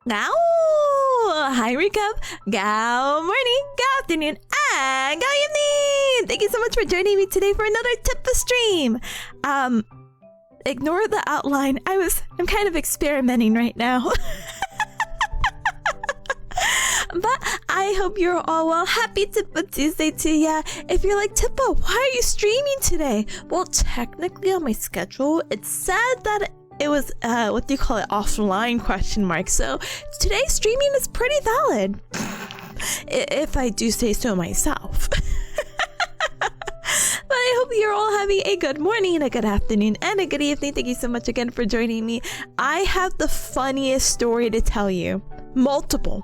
Now, hi Recap, go morning, go afternoon, and go evening! Thank you so much for joining me today for another Tippa stream. Ignore the outline. I'm kind of experimenting right now. But I hope you're all well. Happy Tippa Tuesday to ya. If you're like, Tippa, why are you streaming today? Well, technically on my schedule, it said that it was, what do you call it, offline question mark. So today's streaming is pretty valid. If I do say so myself. But I hope you're all having a good morning, a good afternoon, and a good evening. Thank you so much again for joining me. I have the funniest story to tell you. Multiple.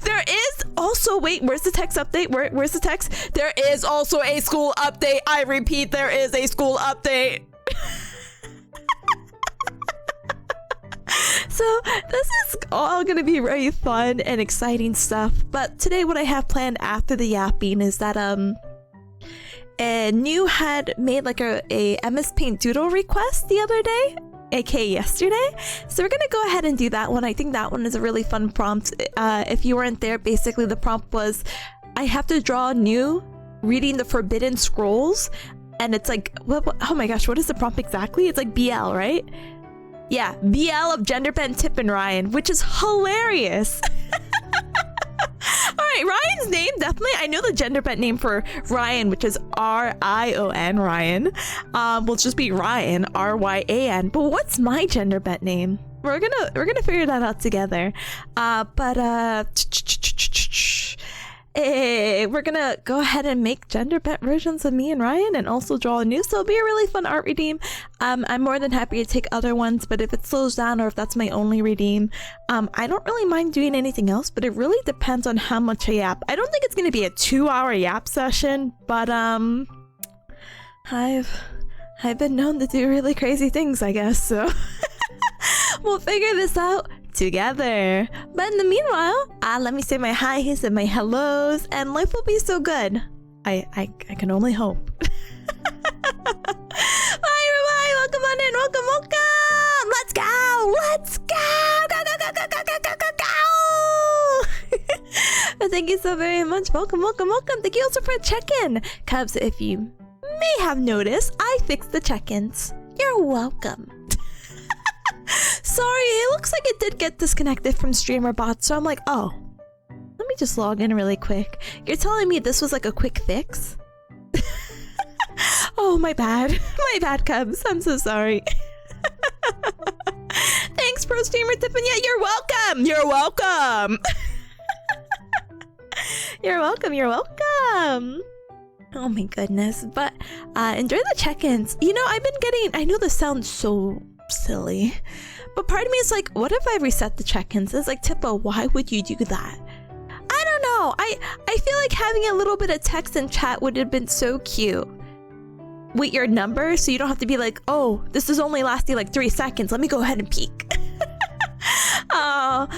There is also, wait, where's the text update? Where's the text? There is also a school update. I repeat, there is a school update. So this is all gonna be very fun and exciting stuff. But today what I have planned after the yapping is that New had made like a MS Paint doodle request the other day, aka yesterday. So we're gonna go ahead and do that one. I think that one is a really fun prompt. If you weren't there, basically the prompt was I have to draw New reading the Forbidden Scrolls, and it's like what, oh my gosh, what is the prompt exactly? It's like BL, right? Yeah, BL of Gender Bent Tip and Ryan, which is hilarious. Alright, Ryan's name, definitely. I know the gender bent name for Ryan, which is R-I-O-N, Ryan. Will just be Ryan, R-Y-A-N. But what's my gender bent name? We're gonna figure that out together. We're gonna go ahead and make gender bent versions of me and Ryan and also draw a new, so it'll be a really fun art redeem. I'm more than happy to take other ones, but if it slows down or if that's my only redeem, I don't really mind doing anything else, but it really depends on how much I yap. I don't think it's gonna be a 2-hour yap session, but I've been known to do really crazy things, I guess, so we'll figure this out together. But in the meanwhile, let me say my hi's and my hellos, and life will be so good. I can only hope. Hi everybody, welcome on in, welcome. Let's go, go. Thank you so very much. Welcome. Thank you also for a check-in. Cubs, if you may have noticed, I fixed the check-ins. You're welcome. Sorry, it looks like it did get disconnected from StreamerBot, so I'm like, oh, let me just log in really quick. You're telling me this was like a quick fix? Oh, my bad. My bad, Cubs. I'm so sorry. Thanks, Pro Streamer Tipanya. You're welcome. You're welcome. You're welcome. Oh my goodness. But enjoy the check-ins. You know, I've been getting, I know this sounds so silly, but part of me is like, what if I reset the check-ins? It's like, Tippa, why would you do that? I don't know. I feel like having a little bit of text and chat would have been so cute with your number, so you don't have to be like, oh, this is only lasting like 3 seconds, let me go ahead and peek. Maybe I'll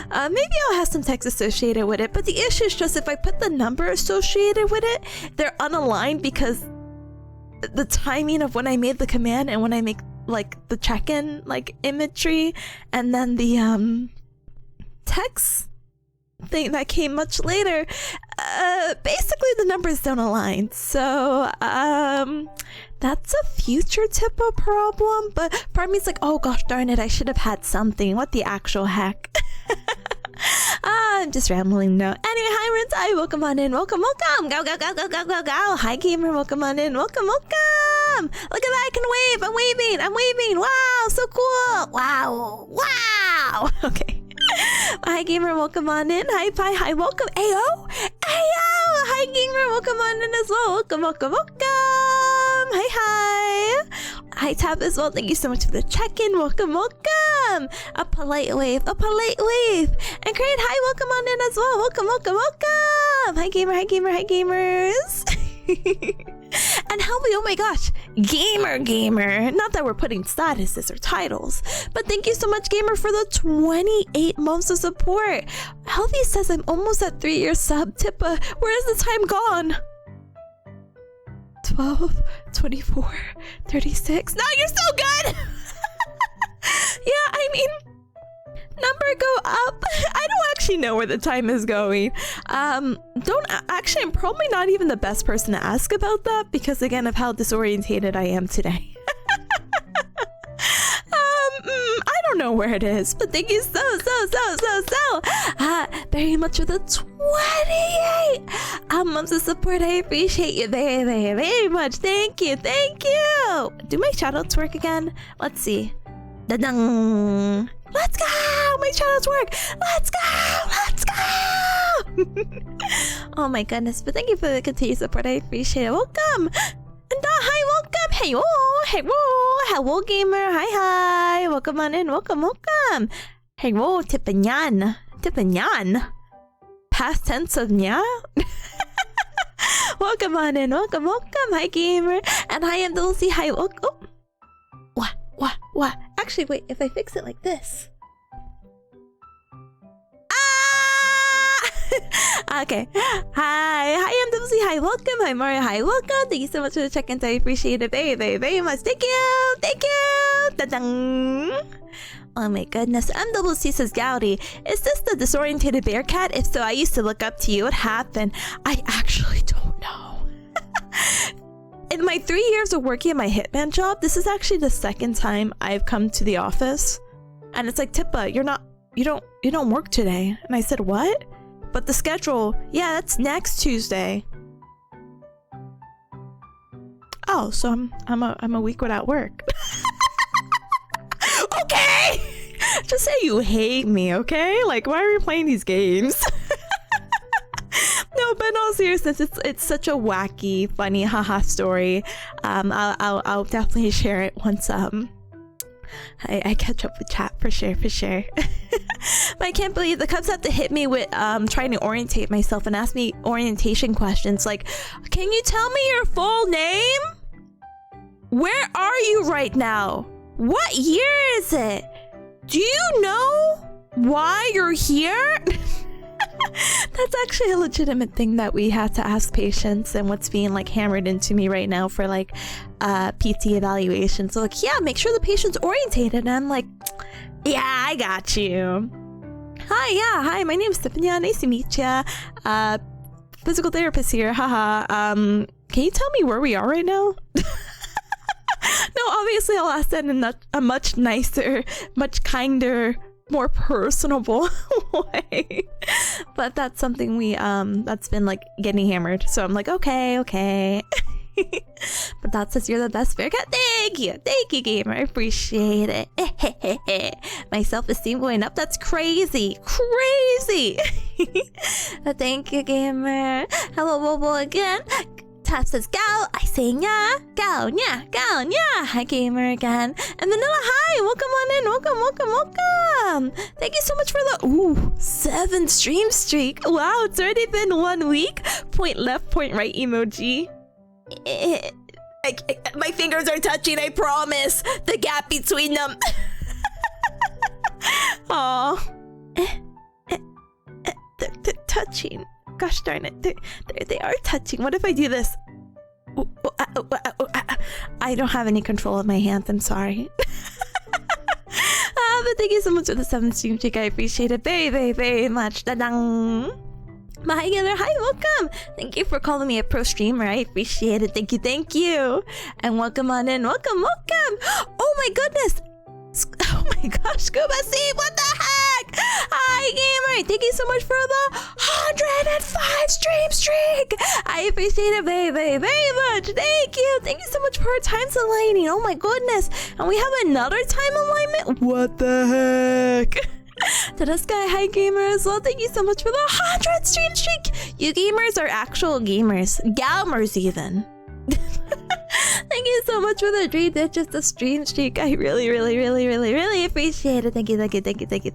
have some text associated with it, but the issue is just if I put the number associated with it, they're unaligned because the timing of when I made the command and when I make like the check-in like imagery and then the text thing that came much later, basically the numbers don't align. So that's a future Tippa problem, but part of me is like, oh gosh darn it, I should have had something. What the actual heck. I'm just rambling now. Anyway, hi Rinse, hi, welcome on in, welcome. Go. Hi gamer, welcome on in, welcome. Look at that, I can wave, I'm waving. Wow, so cool. Wow. Okay. Hi gamer, welcome on in. Hi Pi, hi, welcome. Ayo. Hi gamer, welcome on in as well. Welcome. Hi. Hi Tab as well. Thank you so much for the check-in. Welcome. A polite wave. And great. Hi, welcome on in as well. Welcome. Hi gamers. And Helmy, oh my gosh, gamer. Not that we're putting statuses or titles, but thank you so much, gamer, for the 28 months of support. Helmy says I'm almost at 3 years sub. Tippa, where is the time gone? 12, 24, 36. No, you're so good. Yeah, I mean, number go up. I don't actually know where the time is going. Actually, I'm probably not even the best person to ask about that because again of how disorientated I am today. I don't know where it is, but thank you so very much for the 28 months of support. I appreciate you very much. Thank you. Do my shoutouts work again? Let's see. Da-dang. Let's go! My shoutouts work! Let's go! Oh my goodness, but thank you for the continued support. I appreciate it. Welcome! And hi, welcome! Hey, hello, gamer! Hi! Welcome on in, welcome! Hey, whoa, Tipanya. Past tense of nya? Welcome on in, welcome! Hi, gamer! And hi, I'm Dulcie. Hi, welcome! Oh. What? Actually, wait, if I fix it like this. Okay. Hi, I'm Dulcie. Hi, welcome. Hi, Mario. Hi, welcome. Thank you so much for the check-in. I appreciate it very much. Thank you. Da-dang. Oh my goodness. MWC says, Gowdy, is this the disorientated bear cat? If so, I used to look up to you. What happened? I actually don't know. In my 3 years of working at my hitman job, this is actually the second time I've come to the office. And it's like, Tippa, you don't work today. And I said, what? But the schedule, yeah, that's next Tuesday. Oh, so I'm a week without work. Okay! Just say you hate me, okay? Like, why are we playing these games? No, but in all seriousness, it's such a wacky, funny, haha story. I'll definitely share it once I catch up with chat for sure. But I can't believe the Cubs have to hit me with trying to orientate myself and ask me orientation questions like, can you tell me your full name? Where are you right now? What year is it? Do you know why you're here? That's actually a legitimate thing that we have to ask patients and what's being like hammered into me right now for like PT evaluation. So like, yeah, make sure the patient's orientated. And I'm like, yeah, I got you. Hi, my name is Tipanya. Nice to meet ya. Physical therapist here. Haha. Can you tell me where we are right now? No, obviously I'll ask that in a much nicer, much kinder, more personable way. But that's something that's been like getting hammered. So I'm like, okay. But that says you're the best bear cat. Thank you, gamer. I appreciate it. My self-esteem going up. That's crazy. But thank you, gamer. Hello, Bobo again. Tap says Gao. I say nya. Gao nya. Hi, gamer again. And Vanilla, hi. Welcome on in. Welcome. Thank you so much for the 7 stream streak. Wow, it's already been 1 week. Point left, point right emoji. My fingers are touching, I promise. The gap between them. Aww. They're touching. Gosh darn it. They are touching. What if I do this? I don't have any control of my hands. I'm sorry. But thank you so much for the 7th stream check. I appreciate it very much. Da-dang. Hi, Gaylor. Hi, welcome. Thank you for calling me a pro streamer. I appreciate it. Thank you. And welcome on in. Welcome. Oh my goodness. Oh my gosh, Scuba Steve, what the heck? Hi, gamer. Thank you so much for the 105 stream streak. I appreciate it very much. Thank you so much for our times aligning. Oh my goodness. And we have another time alignment? What the heck? To this guy, hi gamer as well. Thank you so much for the 100 stream streak. You gamers are actual gamers. Galmers even. Thank you so much for the dream. That's just a stream streak. I really appreciate it.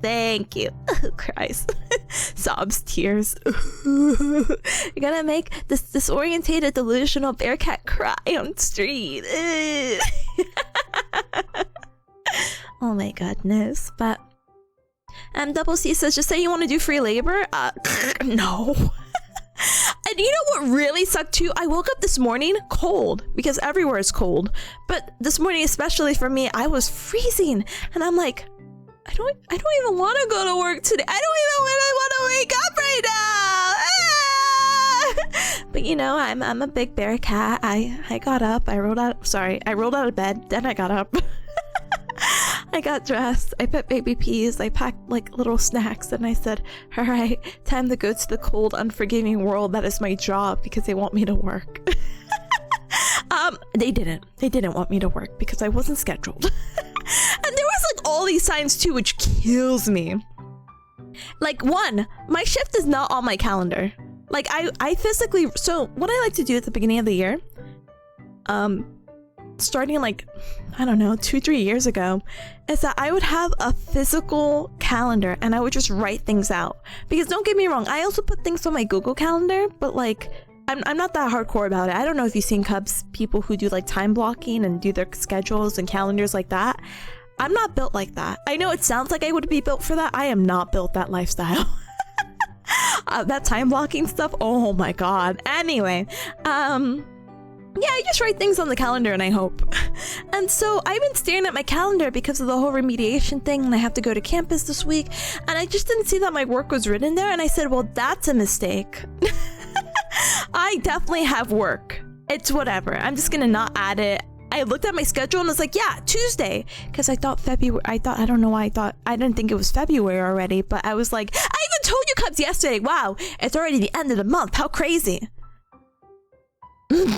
Thank you. Oh, Christ. Sobs, tears. You're gonna make this disorientated, delusional bear cat cry on stream. Oh my goodness. But Double C says, just say you want to do free labor? No. And you know what really sucked too? I woke up this morning cold, because everywhere is cold. But this morning, especially for me, I was freezing. And I'm like, I don't even want to go to work today. I don't even want to wake up right now. But you know, I'm a big bear cat. I got up. I rolled out of bed. Then I got up. I got dressed. I put baby peas. I packed like little snacks, and I said, "All right, time to go to the cold, unforgiving world that is my job because they want me to work." They didn't. They didn't want me to work because I wasn't scheduled. And there was like all these signs too, which kills me. Like, one, my shift is not on my calendar. Like I physically, so what I like to do at the beginning of the year, starting like, I don't know, 2-3 years ago, is that I would have a physical calendar and I would just write things out. Because don't get me wrong, I also put things on my Google Calendar, but like, I'm not that hardcore about it. I don't know if you've seen Cubs people who do like time blocking and do their schedules and calendars like that. I'm not built like that. I know it sounds like I would be built for that. I am not built that lifestyle. That time blocking stuff, oh my god. Anyway, yeah, I just write things on the calendar and I hope. And so I've been staring at my calendar because of the whole remediation thing, and I have to go to campus this week, and I just didn't see that my work was written there, and I said, well, that's a mistake. I definitely have work. It's whatever. I'm just gonna not add it. I looked at my schedule and was like, yeah, Tuesday. Because I thought February, I don't know why I didn't think it was February already, but I was like, I even told you Cubs yesterday. Wow, it's already the end of the month. How crazy. I'm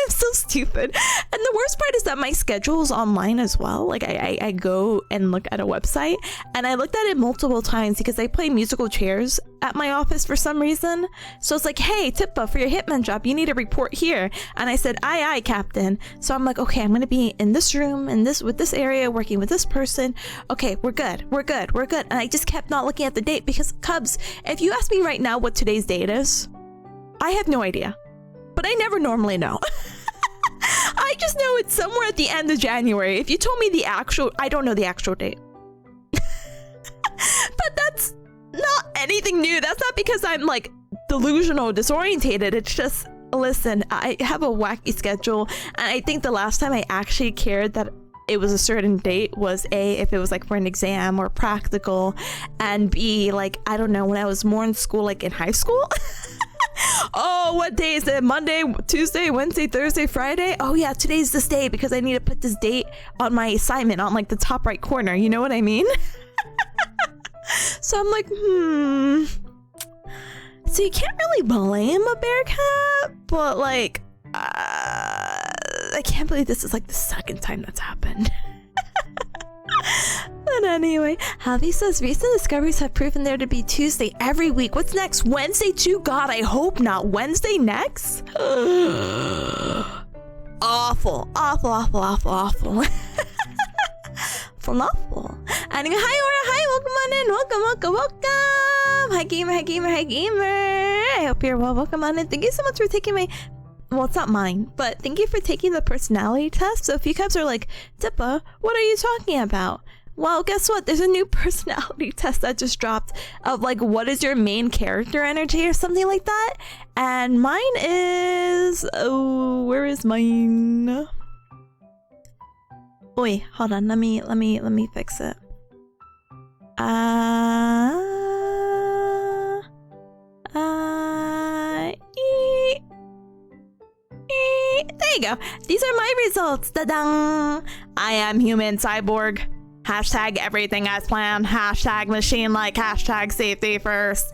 so stupid. And the worst part is that my schedule is online as well. Like I go and look at a website, and I looked at it multiple times because I play musical chairs at my office for some reason. So it's like, hey, Tippa, for your hitman job, you need a report here. And I said, aye, captain. So I'm like, okay, I'm going to be in this room and with this area, working with this person. Okay, we're good. And I just kept not looking at the date because Cubs, if you ask me right now what today's date is, I have no idea. But I never normally know. I just know it's somewhere at the end of January. If you told me I don't know the actual date. But that's not anything new. That's not because I'm like delusional, disorientated. It's just, listen, I have a wacky schedule. And I think the last time I actually cared that it was a certain date was A, if it was like for an exam or practical, and B, like, I don't know, when I was more in school, like in high school. Oh, what day is it? Monday, Tuesday, Wednesday, Thursday, Friday? Oh yeah, today's this day because I need to put this date on my assignment on like the top right corner. You know what I mean? So I'm like, So you can't really blame a bear cat, but like, I can't believe this is like the second time that's happened. But anyway, Javi says recent discoveries have proven there to be Tuesday every week. What's next? Wednesday too? God, I hope not. Wednesday next? Awful. Awful. Anyway, hi Aura, hi, welcome on in. Welcome. Hi gamer. I hope you're well. Welcome on in. Thank you so much for taking my, well, it's not mine, but thank you for taking the personality test. So if you guys are like, Tippa, what are you talking about? Well, guess what? There's a new personality test that just dropped of like, what is your main character energy or something like that? And mine is, oh, where is mine? Wait, hold on. Let me fix it. There you go. These are my results. Ta-da! I am human cyborg. Hashtag everything as planned. Hashtag machine like. Hashtag safety first.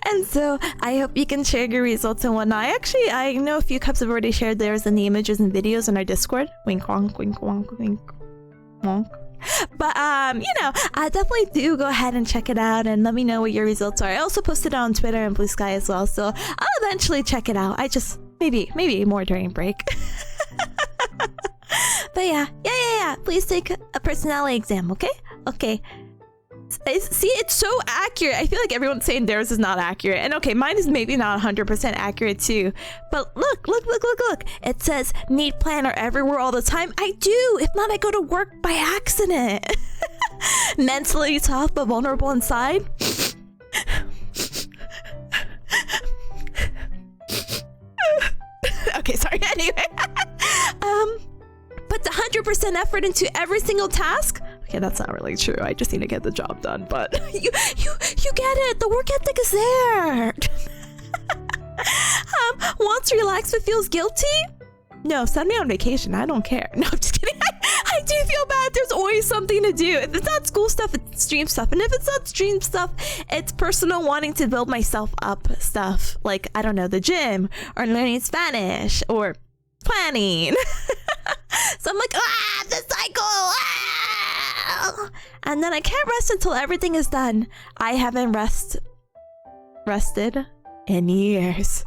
And so I hope you can share your results and whatnot. I know a few cups have already shared theirs in the images and videos in our Discord. Wink wonk, wink wonk, wink wonk. But you know, I definitely do go ahead and check it out and let me know what your results are. I also posted it on Twitter and Blue Sky as well, so I'll eventually check it out. I just maybe more during break. But yeah. Please take a personality exam, okay? Okay. See, it's so accurate. I feel like everyone's saying theirs is not accurate. And okay, mine is maybe not 100% accurate too. But look. It says, need planner everywhere all the time. I do. If not, I go to work by accident. Mentally tough but vulnerable inside. Okay, sorry. Anyway. But the 100% 100% effort into every single task. Okay, that's not really true. I just need to get the job done, but you get it. The work ethic is there. Wants to relax but feels guilty? No, send me on vacation. I don't care. No, I'm just kidding. I do feel bad. There's always something to do. If it's not school stuff, it's stream stuff. And if it's not stream stuff, it's personal wanting to build myself up stuff. Like, I don't know, the gym or learning Spanish or planning. So I'm like, the cycle. And then I can't rest until everything is done. I haven't rested in years.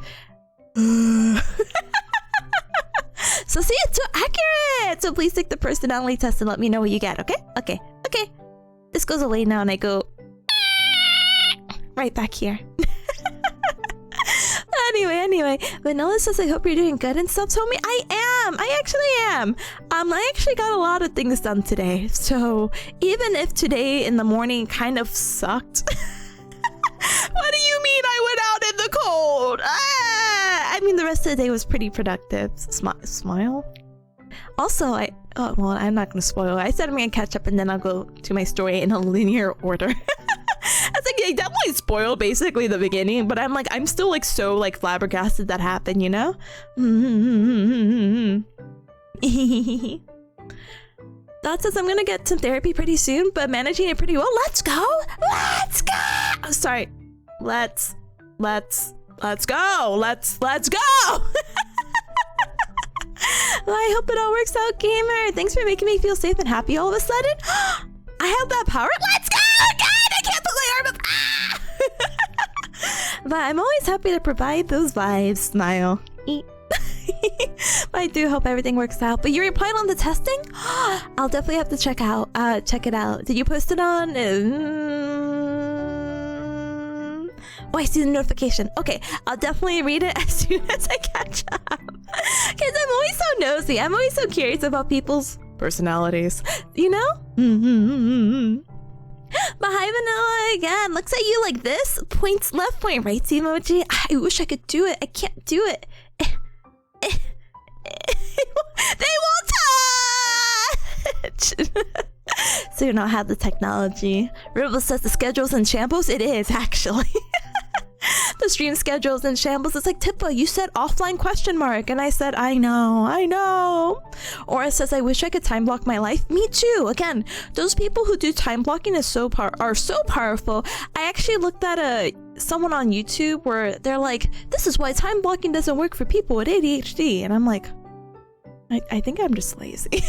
So see, it's so accurate. So please take the personality test and let me know what you get. Okay. This goes away now and I go right back here. Anyway, Vanilla says, I hope you're doing good and stuff. Homie, I actually am. I actually got a lot of things done today. So even if today in the morning kind of sucked. What do you mean I went out in the cold? I mean, the rest of the day was pretty productive. Smile? Also, I'm not going to spoil it. I said I'm going to catch up and then I'll go to my story in a linear order. I was like, I definitely spoiled basically the beginning, but I'm still like so like flabbergasted that happened, you know? That says I'm going to get some therapy pretty soon, but managing it pretty well. Let's go! Oh, sorry. Let's go! Let's go! Well, I hope it all works out, gamer. Thanks for making me feel safe and happy all of a sudden. I have that power. Let's go! God, I can't put my arm up. But I'm always happy to provide those vibes. Smile. I do hope everything works out. But you replied on the testing? I'll definitely have to check it out. Did you post it on? Oh, I see the notification. Okay, I'll definitely read it as soon as I catch up. Because I'm always so nosy. I'm always so curious about people's personalities. You know? But hi, Vanilla again. Looks at you like this. Points left, point right emoji. I wish I could do it. I can't do it. They won't touch! So you don't have the technology. Ribble says the schedule's in shambles. It is, actually. The stream schedule's in shambles. It's like, Tippa, you said offline ? And I said, I know. Or it says, I wish I could time block my life. Me too. Again, those people who do time blocking are so powerful. I actually looked at someone on YouTube where they're like, this is why time blocking doesn't work for people with ADHD. And I'm like, I think I'm just lazy.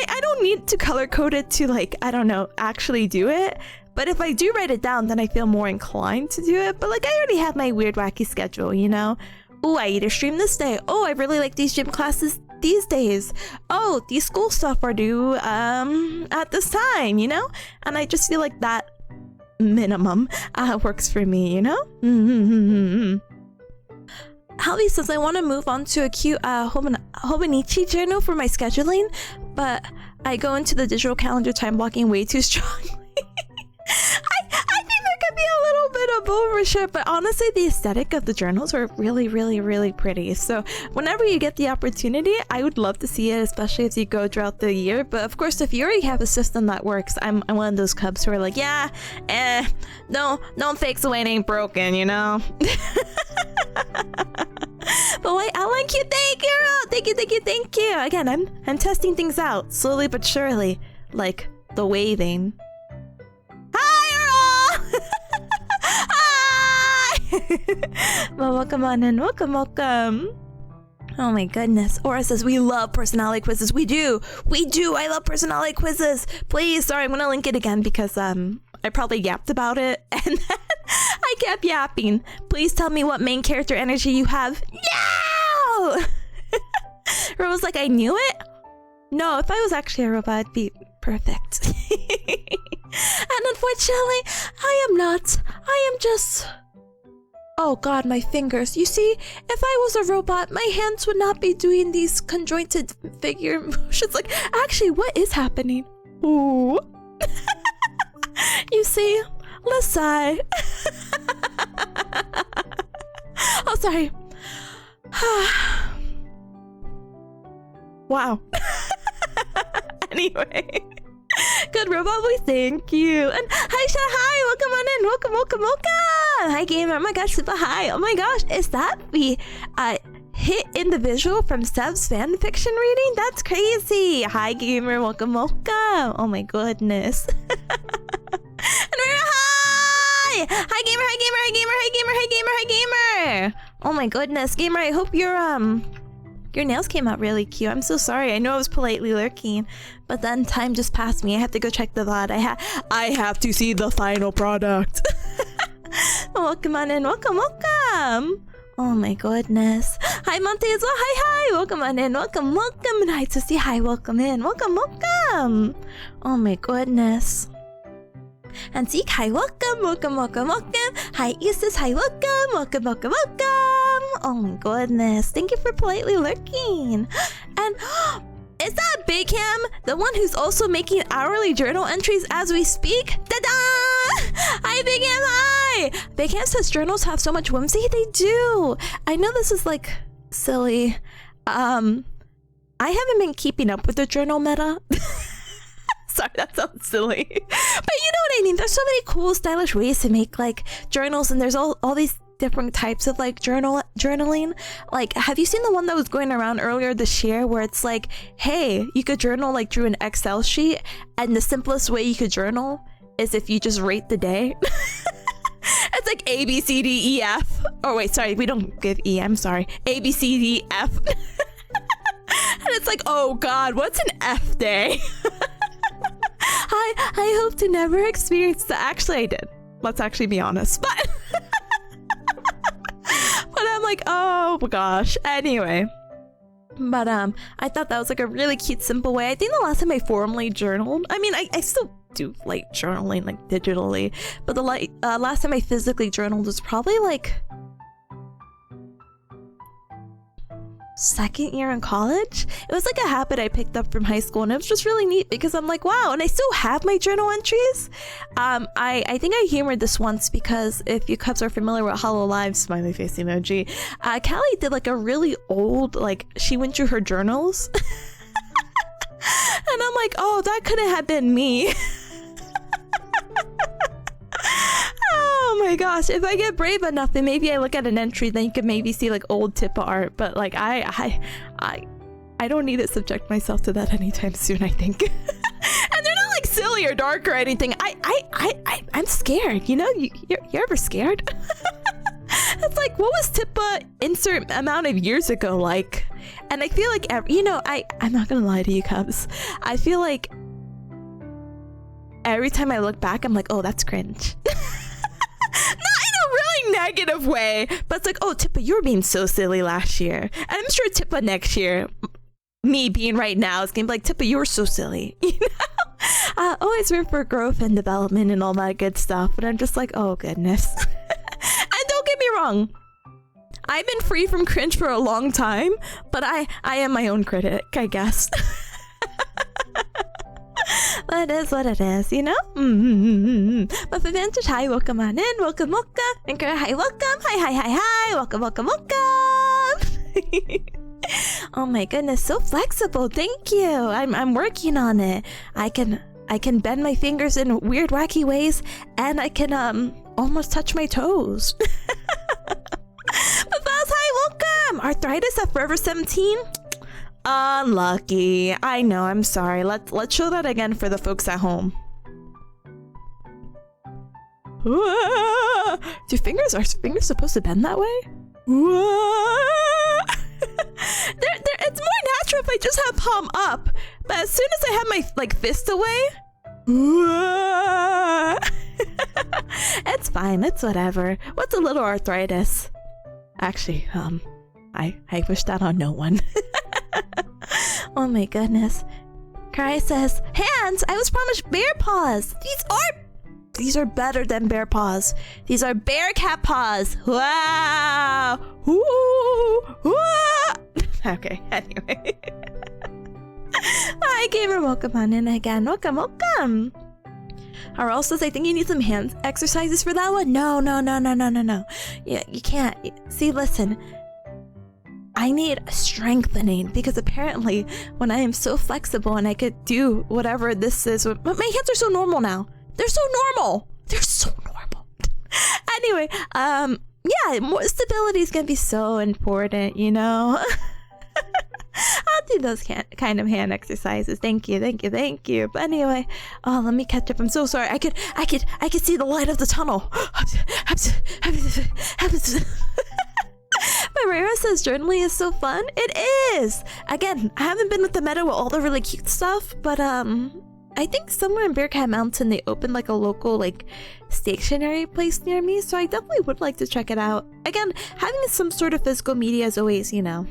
I don't need to color code it to, like, I don't know, actually do it. But if I do write it down, then I feel more inclined to do it. But like, I already have my weird, wacky schedule, you know? Oh, I either stream this day. Oh, I really like these gym classes these days. Oh, these school stuff are due at this time, you know? And I just feel like that minimum works for me, you know? Halby says, I want to move on to a cute Hobonichi journal for my scheduling, but I go into the digital calendar time blocking way too strongly. I think there could be a little bit of overshare, but honestly, the aesthetic of the journals are really, really, really pretty. So whenever you get the opportunity, I would love to see it, especially as you go throughout the year. But of course, if you already have a system that works, I'm one of those cubs who are like, yeah, don't fix the way it ain't broken, you know? But wait, I like you. Thank you. Thank you. Again, I'm testing things out slowly but surely, like the waving. Hi, Earl! Hi! Well, welcome on in. Welcome. Oh my goodness. Aura says, we love personality quizzes. We do. I love personality quizzes. Please. Sorry, I'm going to link it again because I probably yapped about it and then I kept yapping. Please tell me what main character energy you have. No! Rose like, I knew it? No, if I was actually a robot, I'd be perfect. And unfortunately, I am not. I am just... Oh god, my fingers. You see, if I was a robot, my hands would not be doing these conjointed figure motions. Like, actually, what is happening? Ooh. You see? Let's sigh. Oh, sorry. Wow. Anyway. Good robot voice, thank you. And hi, Sha, hi, welcome on in. Welcome, welcome, welcome. Hi, gamer. Oh my gosh, super hi. Oh my gosh, is that the hit in the visual from Seb's fan fiction reading? That's crazy. Hi, gamer. Welcome, welcome. Oh my goodness. And we're hi. Hi, gamer. Hi, gamer. Hi, gamer. Hi, gamer. Hi, gamer. Hi, gamer. Oh my goodness, gamer. I hope your nails came out really cute. I'm so sorry. I know I was politely lurking, but then time just passed me. I have to go check the VOD. I have to see the final product. Welcome on in. Welcome, welcome. Oh my goodness. Hi, Monte as well. Hi, hi. Welcome on in. Welcome, welcome. And hi, Susie. Hi, welcome in. Welcome, welcome. Oh my goodness. And Zeke, hi, welcome, welcome, welcome, welcome. Hi, Isis, hi, welcome, welcome, welcome, welcome. Oh my goodness. Thank you for politely lurking. And is that Big Ham, the one who's also making hourly journal entries as we speak? Ta-da! Hi, Big Ham, hi! Big Ham says journals have so much whimsy. They do. I know this is like silly. I haven't been keeping up with the journal meta. Sorry, that sounds silly. But you know what I mean? There's so many cool, stylish ways to make like journals, and there's all these different types of like journaling. Like, have you seen the one that was going around earlier this year where it's like, hey, you could journal like through an Excel sheet, and the simplest way you could journal is if you just rate the day. It's like A, B, C, D, E, F. Oh wait, sorry, we don't give E, I'm sorry. A, B, C, D, F. And it's like, oh god, what's an F day? I hope to never experience that. Actually, I did. Let's actually be honest. But but I'm like, oh gosh. Anyway. But I thought that was like a really cute, simple way. I think the last time I formally journaled, I mean, I still do like journaling like digitally, but the last time I physically journaled was probably like second year in college. It was like a habit I picked up from high school, and it was just really neat because I'm like, wow, and I still have my journal entries. I think I humored this once because if you cubs are familiar with Hollow Live, smiley face emoji, Callie did like a really old, like she went through her journals. And I'm like, oh, that couldn't have been me. Oh my gosh, if I get brave enough, then maybe I look at an entry, then you can maybe see like old Tippa art, but like I don't need to subject myself to that anytime soon, I think. And they're not like silly or dark or anything. I'm scared, you know? You're ever scared? It's like, what was Tippa insert amount of years ago like? And I feel like, you know, I'm not gonna lie to you, Cubs. I feel like every time I look back, I'm like, oh, that's cringe. Not in a really negative way, but it's like, oh, Tippa, you were being so silly last year. And I'm sure Tippa next year, me being right now, is gonna be like, Tippa, you were so silly. You know? Always room for growth and development and all that good stuff. But I'm just like, oh, goodness. And don't get me wrong. I've been free from cringe for a long time, but I am my own critic, I guess. But it is what it is, you know? But for Vintage, hi, welcome on in, welcome, welcome. And girl, hi, welcome, hi, welcome, welcome, welcome. Oh my goodness, so flexible, thank you. I'm working on it. I can bend my fingers in weird, wacky ways, and I can almost touch my toes. But Faz, hi, welcome. Arthritis at Forever 17. Unlucky. I know, I'm sorry. Let's show that again for the folks at home. Are fingers supposed to bend that way? It's more natural if I just have palm up. But as soon as I have my like fist away, it's fine. It's whatever. What's a little arthritis? Actually, I wish that on no one. Oh my goodness. Cry says, hands! I was promised bear paws! These are better than bear paws. These are bear cat paws! Wow! Ooh! Ooh! Okay, anyway. Hi, gamer. Welcome on in again. Welcome, welcome! Harrell says, I think you need some hand exercises for that one. No. Yeah, you can't. See, listen. I need strengthening because apparently when I am so flexible and I could do whatever this is, but my hands are so normal now. They're so normal. They're so normal. Anyway, yeah, more stability is gonna be so important, you know. I'll do those kind of hand exercises. Thank you. But anyway, oh, let me catch up. I'm so sorry. I could see the light of the tunnel. Marera says journaling is so fun. It is. Again, I haven't been with the meta with all the really cute stuff, but I think somewhere in Bearcat Mountain they opened like a local like stationery place near me, so I definitely would like to check it out. Again, having some sort of physical media is always, you know,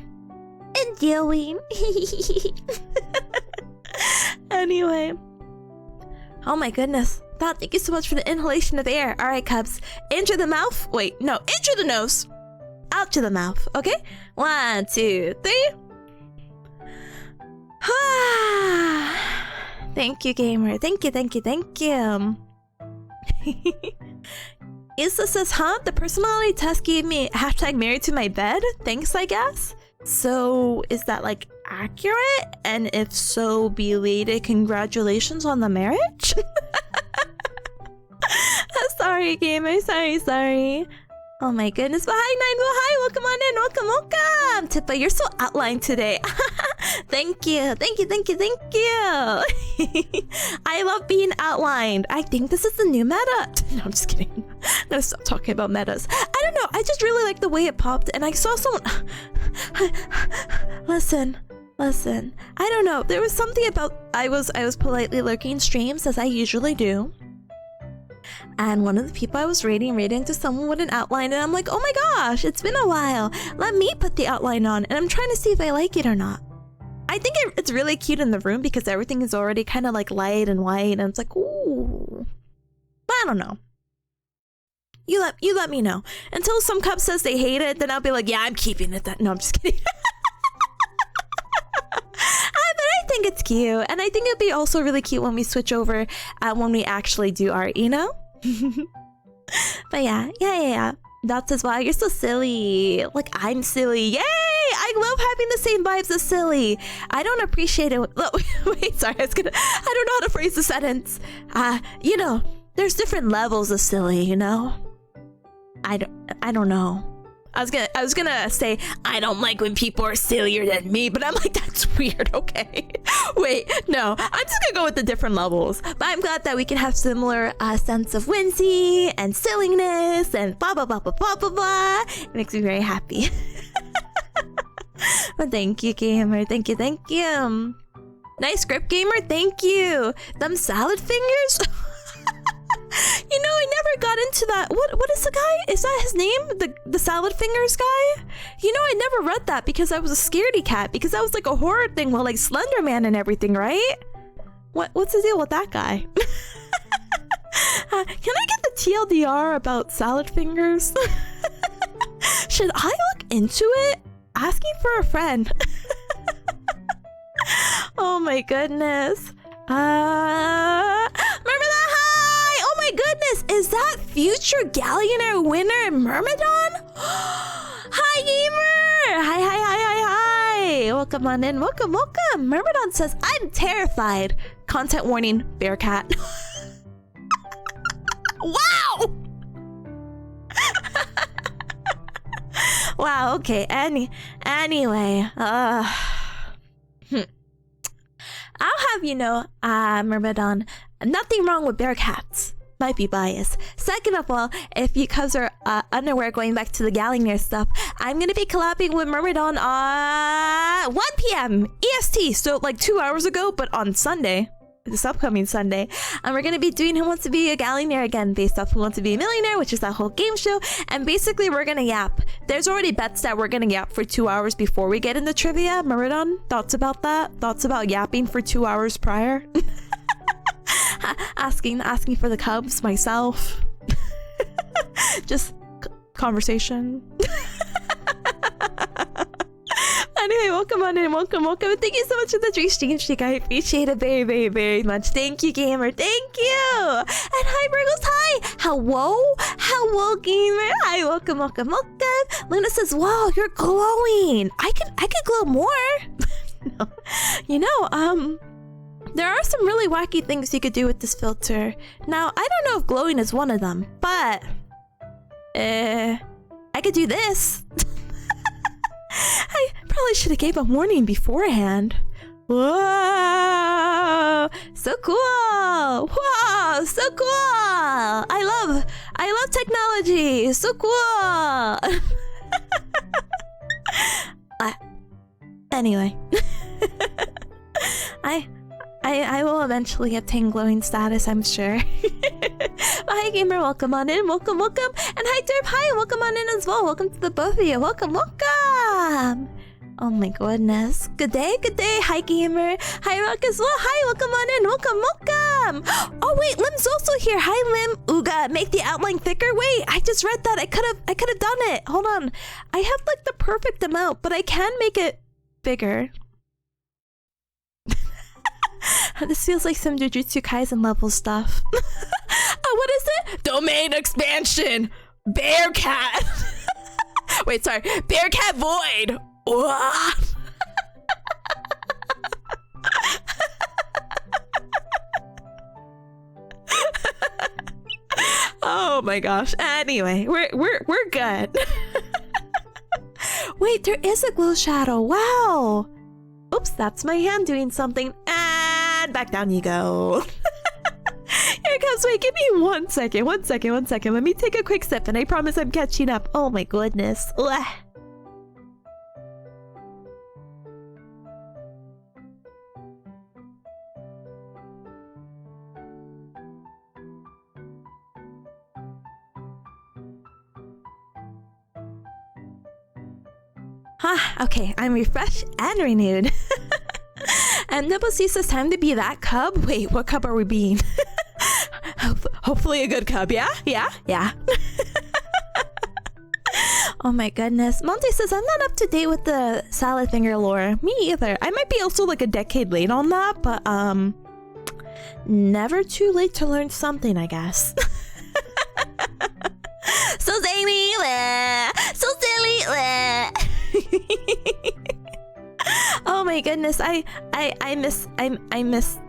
enjoying. Anyway, oh my goodness. Dad, thank you so much for the inhalation of air. All right, Cubs, in through the mouth. Wait, no, in through the nose. Out to the mouth, okay? 1, 2, 3. Thank you, gamer. Thank you. Issa says, huh? The personality test gave me hashtag married to my bed? Thanks, I guess. So, is that like accurate? And if so, belated congratulations on the marriage? Sorry, gamer. Sorry. Oh my goodness. Well, hi, Nine. Well, hi. Welcome on in. Welcome. Tippa, you're so outlined today. Thank you. I love being outlined. I think this is the new meta. No, I'm just kidding. I'm gonna stop talking about metas. I don't know. I just really like the way it popped, and I saw someone. Listen. I don't know. There was something about I was politely lurking streams as I usually do. And one of the people I was rating to someone with an outline, and I'm like, oh my gosh, it's been a while. Let me put the outline on, and I'm trying to see if I like it or not. I think it's really cute in the room because everything is already kind of like light and white, and it's like, ooh. But I don't know. You let me know. Until some cub says they hate it, then I'll be like, yeah, I'm keeping it. No, I'm just kidding. But I think it's cute, and I think it'd be also really cute when we switch over when we actually do art, you know? But yeah. That says, wow, you're so silly. Like, I'm silly. Yay! I love having the same vibes as silly. I don't appreciate it. Wait, sorry. I don't know how to phrase the sentence. You know, there's different levels of silly, you know? I don't know. I was gonna say I don't like when people are sillier than me, but I'm like, that's weird. Okay, wait, no, I'm just gonna go with the different levels. But I'm glad that we can have similar sense of whimsy and silliness and blah blah blah blah blah blah blah. It makes me very happy. But thank you, gamer. Thank you. Nice script, gamer. Thank you. Them salad fingers. You know, I never got into that. What is the guy? Is that his name? The salad fingers guy? You know, I never read that because I was a scaredy cat, because that was like a horror thing with like Slender Man and everything, right? What's the deal with that guy? Can I get the TLDR about salad fingers? Should I look into it? Asking for a friend. Oh my goodness. Remember that? Oh my goodness, is that future Gallionaire winner Myrmidon? Hi gamer! Hi. Welcome on in. Welcome. Myrmidon says, I'm terrified. Content warning, Bearcat. Wow! Wow, okay. Anyway, I'll have you know, Myrmidon, nothing wrong with Bearcats. Might be biased. Second of all, if you guys are unaware, going back to the Gallionaire stuff, I'm gonna be collabing with Myrmidon on 1 p.m. EST, so like 2 hours ago, but on Sunday, this upcoming Sunday, and we're gonna be doing Who Wants to Be a Gallionaire again, based off Who Wants to Be a Millionaire, which is that whole game show, and basically we're gonna yap. There's already bets that we're gonna yap for 2 hours before we get into trivia. Myrmidon, thoughts about that? Thoughts about yapping for 2 hours prior? asking for the Cubs myself. Just conversation. Anyway, welcome on in, welcome. And thank you so much for the stream streak. I appreciate it very much. Thank you, gamer. Thank you. And hi, Burgles. Hi. Hello, gamer. Hi, welcome. Luna says, "Wow, you're glowing. I could glow more." No. You know, there are some really wacky things you could do with this filter. Now, I don't know if glowing is one of them, but I could do this. I probably should have gave a warning beforehand. Whoa! So cool! Wow! So cool! I love technology. So cool. Anyway, I will eventually obtain glowing status, I'm sure. Hi, gamer. Welcome on in. Welcome. And hi, Derp. Hi, welcome on in as well. Welcome to the both of you. Welcome. Oh my goodness. Good day. Hi, gamer. Hi, Rock as well. Hi, welcome on in. Welcome. Oh wait, Lim's also here. Hi, Lim. Ooga, make the outline thicker. Wait, I just read that. I could have done it. Hold on. I have like the perfect amount, but I can make it bigger. This feels like some Jujutsu Kaisen level stuff. Oh, what is it? Domain expansion. Bearcat. Wait, sorry. Bearcat Void. Oh my gosh. Anyway, we're good. Wait, there is a glow shadow. Wow. Oops, that's my hand doing something. And back down you go. Here it comes. Wait, give me 1 second. 1 second. Let me take a quick sip and I promise I'm catching up. Oh my goodness. Ugh. Okay, I'm refreshed and renewed. And Nibble sees it's time to be that cub. Wait, what cub are we being? Hopefully a good cub, yeah? Oh my goodness. Monte says, I'm not up to date with the salad finger lore. Me either. I might be also like a decade late on that, but never too late to learn something, I guess. So zany, so silly. Oh my goodness, I miss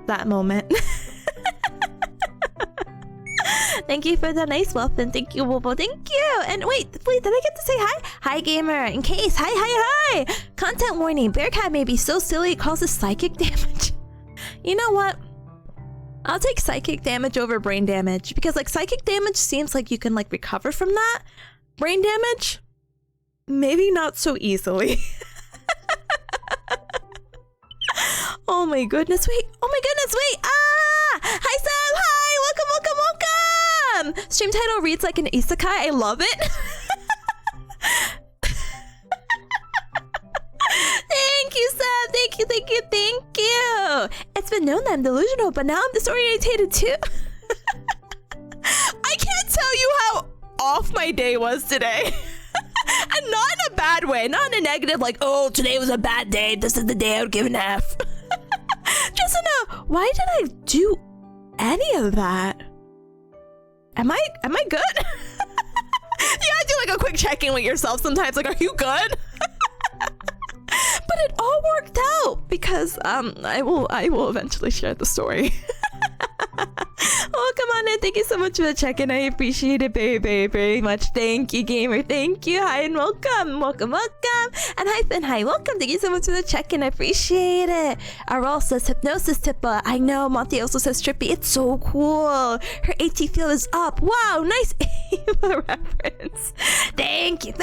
that moment. Thank you for the nice wealth and thank you, Wobo. Thank you. And wait, did I get to say hi? Hi, gamer. In case, hi. Content warning: Bearcat may be so silly it causes psychic damage. You know what? I'll take psychic damage over brain damage because like psychic damage seems like you can like recover from that. Brain damage, maybe not so easily. Oh my goodness, wait. Hi, Sam. Hi, welcome. Stream title reads like an isekai. I love it. Thank you, Sam. Thank you. It's been known that I'm delusional, but now I'm disoriented too. I can't tell you how off my day was today. And not in a bad way, not in a negative, like, oh, today was a bad day. This is the day I would give an F. Just in a, why did I do any of that? Am I good? You gotta do like a quick check-in with yourself sometimes, like, are you good? But it all worked out because I will eventually share the story. Oh, come on in. Thank you so much for the check-in. I appreciate it very much. Thank you, gamer. Thank you. Hi and welcome. And hi, Finn. Hi, welcome. Thank you so much for the check-in. I appreciate it. Arol says hypnosis Tippa. I know. Monty also says trippy. It's so cool. Her AT field is up. Wow, nice Ava reference. Thank you.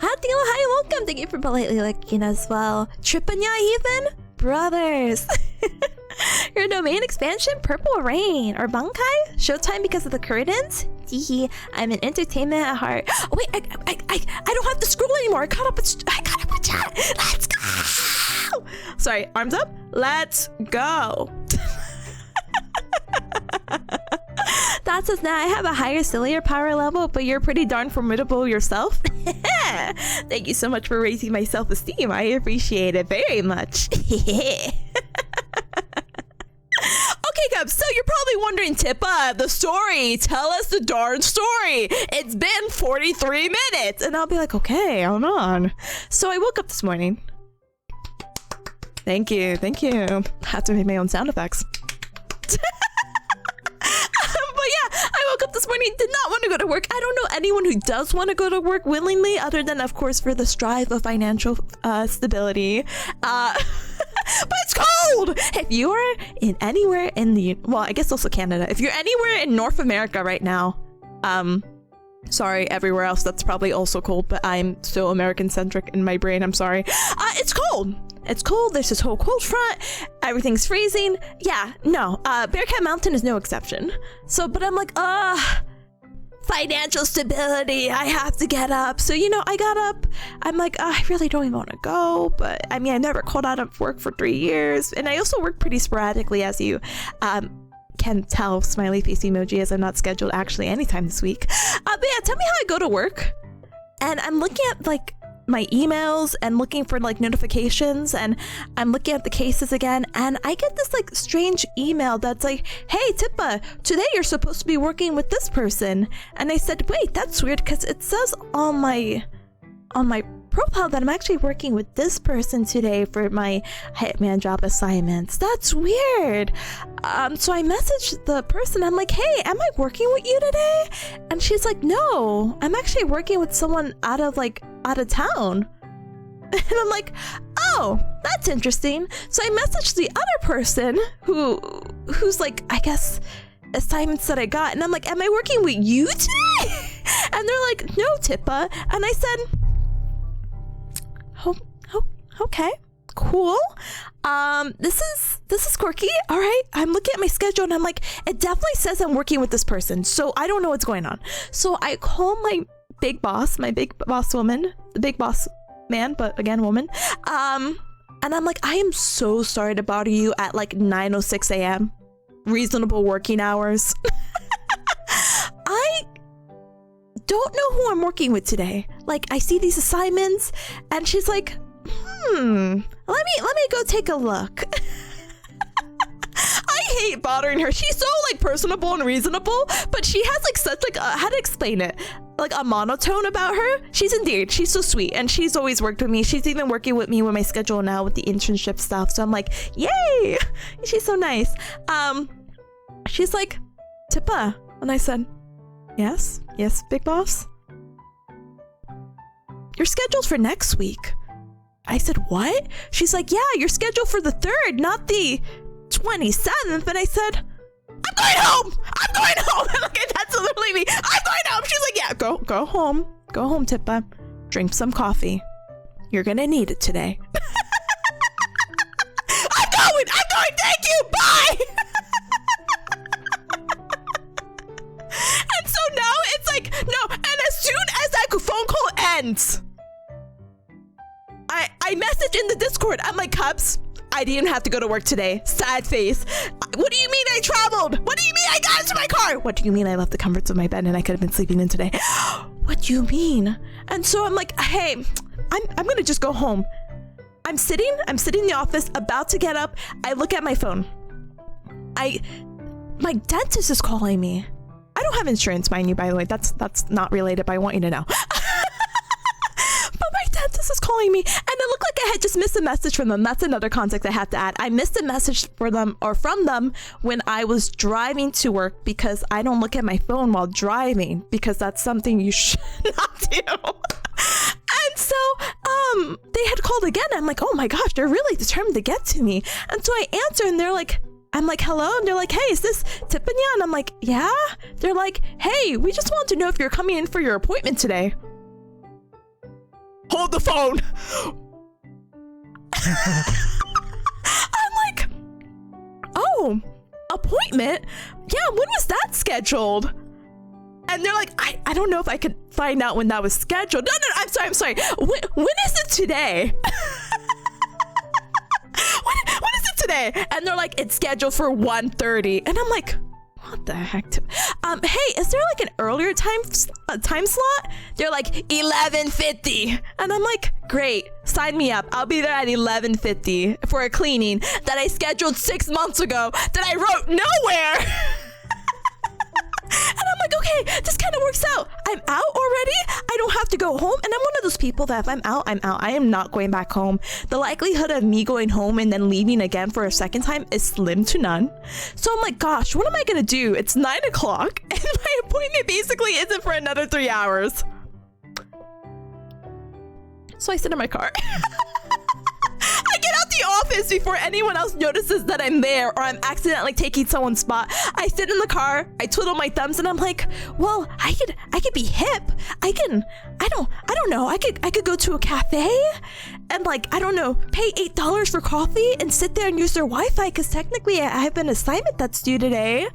Hi, welcome. Thank you for politely liking as well. Tipanya even? Brothers. Your domain expansion? Purple Rain. Or Bankai? Showtime because of the curtains? Teehee. I'm an entertainment at heart. Oh, wait, I don't have to scroll anymore. I caught up with chat. Let's go. Sorry, arms up. Let's go. That says now I have a higher cellular power level, but you're pretty darn formidable yourself. Thank you so much for raising my self-esteem. I appreciate it very much. Okay, Cubs, so you're probably wondering, Tippa, the story. Tell us the darn story. It's been 43 minutes. And I'll be like, okay, hold on. So I woke up this morning. Thank you. I have to make my own sound effects. But yeah, I woke up this morning, did not want to go to work. I don't know anyone who does want to go to work willingly, other than, of course, for the strive of financial stability. But it's cold! If you are in anywhere in the, well, I guess also Canada. If you're anywhere in North America right now, sorry, everywhere else that's probably also cold, but I'm so American-centric in my brain, I'm sorry. It's cold. It's cold, there's this whole cold front, everything's freezing. Yeah, no, Bearcat Mountain is no exception. So, but I'm like, financial stability, I have to get up. So, you know, I got up. I'm like, I really don't even want to go. But I mean, I never called out of work for 3 years. And I also work pretty sporadically, as you can tell. Smiley face emoji, as I'm not scheduled actually anytime this week. But yeah, tell me how I go to work. And I'm looking at like my emails and looking for like notifications, and I'm looking at the cases again, and I get this like strange email that's like, hey Tippa, today you're supposed to be working with this person. And I said, wait, that's weird, because it says on my profile that I'm actually working with this person today for my Hitman job assignments. That's weird. So I messaged the person. I'm like, hey, am I working with you today? And she's like, no, I'm actually working with someone out of town. And I'm like, oh, that's interesting. So I messaged the other person who's like, I guess, assignments that I got. And I'm like, am I working with you today? And they're like, no, Tippa. And I said, oh, okay, cool. This is quirky. All right, I'm looking at my schedule and I'm like, it definitely says I'm working with this person, so I don't know what's going on. So I call my big boss woman, the big boss man, but again, woman. And I'm like, I am so sorry to bother you at like 9:06 a.m. Reasonable working hours. I don't know who I'm working with today. Like, I see these assignments and she's like, let me go take a look. I hate bothering her. She's so like personable and reasonable, but she has like such like how to explain it, like a monotone about her. She's so sweet, and she's always worked with me. She's even working with me with my schedule now with the internship stuff. So I'm like, yay! She's so nice. She's like, Tippa, and I said, yes, big boss. You're scheduled for next week. I said, what? She's like, yeah, you're scheduled for the 3rd, not the 27th. And I said, I'm going home. Like, that's literally me. I'm going home. She's like, yeah, go home. Go home, Tippa. Drink some coffee. You're gonna need it today. I'm going. Thank you. Bye. And so now it's like, no. And as soon as that phone call ends, I message in the Discord. I'm like, Cubs, I didn't have to go to work today. Sad face. What do you mean I traveled? What do you mean I got into my car? What do you mean I left the comforts of my bed and I could have been sleeping in today? What do you mean? And so I'm like, hey, I'm gonna just go home. I'm sitting in the office, about to get up. I look at my phone. My dentist is calling me. I don't have insurance, mind you, by the way. That's not related, but I want you to know. But my dentist is calling me, and it looked like I had just missed a message from them. That's another context I have to add. I missed a message for them or from them when I was driving to work, because I don't look at my phone while driving, because that's something you should not do. And so they had called again. I'm like, oh my gosh, they're really determined to get to me. And so I answer, and I'm like, hello? And they're like, hey, is this Tipanya? And I'm like, yeah? They're like, hey, we just want to know if you're coming in for your appointment today. Hold the phone. I'm like, oh, appointment? Yeah, when was that scheduled? And they're like, I don't know if I could find out when that was scheduled. No, I'm sorry. When is it today? When is it today? And they're like, it's scheduled for 1:30. And I'm like, What the heck? Hey, is there like an earlier time slot? They're like 11:50, and I'm like, great, sign me up. I'll be there at 11:50 for a cleaning that I scheduled 6 months ago that I wrote nowhere. And I'm like, okay, this kind of works out. I'm out already. I don't have to go home. And I'm one of those people that if I'm out, I'm out. I am not going back home. The likelihood of me going home and then leaving again for a second time is slim to none. So I'm like, gosh, what am I going to do? It's 9 o'clock and my appointment basically isn't for another 3 hours. So I sit in my car. I get out the office before anyone else notices that I'm there or I'm accidentally taking someone's spot. I sit in the car, I twiddle my thumbs, and I'm like, well, I could be hip. I don't know. I could go to a cafe and like, I don't know, pay $8 for coffee and sit there and use their Wi-Fi because technically I have an assignment that's due today.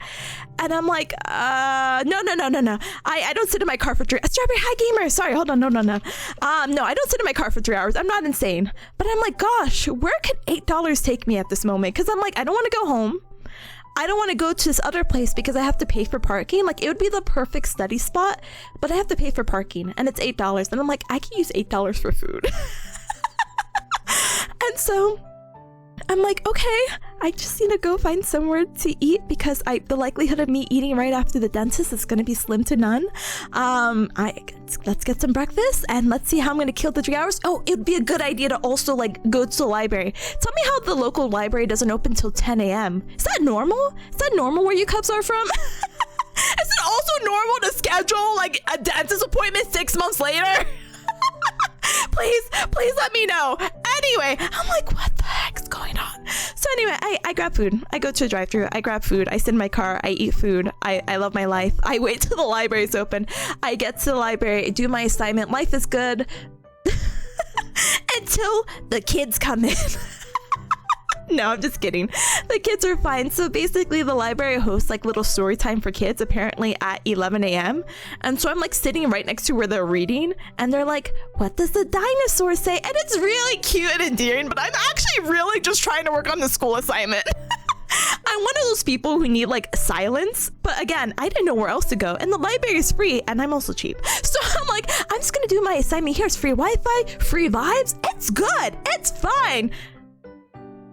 And I'm like, no. I don't sit in my car for 3 hours. Strawberry, hi gamer. Sorry, hold on, no. No, I don't sit in my car for 3 hours. I'm not insane. But I'm like, gosh, where could $8 take me at this moment? Because I'm like, I don't want to go home. I don't want to go to this other place because I have to pay for parking. Like, it would be the perfect study spot, but I have to pay for parking and it's $8. And I'm like, I can use $8 for food. And so I'm like, okay, I just need to go find somewhere to eat because the likelihood of me eating right after the dentist is going to be slim to none. Let's get some breakfast and let's see how I'm going to kill the 3 hours. Oh, it'd be a good idea to also like go to the library. Tell me how the local library doesn't open till 10 a.m. Is that normal? Is that normal where you cubs are from? Is it also normal to schedule like a dentist appointment 6 months later? Please let me know. Anyway, I'm like, what the heck's going on? So anyway, I grab food. I go to a drive-thru. I grab food. I sit in my car. I eat food. I love my life. I wait till the library's open. I get to the library, do my assignment. Life is good until the kids come in. No, I'm just kidding. The kids are fine. So basically the library hosts like little story time for kids apparently at 11 a.m. And so I'm like sitting right next to where they're reading and they're like, what does the dinosaur say? And it's really cute and endearing, but I'm actually really just trying to work on the school assignment. I'm one of those people who need like silence, but again, I didn't know where else to go and the library is free and I'm also cheap. So I'm like, I'm just gonna do my assignment here. It's free Wi-Fi, free vibes. It's good. It's fine.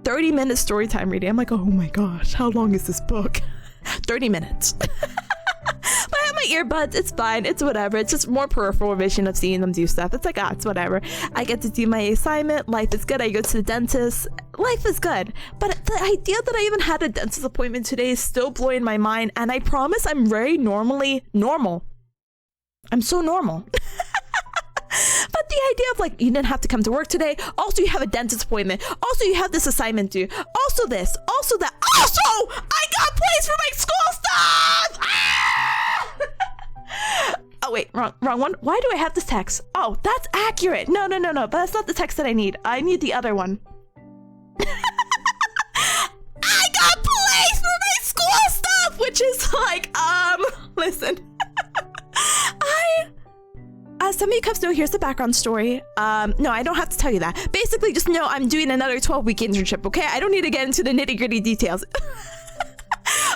30-minute story time reading. I'm like, oh my gosh, how long is this book? 30 minutes. But I have my earbuds. It's fine. It's whatever. It's just more peripheral vision of seeing them do stuff. It's like, it's whatever. I get to do my assignment. Life is good. I go to the dentist. Life is good. But the idea that I even had a dentist appointment today is still blowing my mind. And I promise I'm very normally normal. I'm so normal. But the idea of like, you didn't have to come to work today. Also, you have a dentist appointment. Also, you have this assignment due. Also this. Also that. Also, I got plays for my school stuff! Ah! Oh, wait. Wrong one. Why do I have this text? Oh, that's accurate. No. But that's not the text that I need. I need the other one. I got plays for my school stuff! Which is like, listen. Some of you cubs know, here's the background story. No, I don't have to tell you that. Basically, just know I'm doing another 12-week internship, okay? I don't need to get into the nitty-gritty details.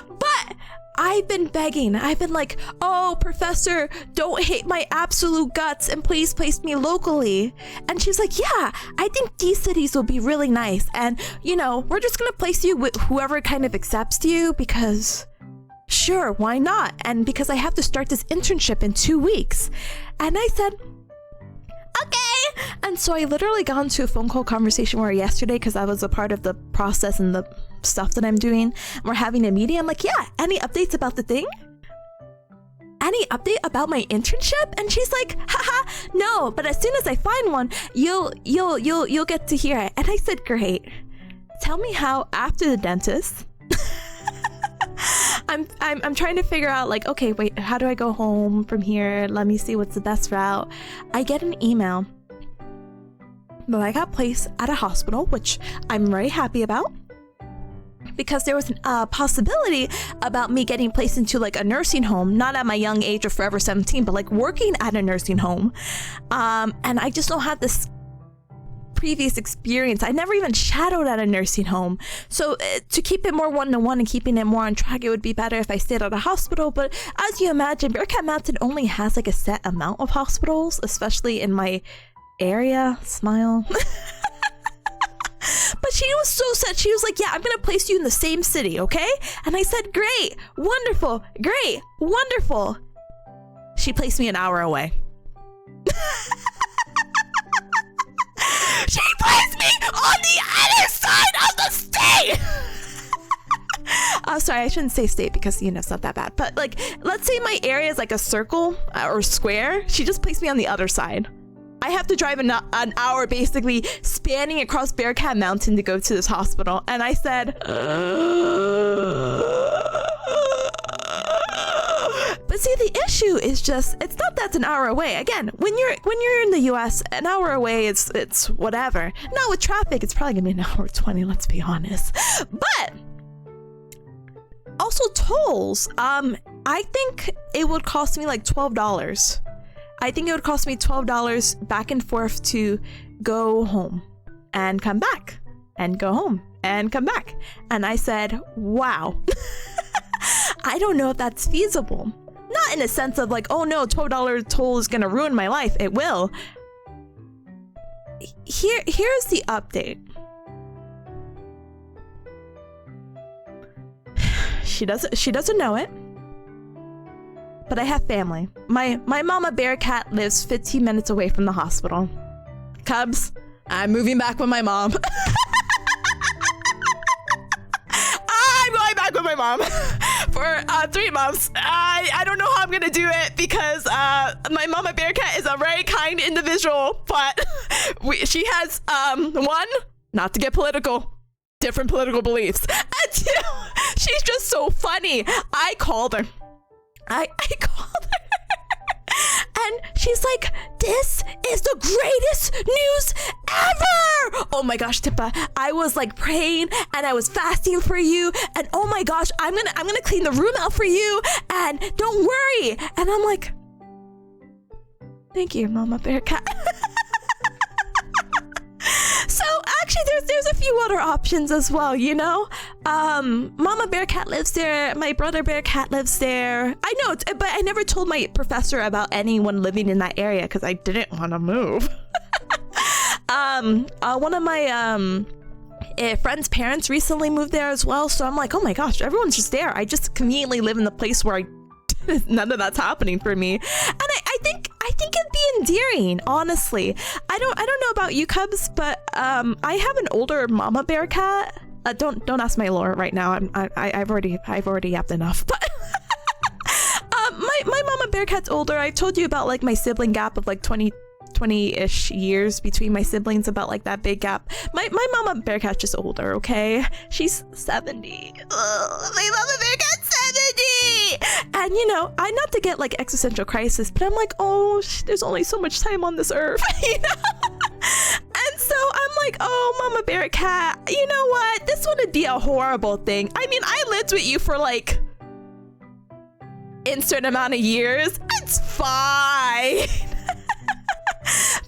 But I've been begging. I've been like, oh, professor, don't hate my absolute guts and please place me locally. And she's like, yeah, I think these cities will be really nice. And, you know, we're just going to place you with whoever kind of accepts you because... Sure, why not? And because I have to start this internship in 2 weeks. And I said, okay. And so I literally got into a phone call conversation where yesterday, because I was a part of the process and the stuff that I'm doing, we're having a meeting. I'm like, yeah, any updates about the thing? Any update about my internship? And she's like, haha, no, but as soon as I find one, you'll get to hear it. And I said, great. Tell me how after the dentist. I'm trying to figure out like, okay, wait, how do I go home from here? Let me see what's the best route. I get an email that I got placed at a hospital, which I'm very happy about because there was a possibility about me getting placed into like a nursing home, not at my young age of forever 17, but like working at a nursing home. And I just don't have this previous experience. I never even shadowed at a nursing home. So to keep it more one-to-one and keeping it more on track, it would be better if I stayed at a hospital. But as you imagine, Bearcat Mountain only has like a set amount of hospitals, especially in my area. Smile. But she was so sad. She was like, yeah, I'm gonna place you in the same city, okay? And I said, great, wonderful, great, wonderful. She placed me an hour away. She placed me on the other side of the state! Sorry, I shouldn't say state because, you know, it's not that bad. But like, let's say my area is like a circle or square. She just placed me on the other side. I have to drive an hour basically spanning across Bearcat Mountain to go to this hospital. And I said, but see, the issue is just, it's not that it's an hour away. Again, when you're in the US, an hour away, it's whatever. Now with traffic, it's probably gonna be an hour 20, let's be honest. But also tolls, I think it would cost me like $12. I think it would cost me $12 back and forth to go home and come back and go home and come back. And I said, wow, I don't know if that's feasible. Not in a sense of like, oh no, $12 toll is gonna ruin my life. It will. Here's the update. She doesn't know it. But I have family. My mama Bearcat lives 15 minutes away from the hospital. Cubs, I'm moving back with my mom. I'm going back with my mom for 3 months. I don't know how I'm gonna do it because my mama Bearcat is a very kind individual, but she has one, not to get political, different political beliefs, and two, she's just so funny. I called her. I called her and she's like, this is the greatest news ever. Oh my gosh, Tippa, I was like praying and I was fasting for you, and oh my gosh, I'm gonna clean the room out for you, and don't worry. And I'm like, thank you, Mama Bearcat. So actually there's a few other options as well, you know? Mama Bearcat lives there, my brother Bearcat lives there. I know, but I never told my professor about anyone living in that area because I didn't want to move. One of my friend's parents recently moved there as well, so I'm like, oh my gosh, everyone's just there. I just conveniently live in the place where none of that's happening for me. And I think it'd be endearing, honestly. I don't know about you, Cubs, but I have an older mama Bearcat. Don't ask my lore right now. I've already yapped enough. But my mama Bearcat's older. I told you about like my sibling gap of like 20-ish years between my siblings, about like that big gap. My mama Bearcat's just older, okay? She's 70. Ugh, my mama Bearcat's 70! And you know, I not to get like existential crisis, but I'm like, oh, there's only so much time on this earth, you know? And so I'm like, oh, Mama Bearcat, you know what? This wouldn't be a horrible thing. I mean, I lived with you for like insert amount of years. It's fine.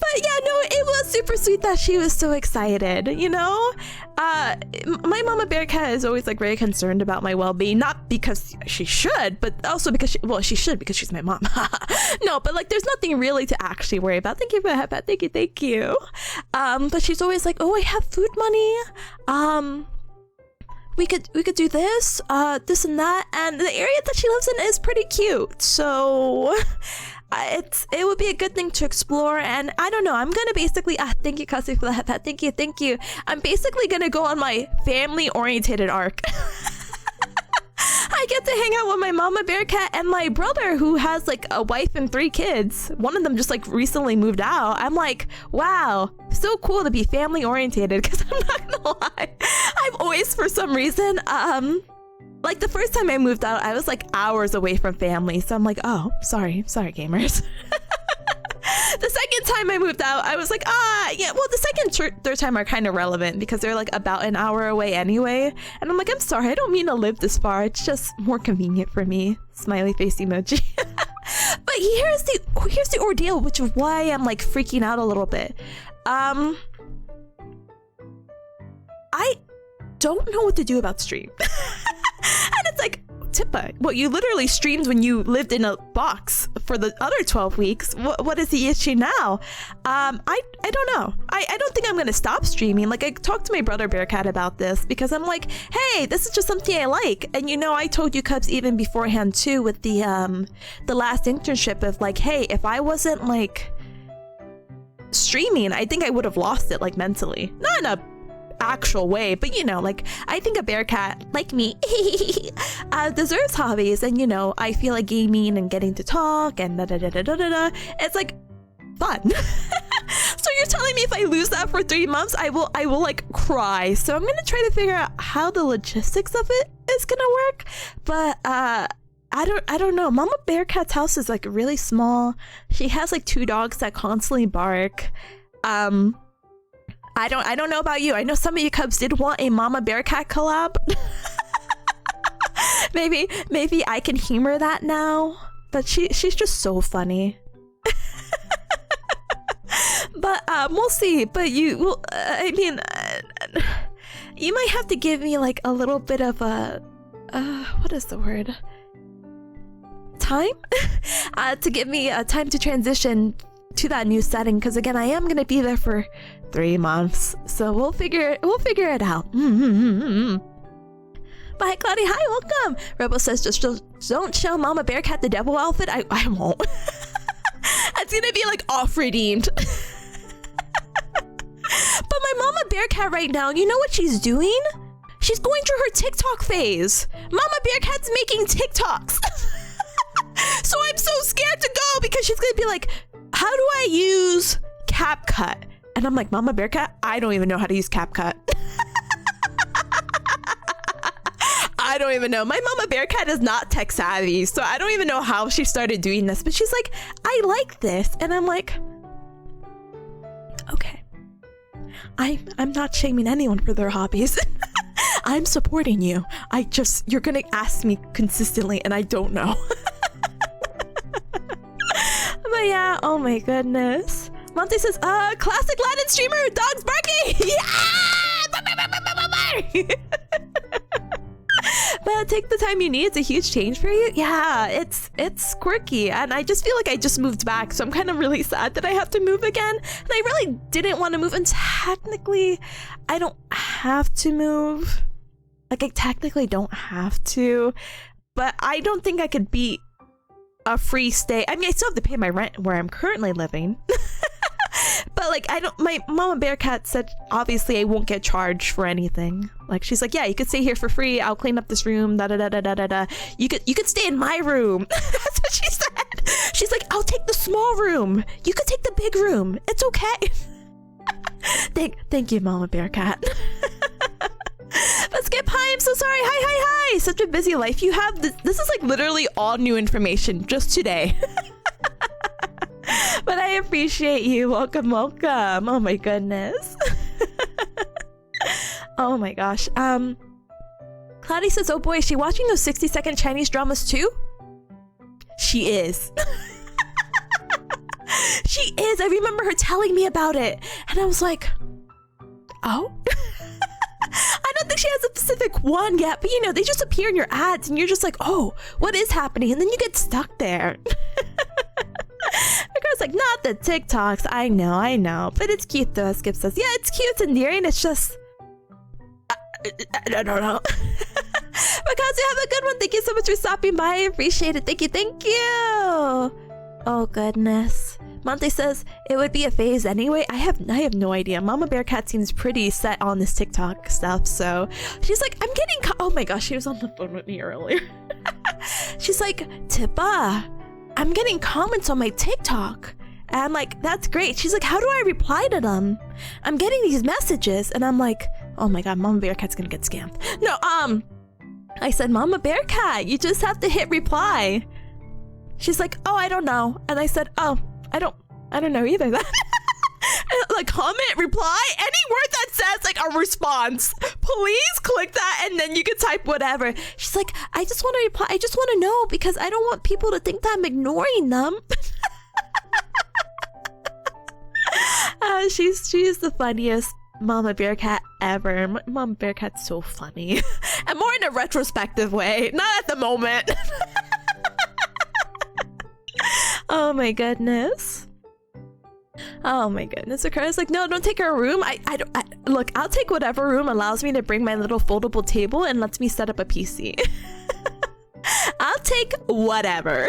But yeah, no, it was super sweet that she was so excited, you know? My mama Bearcat is always like very concerned about my well-being, not because she should, but also because she should because she's my mom. No, but like there's nothing really to actually worry about. Thank you for that. Thank you. But she's always like, oh, I have food money. We could do this, this and that, and the area that she lives in is pretty cute, so it would be a good thing to explore. And I don't know, I'm gonna basically thank you, Kasi, for that. Thank you. I'm basically gonna go on my family orientated arc. I get to hang out with my mama Bearcat and my brother, who has like a wife and 3 kids. One of them just like recently moved out. I'm like, wow, so cool to be family orientated, because I'm not gonna lie, I've always, for some reason, like the first time I moved out, I was like hours away from family. So I'm like, oh, sorry gamers. The second time I moved out, I was like, yeah, well, the second, third time are kind of relevant because they're like about an hour away anyway. And I'm like, I'm sorry, I don't mean to live this far. It's just more convenient for me. Smiley face emoji. But here's the ordeal, which is why I'm like freaking out a little bit. I don't know what to do about stream. And it's like, Tippa, well, you literally streamed when you lived in a box for the other 12 weeks. What is the issue now? I don't know. I don't think I'm gonna stop streaming. Like, I talked to my brother Bearcat about this because I'm like, hey, this is just something I like. And you know, I told you Cubs even beforehand too with the last internship of like, hey, if I wasn't like streaming, I think I would have lost it like mentally. Not in a actual way, but you know, like, I think a bearcat like me deserves hobbies, and you know, I feel like gaming and getting to talk and it's like fun. So you're telling me if I lose that for 3 months, I will like cry. So I'm gonna try to figure out how the logistics of it is gonna work, but I don't know. Mama Bearcat's house is like really small. She has like 2 dogs that constantly bark. I don't know about you. I know some of you Cubs did want a Mama Bearcat collab. maybe I can humor that now. But she's just so funny. But we'll see. But you will. I mean, you might have to give me like a little bit of a what is the word? Time to give me a time to transition to that new setting, because again, I am gonna be there for 3 months, so we'll figure it out. Bye, Claudia. Hi, welcome. Rebel says, just don't show Mama Bearcat the devil outfit. I won't. It's gonna be like off redeemed. But my Mama Bearcat right now, you know what she's doing? She's going through her TikTok phase. Mama Bearcat's making TikToks. So I'm so scared to go because she's gonna be like, how do I use CapCut? And I'm like, Mama Bearcat, I don't even know how to use CapCut. I don't even know. My Mama Bearcat is not tech savvy, so I don't even know how she started doing this. But she's like, I like this. And I'm like, okay. I'm not shaming anyone for their hobbies. I'm supporting you. You're gonna ask me consistently and I don't know. But yeah, oh my goodness. Monty says, classic Latin streamer, dogs barking! Yeah! But take the time you need. It's a huge change for you. Yeah, it's quirky, and I just feel like I just moved back, so I'm kind of really sad that I have to move again. And I really didn't want to move, and technically, I don't have to move. Like, I technically don't have to, but I don't think I could beat a free stay. I mean, I still have to pay my rent where I'm currently living. But like, my Mama Bearcat said, obviously I won't get charged for anything. Like, she's like, yeah, you could stay here for free. I'll clean up this room. Da da da da da da. You could stay in my room. That's what she said. She's like, I'll take the small room. You could take the big room. It's okay. Thank you, Mama Bearcat. But Skip, hi, I'm so sorry. Hi. Such a busy life you have. This is like literally all new information just today. But I appreciate you. Welcome. Oh my goodness. Oh my gosh. Cloudy says, oh boy, is she watching those 60-second Chinese dramas too? She is. She is. I remember her telling me about it. And I was like, oh? I don't think she has a specific one yet, but you know, they just appear in your ads and you're just like, oh, what is happening? And then you get stuck there. The girl's like, not the TikToks. I know. But it's cute though, Skip says. Yeah, it's cute, it's endearing. It's just... I don't know. Because you have a good one. Thank you so much for stopping by. I appreciate it. Thank you. Oh, goodness. Monte says, it would be a phase anyway. I have no idea. Mama Bearcat seems pretty set on this TikTok stuff, so she's like, I'm getting... Oh my gosh, she was on the phone with me earlier. She's like, Tippa, I'm getting comments on my TikTok. And I'm like, that's great. She's like, how do I reply to them? I'm getting these messages. And I'm like, oh my god, Mama Bearcat's gonna get scammed. No, I said, Mama Bearcat, you just have to hit reply. She's like, oh, I don't know. And I said, oh, I don't know either. Like, comment, reply, any word that says like a response, please click that and then you can type whatever. She's like, I just want to reply. I just want to know because I don't want people to think that I'm ignoring them. She's the funniest. Mama Bearcat ever. Mama Bearcat's so funny. And more in a retrospective way, not at the moment. Oh my goodness. Oh my goodness. Akara's like, no, don't take her room. Look, I'll take whatever room allows me to bring my little foldable table and lets me set up a PC. I'll take whatever.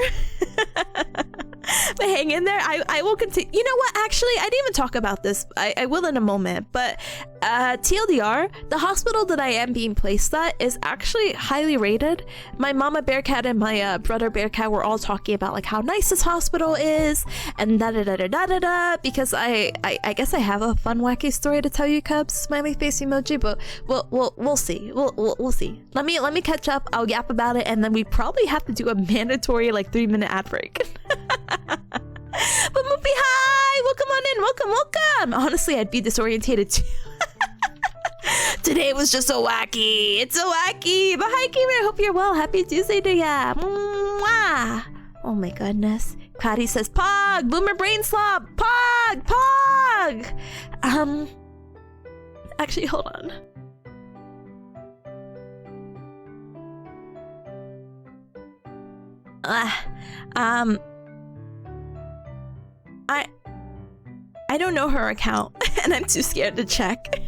But hang in there. I will continue. You know what? Actually, I didn't even talk about this. I will in a moment. But TLDR, the hospital that I am being placed at is actually highly rated. My mama Bearcat and my brother Bearcat were all talking about like how nice this hospital is and da da da da da da da. Because I guess I have a fun wacky story to tell you, Cubs. Smiley face emoji. But we'll see. We'll see. Let me catch up. I'll yap about it, and then we probably have to do a mandatory like 3-minute ad break. But Moopy, hi! Welcome on in, welcome! Honestly, I'd be disorientated too. Today was just so wacky. It's so wacky. But hi, Gamer. I hope you're well. Happy Tuesday to ya. Mwah. Oh my goodness. Patty says, Pog! Boomer brain slop! Pog! Actually, hold on. I don't know her account, and I'm too scared to check.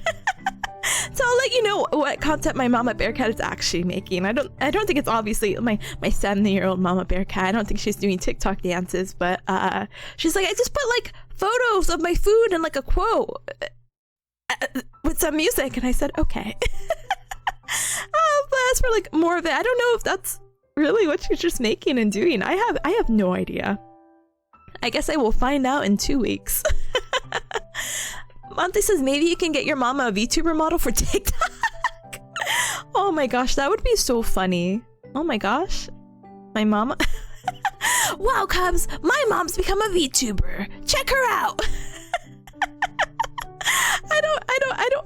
So I'll let you know what content my mama Bearcat is actually making. I don't think it's obviously my 70-year-old mama Bearcat. I don't think she's doing TikTok dances, but she's like, I just put like photos of my food and like a quote with some music, and I said okay. But as for like more of it, I don't know if that's really what she's just making and doing. I have no idea. I guess I will find out in 2 weeks. Monty says maybe you can get your mama a VTuber model for TikTok. Oh my gosh, that would be so funny. Oh my gosh, my mama. Wow, Cubs, my mom's become a VTuber. Check her out. I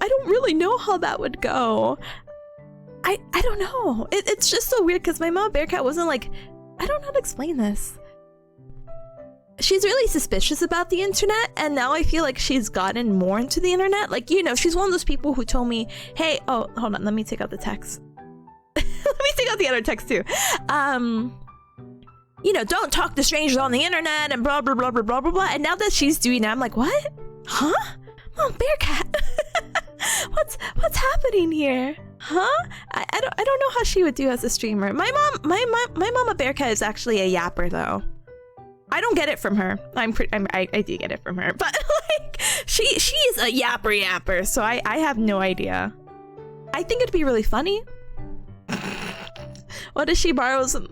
don't really know how that would go. I don't know. It's just so weird because my mom Bearcat wasn't like, I don't know how to explain this. She's really suspicious about the internet, and now I feel like she's gotten more into the internet. Like, you know, she's one of those people who told me, hey, oh, hold on, let me take out the text. Let me take out the other text too. You know, don't talk to strangers on the internet and blah, blah, blah, blah, blah, blah, blah. And now that she's doing that, I'm like, what? Huh? Mom Bearcat. What's happening here? Huh? I don't know how she would do as a streamer. My mama Bearcat is actually a yapper though. I don't get it from her. I do get it from her, but like she's a yapper, so I have no idea. I think it'd be really funny. What if she borrows? What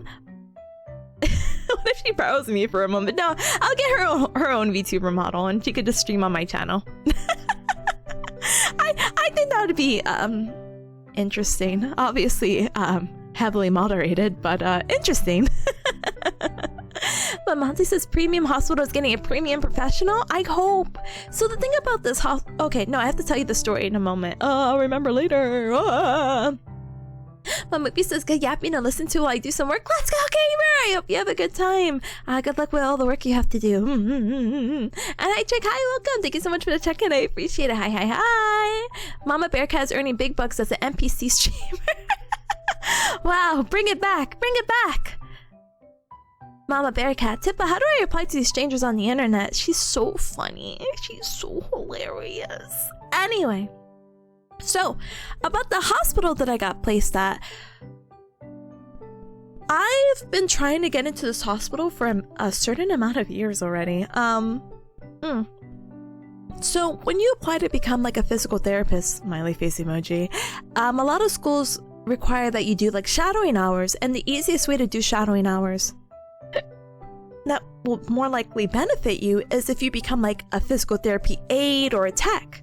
if she borrows me for a moment? No, I'll get her own VTuber model, and she could just stream on my channel. I think that would be interesting. Obviously, heavily moderated, but interesting. But Monty says premium hospital is getting a premium professional. I hope. So the thing about this okay, no, I have to tell you the story in a moment. I'll remember later. But Moopy says good yapping to listen to while I do some work. Let's go, gamer! I hope you have a good time. Good luck with all the work you have to do. And hi, Chick. Hi, welcome. Thank you so much for the check-in. I appreciate it. Hi. Mama Bearcat is earning big bucks as an NPC streamer. Wow, bring it back. Mama Bearcat, Tippa, how do I reply to these strangers on the internet? She's so funny. She's so hilarious. Anyway, so about the hospital that I got placed at, I've been trying to get into this hospital for a certain amount of years already. So when you apply to become like a physical therapist, smiley face emoji, a lot of schools require that you do like shadowing hours, and the easiest way to do shadowing hours that will more likely benefit you is if you become like a physical therapy aide or a tech.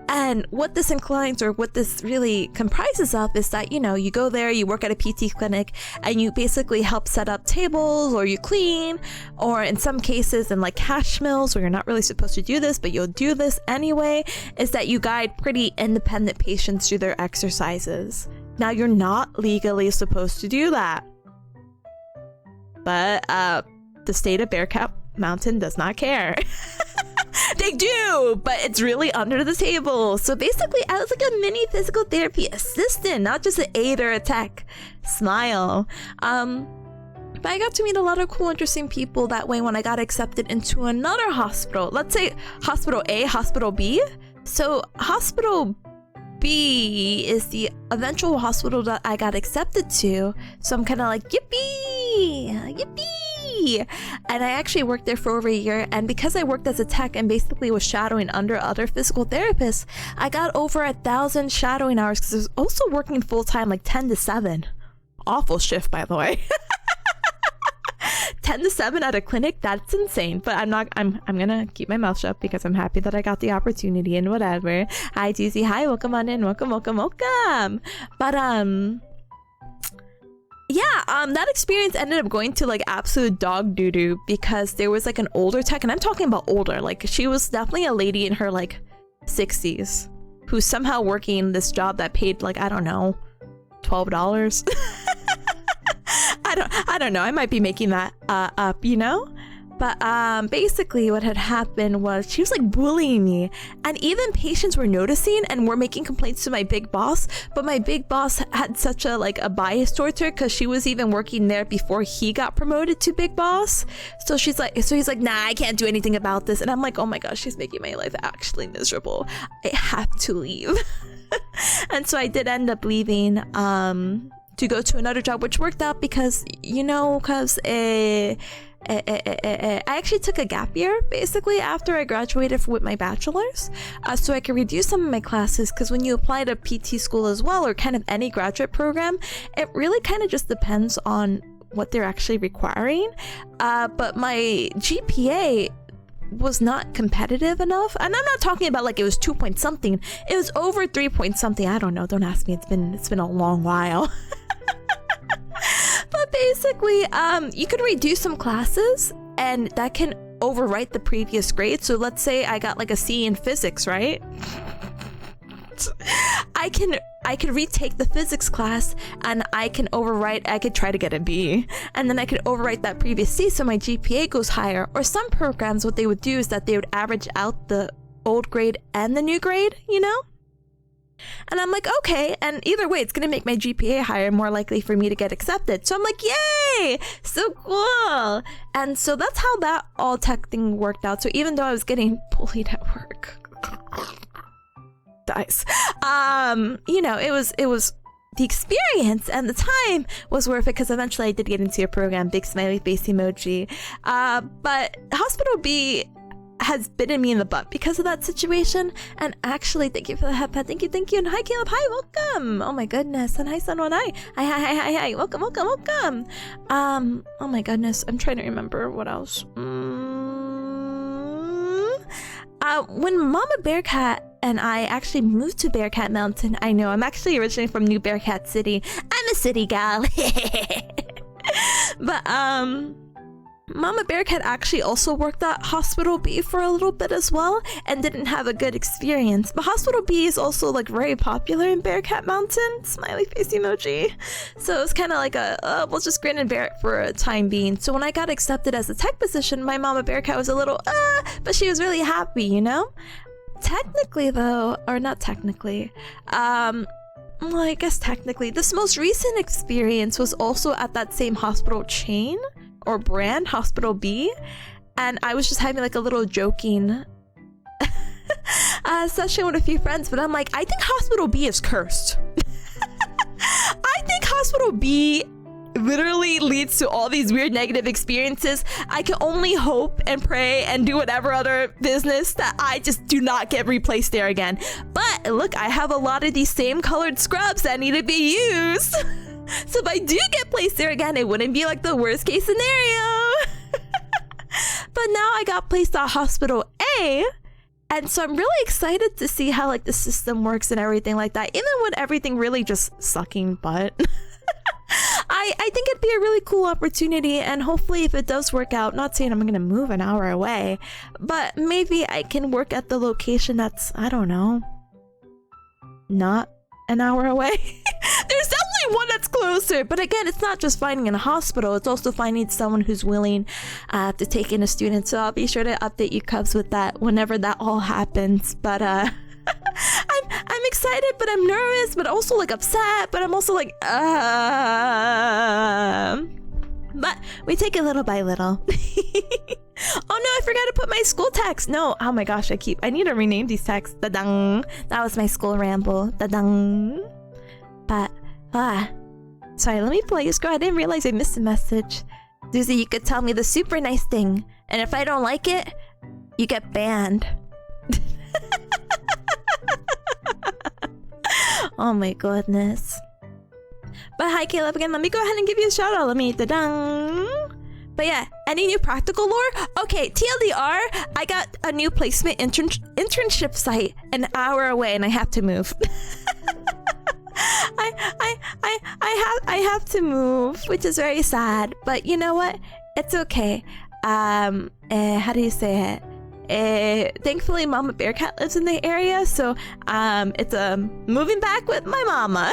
And what this inclines, or what this really comprises of, is that, you know, you go there, you work at a PT clinic, and you basically help set up tables, or you clean, or in some cases in like cash mills where you're not really supposed to do this but you'll do this anyway, is that you guide pretty independent patients through their exercises. Now, you're not legally supposed to do that, but the state of Bearcat Mountain does not care. They do, but it's really under the table. So basically, I was like a mini physical therapy assistant, not just an aide or a tech. Smile. But I got to meet a lot of cool, interesting people that way when I got accepted into another hospital. Let's say hospital A, hospital B. So hospital B is the eventual hospital that I got accepted to. So I'm kind of like, yippee, yippee. And I actually worked there for over a year. And because I worked as a tech and basically was shadowing under other physical therapists, I got over 1,000 shadowing hours because I was also working full time, like 10 to 7. Awful shift, by the way. 10 to 7 at a clinic, that's insane. But I'm gonna keep my mouth shut because I'm happy that I got the opportunity and whatever. Hi TC, hi, welcome on in, welcome. But yeah, that experience ended up going to like absolute dog doo-doo because there was like an older tech, and I'm talking about older, like she was definitely a lady in her like 60s who's somehow working this job that paid like, I don't know, $12. I don't know. I might be making that up, you know? But basically what had happened was she was like bullying me, and even patients were noticing and were making complaints to my big boss. But my big boss had such a bias towards her because she was even working there before he got promoted to big boss. So he's like, nah, I can't do anything about this. And I'm like, oh my gosh, she's making my life actually miserable. I have to leave. And so I did end up leaving to go to another job, which worked out because, you know, I actually took a gap year basically after I graduated with my bachelor's, so I could reduce some of my classes, because when you apply to PT school as well, or kind of any graduate program, it really kind of just depends on what they're actually requiring. But my GPA was not competitive enough, and I'm not talking about like it was 2 point something, it was over 3 point something. I don't know, don't ask me, it's been a long while. But basically you could reduce some classes and that can overwrite the previous grade. So let's say I got like a C in physics, right? I can retake the physics class and I could try to get a B, and then I could overwrite that previous C so my GPA goes higher. Or some programs, what they would do is that they would average out the old grade and the new grade, you know? And I'm like, okay, and either way, it's gonna make my GPA higher, more likely for me to get accepted. So I'm like, yay, so cool. And so that's how that all tech thing worked out. So even though I was getting bullied at work, dice, you know, it was the experience and the time was worth it, because eventually I did get into your program. Big smiley face emoji. But Hospital B has bitten me in the butt because of that situation. And actually, thank you for the head pet. Thank you. And hi Caleb, hi, welcome. Oh my goodness. And hi Sunwon, hi, welcome. Oh my goodness, I'm trying to remember what else. When Mama Bearcat and I actually moved to Bearcat Mountain, I know I'm actually originally from New Bearcat City, I'm a city gal. But Mama Bearcat actually also worked at Hospital B for a little bit as well, and didn't have a good experience. But Hospital B is also like very popular in Bearcat Mountain, smiley face emoji. So it's kind of like we'll just grin and bear it for a time being. So when I got accepted as a tech position, my Mama Bearcat was a little but she was really happy, you know? Technically though, or not technically, well, I guess technically, this most recent experience was also at that same hospital chain or brand, Hospital B, and I was just having like a little joking session with a few friends, but I'm like, I think Hospital B is cursed. I think Hospital B literally leads to all these weird negative experiences. I can only hope and pray and do whatever other business that I just do not get replaced there again. But look, I have a lot of these same colored scrubs that need to be used. So if I do get placed there again, it wouldn't be like the worst case scenario. But now I got placed at Hospital A, and so I'm really excited to see how like the system works and everything like that, even with everything really just sucking butt. I think it'd be a really cool opportunity, and hopefully if it does work out, not saying I'm gonna move an hour away, but maybe I can work at the location that's, I don't know, not an hour away. There's definitely one that's closer, but again, it's not just finding in a hospital, it's also finding someone who's willing to take in a student. So I'll be sure to update you Cubs with that whenever that all happens. But I'm excited, but I'm nervous, but also like upset, but I'm also like but we take it little by little. Oh no, I forgot to put my school text. No, oh my gosh, I need to rename these texts. Da-dung. That was my school ramble. Da-dung. But, sorry, let me play your scroll. I didn't realize I missed a message. Susie, you could tell me the super nice thing. And if I don't like it, you get banned. Oh my goodness. But hi, Caleb again. Let me go ahead and give you a shout out. Let me da-dung. But yeah, any new practical lore? Okay, TLDR, I got a new placement internship site an hour away and I have to move. I have to move, which is very sad. But you know what? It's okay. How do you say it? Thankfully, Mama Bearcat lives in the area, so it's moving back with my mama.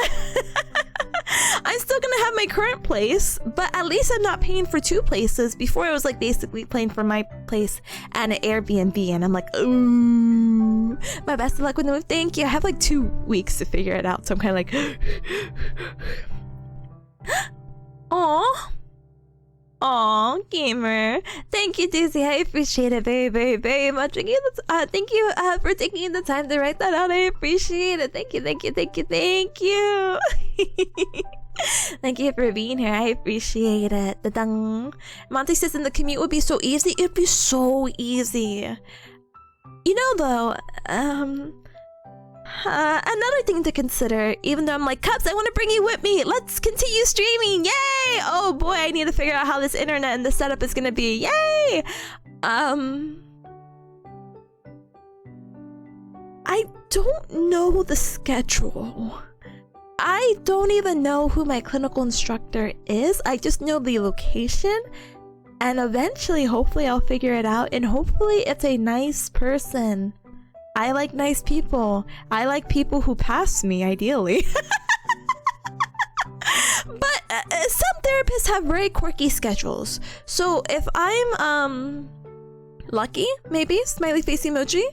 I'm still gonna have my current place, but at least I'm not paying for two places. Before I was like basically paying for my place and an Airbnb, and I'm like, ooh, my best of luck with the move. Thank you. I have like 2 weeks to figure it out, so I'm kind of like, Aw, gamer. Thank you, Daisy. I appreciate it very, very, very much. Thank you for taking the time to write that out. I appreciate it. Thank you. Thank you for being here. I appreciate it. Da-dung. Monty says, and the commute would be so easy. It'd be so easy. You know, though, another thing to consider, even though I'm like, Cubs, I want to bring you with me. Let's continue streaming. Yay! Oh boy, I need to figure out how this internet and the setup is gonna be. Yay! I don't know the schedule. I don't even know who my clinical instructor is. I just know the location. And eventually, hopefully, I'll figure it out. And hopefully, it's a nice person. I like nice people. I like people who pass me, ideally. But some therapists have very quirky schedules. So if I'm lucky, maybe, smiley face emoji,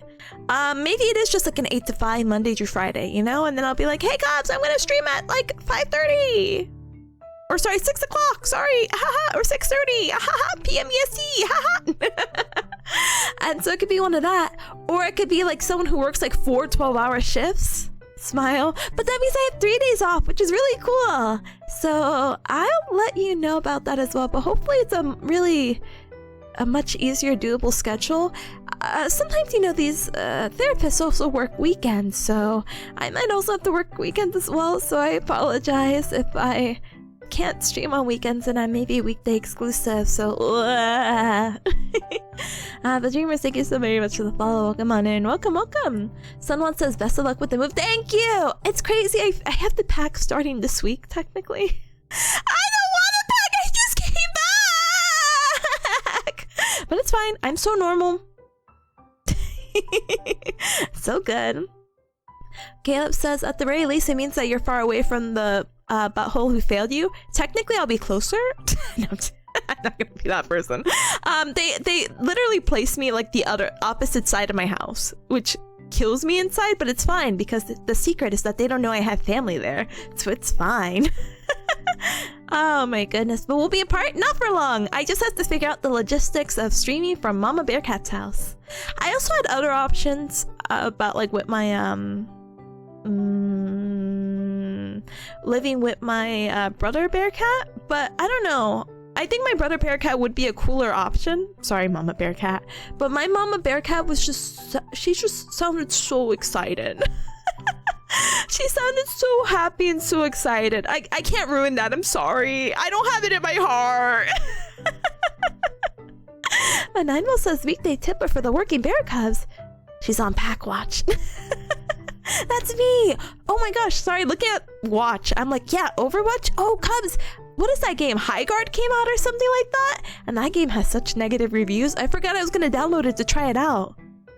maybe it is just like an 8 to 5 Monday through Friday, you know? And then I'll be like, hey Cubs, I'm gonna stream at like 5:30. Or sorry, 6 o'clock, sorry, haha, or 6:30, haha, PM EST, haha. And so it could be one of that, or it could be like someone who works like 4 12-hour shifts. Smile. But that means I have 3 days off, which is really cool. So I'll let you know about that as well. But hopefully it's a much easier doable schedule. Sometimes, you know, these therapists also work weekends, so I might also have to work weekends as well. So I apologize if I can't stream on weekends and I'm maybe weekday exclusive, so but Dreamers, thank you so very much for the follow. Welcome on in. Welcome. Sunwan says best of luck with the move. Thank you. It's crazy. I have the pack starting this week technically. I don't want a pack. I just came back. But it's fine. I'm so normal. So good. Caleb says at the very least it means that you're far away from the butthole who failed you. Technically I'll be closer. No, I'm not gonna be that person. They literally placed me like the other opposite side of my house, which kills me inside, but it's fine because the secret is that they don't know I have family there, so it's fine. Oh my goodness, but we'll be apart not for long. I just have to figure out the logistics of streaming from Mama Bearcat's house. I also had other options about like with my living with my brother Bearcat, but I don't know. I think my brother Bearcat would be a cooler option. Sorry, Mama Bearcat. But my Mama Bearcat was she just sounded so excited. She sounded so happy and so excited. I can't ruin that. I'm sorry. I don't have it in my heart. Nineville says weekday tipper for the working bear cubs. She's on pack watch. That's me. Oh my gosh. Sorry. Looking at watch. I'm like, yeah, Overwatch. Oh, Cubs. What is that game? High Guard came out or something like that? And that game has such negative reviews. I forgot I was going to download it to try it out.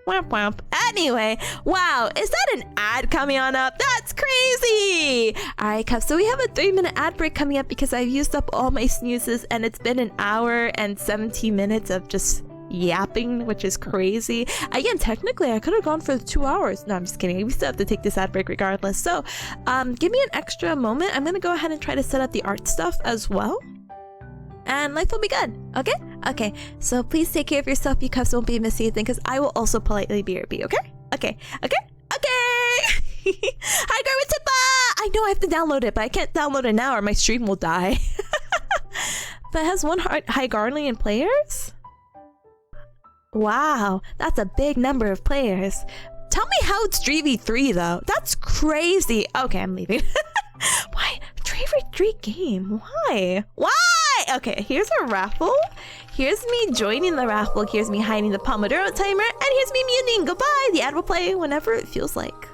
Womp womp. Anyway, wow, is that an ad coming on up? That's crazy! Alright, Cup, so we have a 3-minute ad break coming up because I've used up all my snoozes and it's been an hour and 17 minutes of just yapping, which is crazy. Again, technically, I could have gone for 2 hours. No, I'm just kidding. We still have to take this ad break regardless. So, give me an extra moment. I'm gonna go ahead and try to set up the art stuff as well. And life will be good, okay? Okay, so please take care of yourself. You Cups won't be missing anything because I will also politely BRB, okay? Okay, okay, okay! Hi, Garmin Tippa! I know I have to download it, but I can't download it now or my stream will die. But it has 1 high Garlian players? Wow, that's a big number of players. Tell me how it's 3v3 though. That's crazy. Okay, I'm leaving. Why? 3v3 game? Why? Why? Okay, here's a raffle. Here's me joining the raffle. Here's me hiding the Pomodoro timer. And here's me muting. Goodbye. The ad will play whenever it feels like.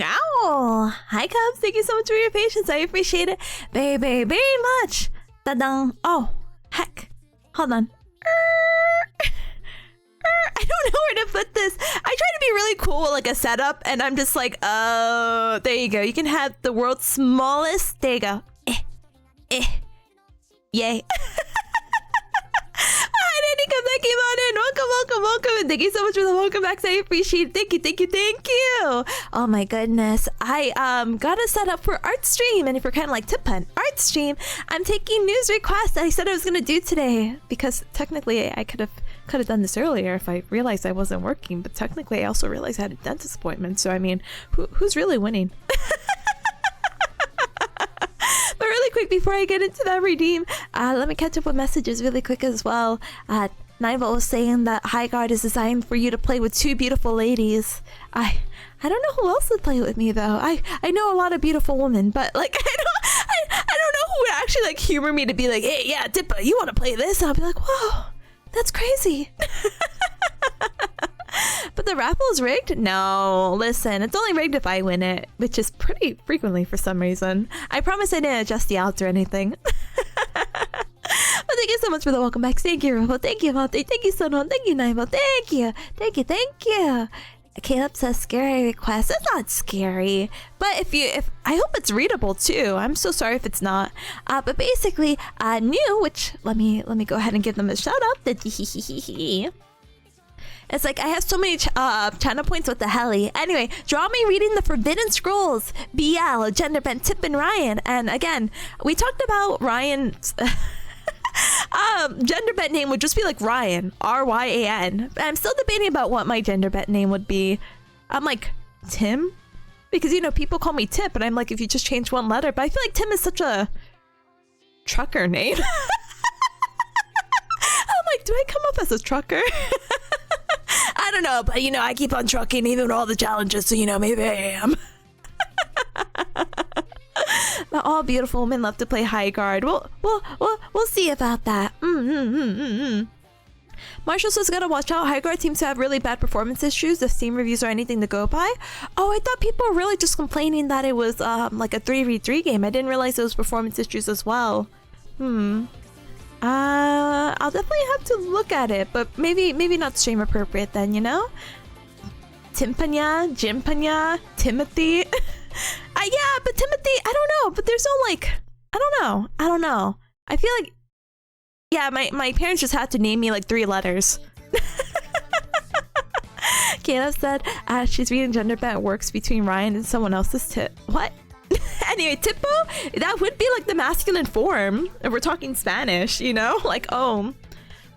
Ow! Hi, Cubs. Thank you so much for your patience. I appreciate it very, very, very much. Ta-dang. Oh, heck. Hold on. I don't know where to put this. I try to be really cool with like a setup, and I'm just like, oh, there you go. You can have the world's smallest. There you go. Yay. Hi, Danny, come back, came on in. Welcome. And thank you so much for the welcome backs. I appreciate it. Thank you. Oh my goodness. I got a set up for art stream, and if you're kind of like Tipun, art stream, I'm taking news requests that I said I was gonna do today, because technically I could have done this earlier if I realized I wasn't working, but technically I also realized I had a dentist appointment, so I mean, who's really winning? But really quick, before I get into that redeem, let me catch up with messages really quick as well. Naiva was saying that High Guard is designed for you to play with two beautiful ladies. I don't know who else would play with me though. I know a lot of beautiful women, but like I don't know who would actually like humor me to be like, hey, yeah, Dippa, you want to play this? And I'll be like, whoa, that's crazy. But the raffle is rigged? No, listen, it's only rigged if I win it, which is pretty frequently for some reason. I promise I didn't adjust the odds or anything. But thank you so much for the welcome back. Thank you, Ruffle. Thank you, Monty. Thank you, Sonon. Thank you, Naivo. Thank you. Caleb says scary request. It's not scary, but if I hope it's readable too. I'm so sorry if it's not. But basically, new, which let me go ahead and give them a shout out. It's like I have so many channel points. What the hell? Anyway, draw me reading the Forbidden Scrolls, BL, gender bent Tip and Ryan. And again, we talked about Ryan's gender bent name would just be like Ryan, Ryan. I'm still debating about what my gender bent name would be. I'm like Tim, because you know people call me Tip, and I'm like, if you just change one letter. But I feel like Tim is such a trucker name. I'm like, do I come up as a trucker? I don't know, but you know, I keep on trucking even with all the challenges, so you know, maybe I am. But all beautiful women love to play High Guard. We'll see about that. Marshall says, gotta watch out. High Guard seems to have really bad performance issues. If Steam reviews are anything to go by. Oh, I thought people were really just complaining that it was like a 3v3 game. I didn't realize it was performance issues as well. I'll definitely have to look at it, but maybe not stream appropriate then, you know? Tipanya, Jimpanya, Timothy. Yeah, but Timothy, I don't know, but there's no like, I don't know. I feel like, yeah, my parents just had to name me like 3 letters. Caleb said, she's reading gender bent works between Ryan and someone else's tip. What? Anyway, Tipo, that would be like the masculine form if we're talking Spanish, you know? Like, oh.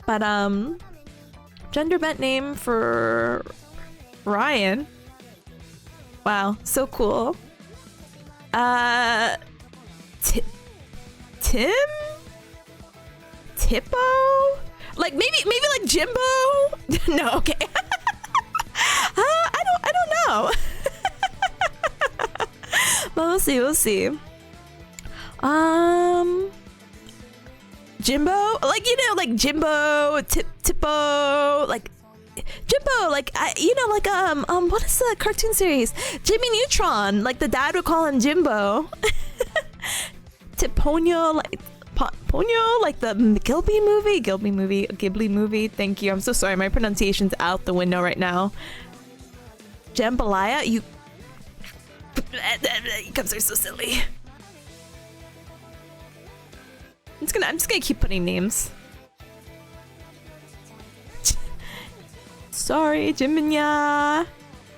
But, gender bent name for Ryan. Wow, so cool. Tim? Tipo? Like, maybe like Jimbo? No, okay. I don't know. But we'll see. Jimbo? Like, you know, like Jimbo, Tipo, like Jimbo, like, you know, like, what is the cartoon series? Jimmy Neutron, like the dad would call him Jimbo. Tiponio, like, Ponyo, like the Ghibli movie. Thank you. I'm so sorry. My pronunciation's out the window right now. Jambalaya, you guys are so silly. I'm just gonna keep putting names. Sorry, Jiminya.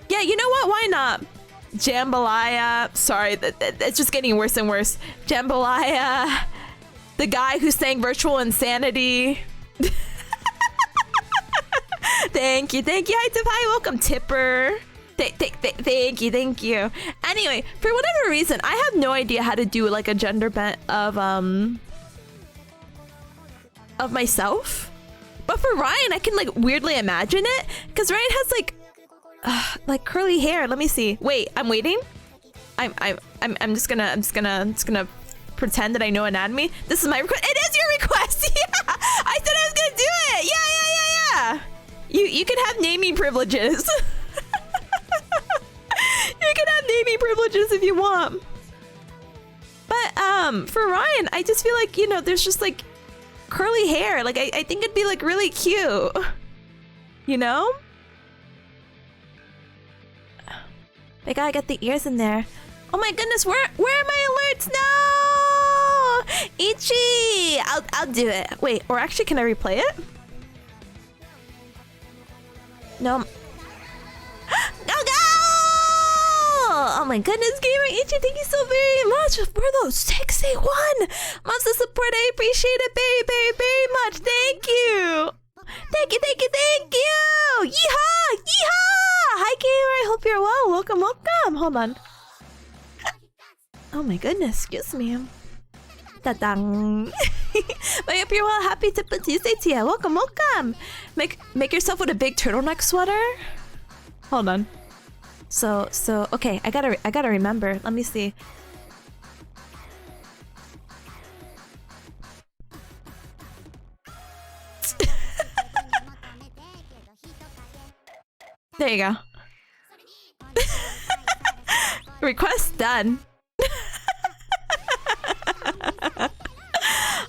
Yeah, you know what? Why not? Jambalaya. Sorry, it's just getting worse and worse. Jambalaya. The guy who sang Virtual Insanity. Thank you. Hi, Tipaya. Welcome, Tipper. Thank you. Anyway, for whatever reason, I have no idea how to do like a gender bent of myself. But for Ryan, I can like weirdly imagine it because Ryan has like curly hair. Let me see. Wait, I'm waiting. I'm just gonna pretend that I know anatomy. This is my request. It is your request. Yeah, I said I was gonna do it. Yeah. You can have naming privileges. You we can have naming privileges if you want. But for Ryan, I just feel like, you know, there's just like curly hair. Like I think it'd be like really cute. You know? I gotta get the ears in there. Oh my goodness, where are my alerts? No! Ichi! I'll do it. Wait, or actually can I replay it? No. Go go! Oh my goodness, Gamer Ichi, thank you so very much for those 61 months of support. I appreciate it very much. Thank you. Thank you. Yeehaw! Yeehaw! Hi Gamer, I hope you're well. Welcome. Hold on. Oh my goodness, excuse me. Ta-dang. I hope you're well. Happy Tip Tuesday to you. Welcome. Make yourself with a big turtleneck sweater. Hold on. So okay, I gotta remember. Let me see. There you go. Request done.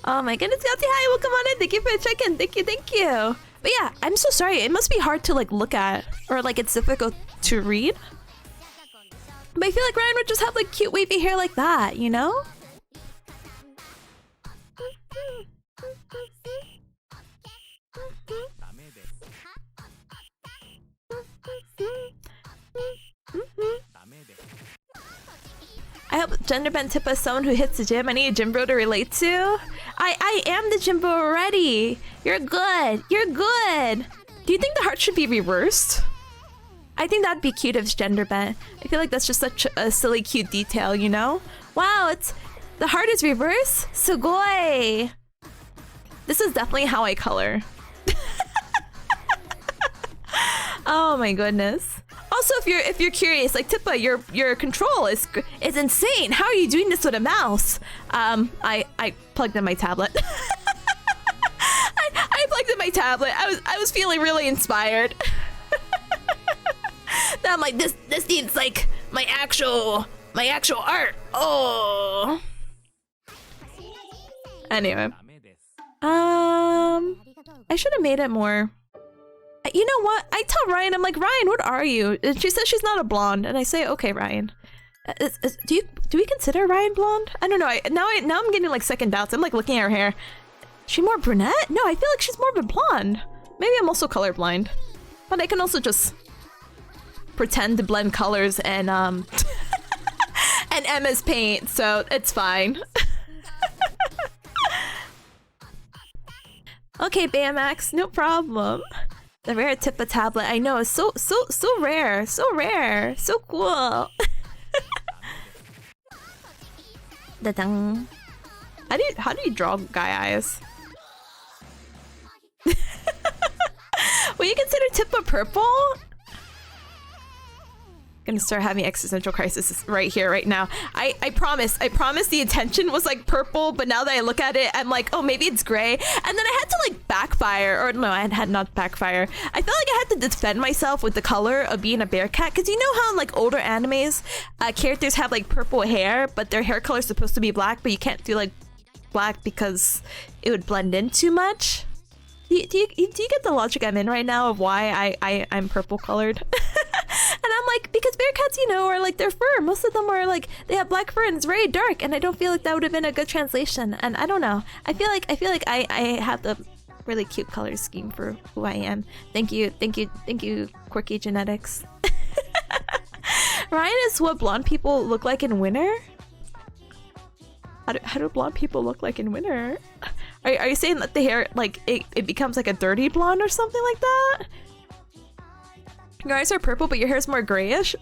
Oh my goodness, Gauti, hi, welcome on in. Thank you for the check-in. Thank you. But yeah, I'm so sorry. It must be hard to like look at, or like it's difficult to read. But I feel like Ryan would just have like cute wavy hair like that, you know? I hope Genderbent Tippa is someone who hits the gym. I need a gym bro to relate to. I am the gym bro already. You're good. Do you think the heart should be reversed? I think that'd be cute if it's Genderbent. I feel like that's just such a silly cute detail, you know? Wow, the heart is reversed? Sugoi! This is definitely how I color. Oh my goodness. Also, if you're curious, like Tippa, your control is insane. How are you doing this with a mouse? I plugged in my tablet. I plugged in my tablet. I was feeling really inspired. Now I'm like, this needs like my actual art. Oh. Anyway. I should have made it more. You know what? I tell Ryan, I'm like, Ryan, what are you? And she says she's not a blonde, and I say, okay, Ryan. Do we consider Ryan blonde? I don't know. Now I'm getting like second doubts. I'm like looking at her hair. She more brunette? No, I feel like she's more of a blonde. Maybe I'm also colorblind, but I can also just pretend to blend colors and and MS Paint, so it's fine. Okay, Baymax, no problem. The rare Tippa tablet, I know, is so rare, so cool. Da-dang. How do you draw guy eyes? Will you consider Tippa purple? Gonna start having existential crisis right here, right now. I promise the intention was like purple, but now that I look at it, I'm like, oh, maybe it's gray. And then I had to like backfire, or no, I had not backfire. I felt like I had to defend myself with the color of being a bear cat, because you know how in like older animes, characters have like purple hair, but their hair color is supposed to be black, but you can't do like black because it would blend in too much. Do you get the logic I'm in right now of why I'm purple colored? And I'm like, because bear cats, you know, are like their fur. Most of them are like, they have black fur and it's very dark, and I don't feel like that would have been a good translation. And I don't know. I feel like I have the really cute color scheme for who I am. Thank you, quirky genetics. Ryan is what blonde people look like in winter? How do blonde people look like in winter? Are you saying that the hair, like, it becomes like a dirty blonde or something like that? Your eyes are purple, but your hair's more grayish?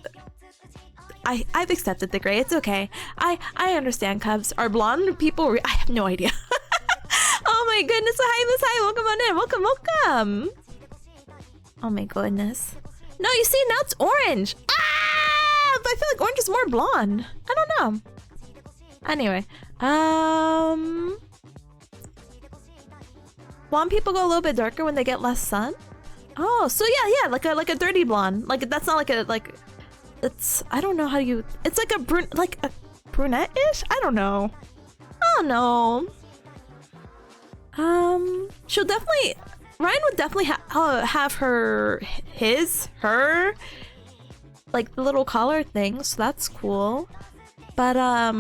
I've accepted the gray. It's okay. I understand, Cubs. Are blonde people... I have no idea. Oh my goodness. Hi, Miss. Hi. Welcome on in. Welcome. Oh my goodness. No, you see, now it's orange. Ah! But I feel like orange is more blonde. I don't know. Anyway. Blonde people go a little bit darker when they get less sun? Oh, so yeah, like a dirty blonde. Like that's not like a it's I don't know how you. It's like a brunette-ish. I don't know. I don't know. She'll definitely. Ryan would definitely have her like the little collar thing, so that's cool. But I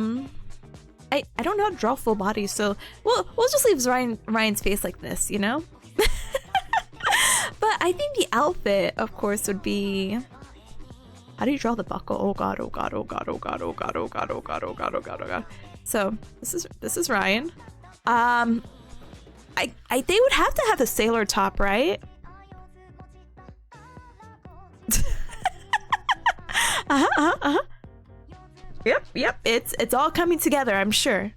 don't know how to draw full body, so we'll just leave Ryan's face like this, you know. But I think the outfit, of course, would be. How do you draw the buckle? Oh god! Oh god! Oh god! Oh god! Oh god! Oh god! Oh god! Oh god! Oh god! Oh god! So this is Ryan. They would have to have a sailor top, right? Yep. It's all coming together, I'm sure.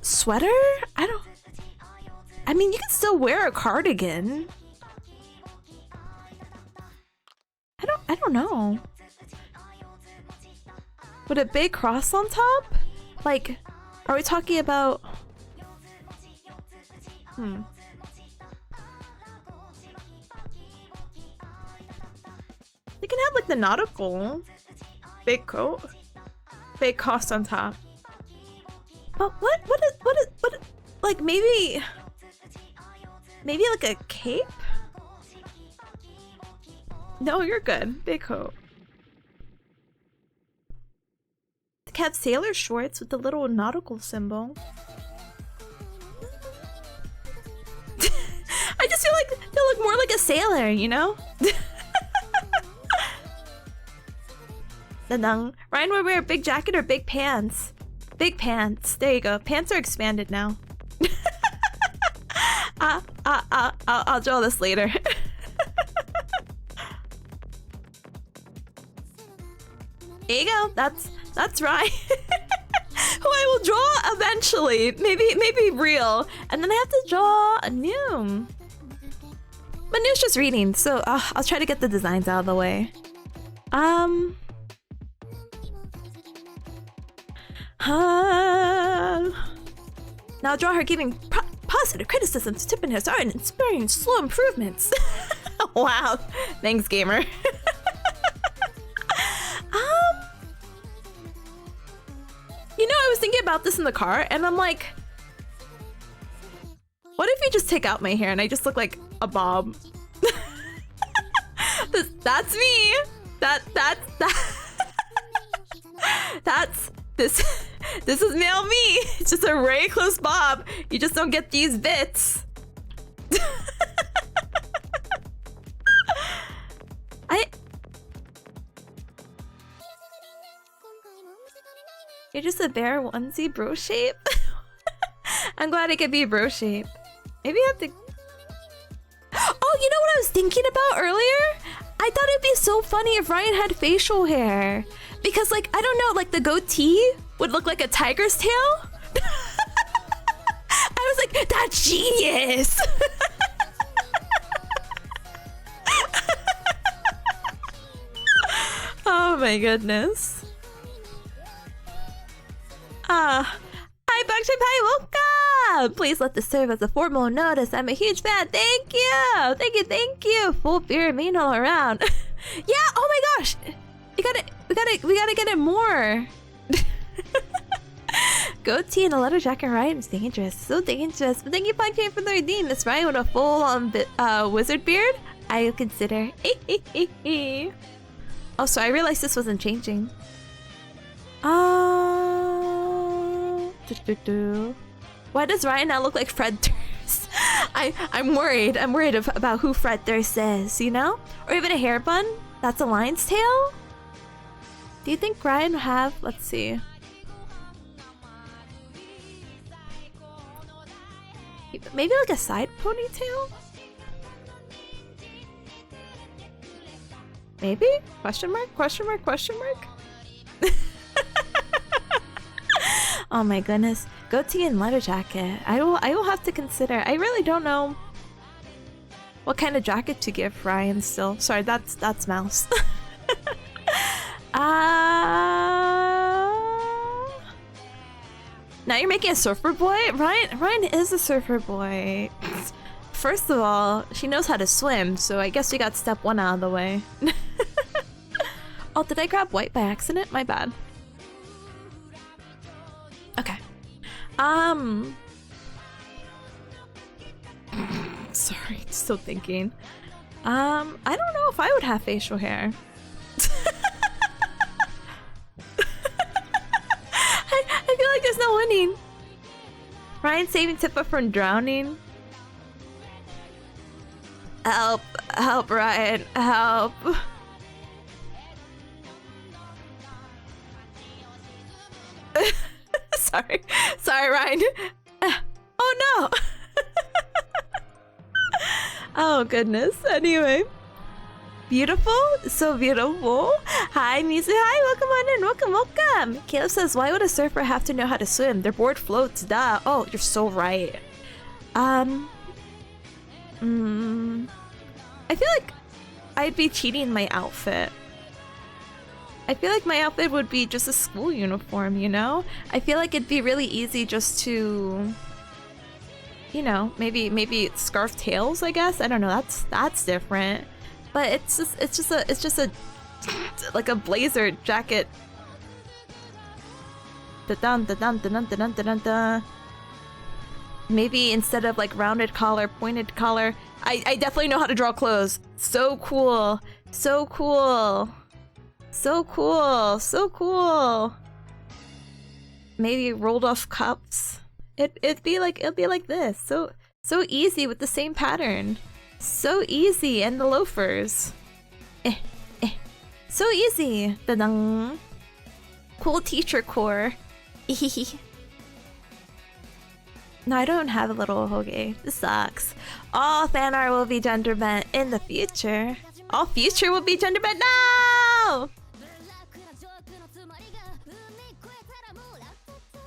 Sweater? I mean, you can still wear a cardigan. I don't know. With a big cross on top? Like, are we talking about... You can have like the nautical big coat, big cross on top. But what like maybe like a cape? No, you're good. Big coat. They have sailor shorts with the little nautical symbol. I just feel like they look more like a sailor, you know? Ryan would wear a big jacket or big pants? Big pants. There you go. Pants are expanded now. I'll draw this later. There you go. That's right. Who I will draw eventually. Maybe real. And then I have to draw a new. But New's just reading, so I'll try to get the designs out of the way. Now draw her giving positive criticism to Tipany's art and inspiring slow improvements. Wow. Thanks, gamer. You know, I was thinking about this in the car, and I'm like, what if you just take out my hair and I just look like a bob? That's me. This is male me. It's just a very close bob. You just don't get these bits. You're just a bare onesie bro shape. I'm glad it could be bro shape. Maybe I have to. Oh, you know what I was thinking about earlier? I thought it'd be so funny if Ryan had facial hair. Because, like, I don't know, like the goatee would look like a tiger's tail. I was like, that's genius. Oh my goodness. Hi Buckship, hi, welcome! Please let this serve as a formal notice. I'm a huge fan. Thank you! Thank you! Full beer and mean all around. Yeah, oh my gosh! We gotta get it more. Goatee and a leather jacket, right? It's dangerous. So dangerous. But thank you, Buckship, for the redeem. This Ryan with a full-on wizard beard? I'll consider. Oh, so I realized this wasn't changing. Why does Ryan now look like Fred Durst? I'm worried. I'm worried about who Fred Durst is, you know? Or even a hair bun? That's a lion's tail? Do you think Ryan would have... Let's see. Maybe like a side ponytail? Maybe? Question mark? Question mark? Question mark? Oh my goodness. Goatee and leather jacket. I will have to consider. I really don't know what kind of jacket to give Ryan still. Sorry, that's Mouse. Now you're making a surfer boy? Ryan is a surfer boy. First of all, she knows how to swim, so I guess we got step 1 out of the way. Oh, did I grab white by accident? My bad. Okay. Sorry, still thinking. I don't know if I would have facial hair. I feel like there's no winning. Ryan saving Tippa from drowning. Help, help, Ryan, help. Sorry, Ryan. Oh no. Oh goodness. Anyway. Beautiful, so beautiful. Hi, Mizu. Hi, welcome on in. Welcome. Caleb says, why would a surfer have to know how to swim? Their board floats, duh. Oh, you're so right. I feel like I'd be cheating my outfit. I feel like my outfit would be just a school uniform, you know? I feel like it'd be really easy just to, you know, maybe scarf tails, I guess. I don't know. That's different. But it's just a like a blazer jacket. Maybe instead of like rounded collar, pointed collar. I definitely know how to draw clothes. So cool. So cool. So cool. So cool. Maybe rolled off cups. It'd be like this. So easy with the same pattern. So easy, and the loafers. So easy. Da-dang. Cool teacher core. No, I don't have a little hoagie. This sucks. All fan art will be gender bent in the future. All future will be gender bent. No!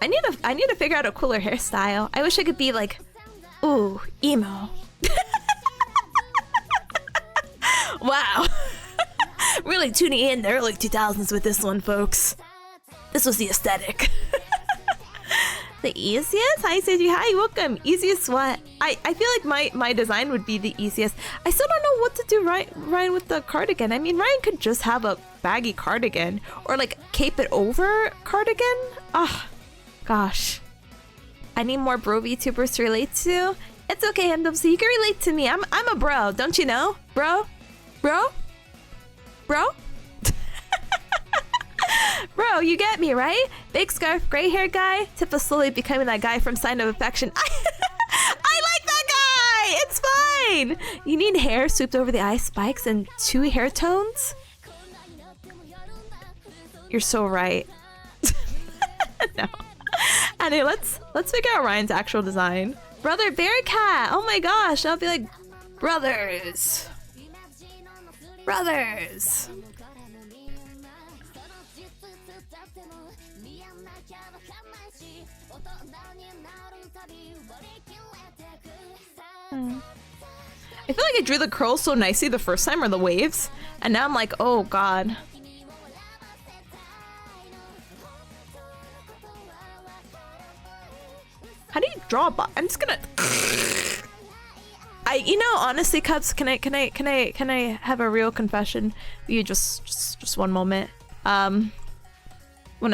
I need to figure out a cooler hairstyle. I wish I could be like, ooh, emo. Wow. Really tuning in the early 2000s with this one, folks. This was the aesthetic. The easiest? Hi, Seiji. Hi, welcome. Easiest what? I feel like my design would be the easiest. I still don't know what to do Ryan with the cardigan. I mean, Ryan could just have a baggy cardigan or like cape it over cardigan. Ah, gosh. I need more bro VTubers to relate to. It's okay, MWC. You can relate to me. I'm a bro, don't you know? Bro? Bro? Bro, you get me, right? Big scarf, gray hair guy. Tippa slowly becoming that guy from Sign of Affection. I like that guy! It's fine! You need hair swooped over the eye spikes and 2 hair tones? You're so right. No. Anyway, let's figure out Ryan's actual design. Brother Bearcat! Oh my gosh, I'll be like, brothers. Brothers. I feel like I drew the curls so nicely the first time, or the waves, and now I'm like, oh god. How do you draw a bot? I'm just gonna. You know, honestly, Cups, can I have a real confession? You just one moment. When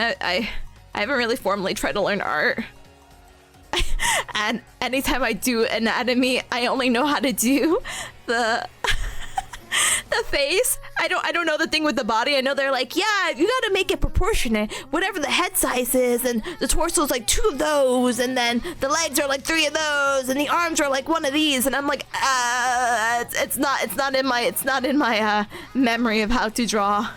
I haven't really formally tried to learn art. And anytime I do anatomy, I only know how to do the the face. I don't know the thing with the body. I know they're like, yeah, you gotta make it proportionate, whatever the head size is, and the torso's like 2 of those, and then the legs are like 3 of those, and the arms are like 1 of these, and I'm like, it's not in my memory of how to draw.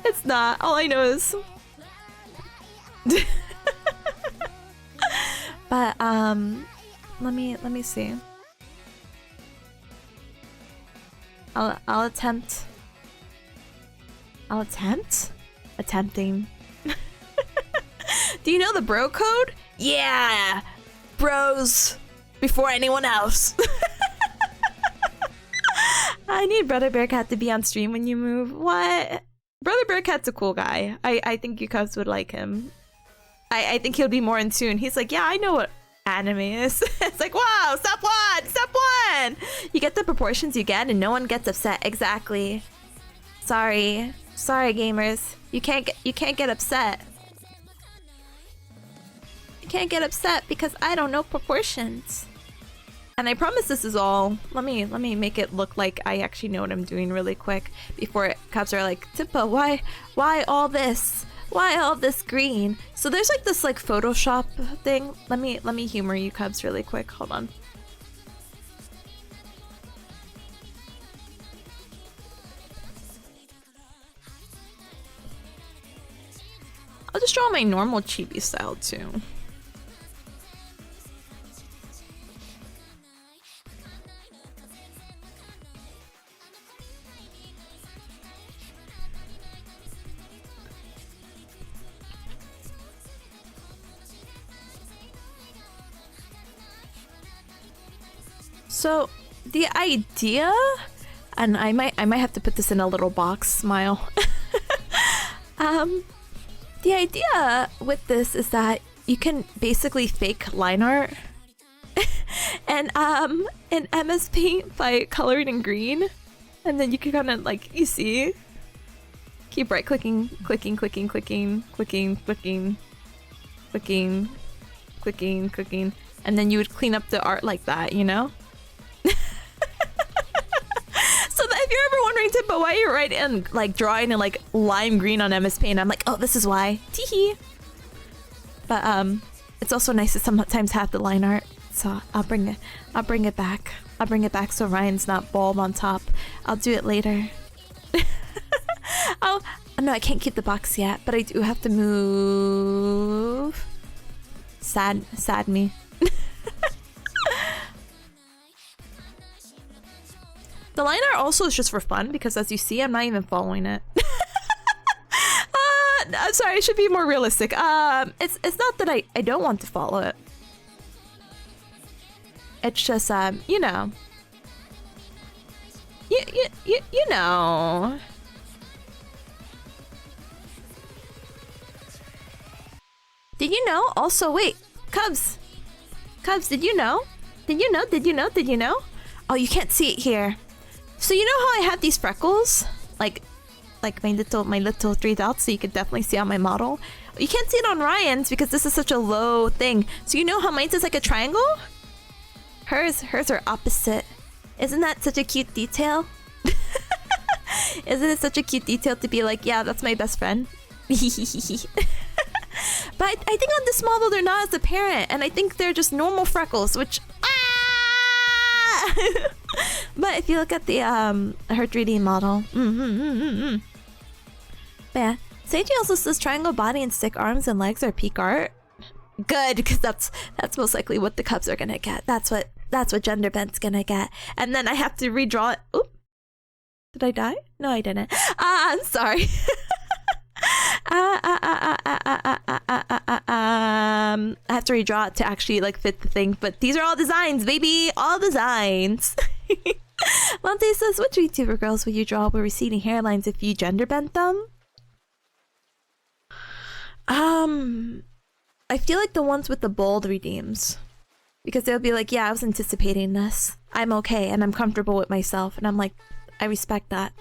It's not. All I know is. But let me see. I'll attempt. Attempting. Do you know the bro code? Yeah, bros before anyone else. I need Brother Bearcat to be on stream when you move. What? Brother Bearcat's a cool guy. I think you cubs would like him. I think he'll be more in tune. He's like, yeah, I know what anime is. It's like, wow, step one, step one. You get the proportions you get, and no one gets upset. Exactly. Sorry, gamers. You can't get upset. You can't get upset because I don't know proportions. And I promise this is all. Let me make it look like I actually know what I'm doing really quick before cubs are like, Tippa, why all this? Why all this green? So there's like this like Photoshop thing. Let me humor you cubs really quick. Hold on. I'll just draw my normal chibi style too. So the idea, and I might have to put this in a little box, smile. The idea with this is that you can basically fake line art and in MS Paint by coloring in green, and then you can kind of like, you see, keep right clicking, and then you would clean up the art like that, you know? So that if you're ever wondering, Tippa, why you're right in like drawing in like lime green on MS Paint, I'm like, oh, this is why. Teehee. But it's also nice to sometimes have the line art. So I'll bring it back. I'll bring it back so Ryan's not bald on top. I'll do it later. Oh no, I can't keep the box yet, but I do have to move. Sad me. The line art also is just for fun because, as you see, I'm not even following it. I'm sorry, I should be more realistic. It's not that I don't want to follow it. It's just you know. You know. Did you know? Also, wait, Cubs, did you know? Did you know? Oh, you can't see it here. So you know how I have these freckles? Like my little 3 dots, so you could definitely see on my model. You can't see it on Ryan's because this is such a low thing. So you know how mine's is like a triangle? Hers are opposite. Isn't that such a cute detail? Isn't it such a cute detail to be like, yeah, that's my best friend? But I think on this model they're not as apparent, and I think they're just normal freckles, which but if you look at the her 3D model, But yeah, Seiji also says triangle body and stick arms and legs are peak art. Good, because that's most likely what the cubs are gonna get. That's what gender bent's gonna get. And then I have to redraw it. Oop. Did I die? No, I didn't. I'm sorry. I have to redraw it to actually like fit the thing, but these are all designs, baby, all designs. Monte says, which VTuber girls would you draw with receding hairlines if you gender bent them? I feel like the ones with the bold redeems, because they'll be like, yeah, I was anticipating this. I'm okay and I'm comfortable with myself, and I'm like, I respect that.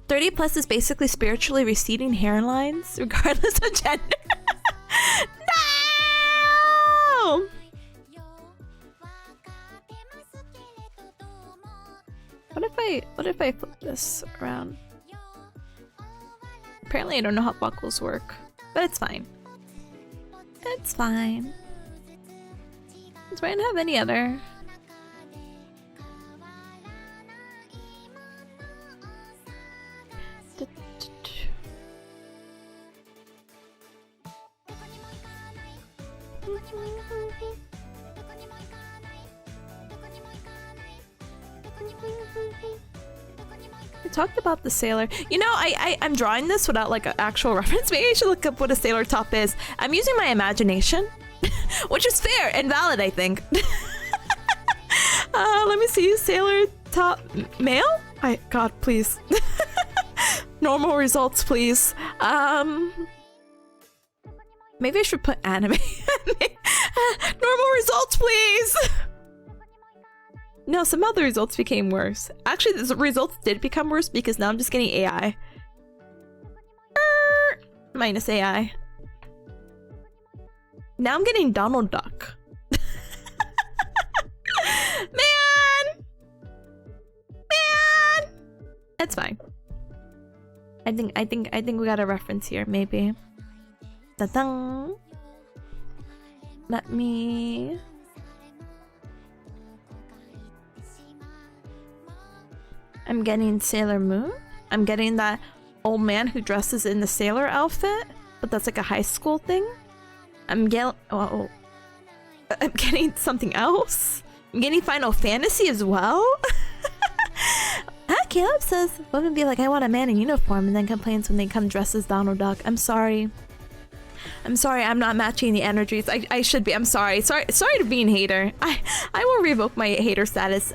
+30 is basically spiritually receding hairlines, regardless of gender. No! What if I flip this around? Apparently I don't know how buckles work, but it's fine. It's fine. Does Ryan have any other? We talked about the sailor. You know, I'm drawing this without like an actual reference. Maybe I should look up what a sailor top is. I'm using my imagination, which is fair and valid, I think. Let me see. Sailor top male? God, please. Normal results, please. Maybe I should put anime. Normal results, please. No, some other results became worse. Actually, the results did become worse because now I'm just getting AI. Minus AI. Now I'm getting Donald Duck. Man! It's fine. I think we got a reference here, maybe. Ta-dang. Let me... I'm getting Sailor Moon. I'm getting that old man who dresses in the sailor outfit, but that's like a high school thing. I'm getting something else. I'm getting Final Fantasy as well. Caleb says women be like, I want a man in uniform, and then complains when they come dressed as Donald Duck. I'm sorry. I'm not matching the energies. I should be. I'm sorry. Sorry to being hater. I will revoke my hater status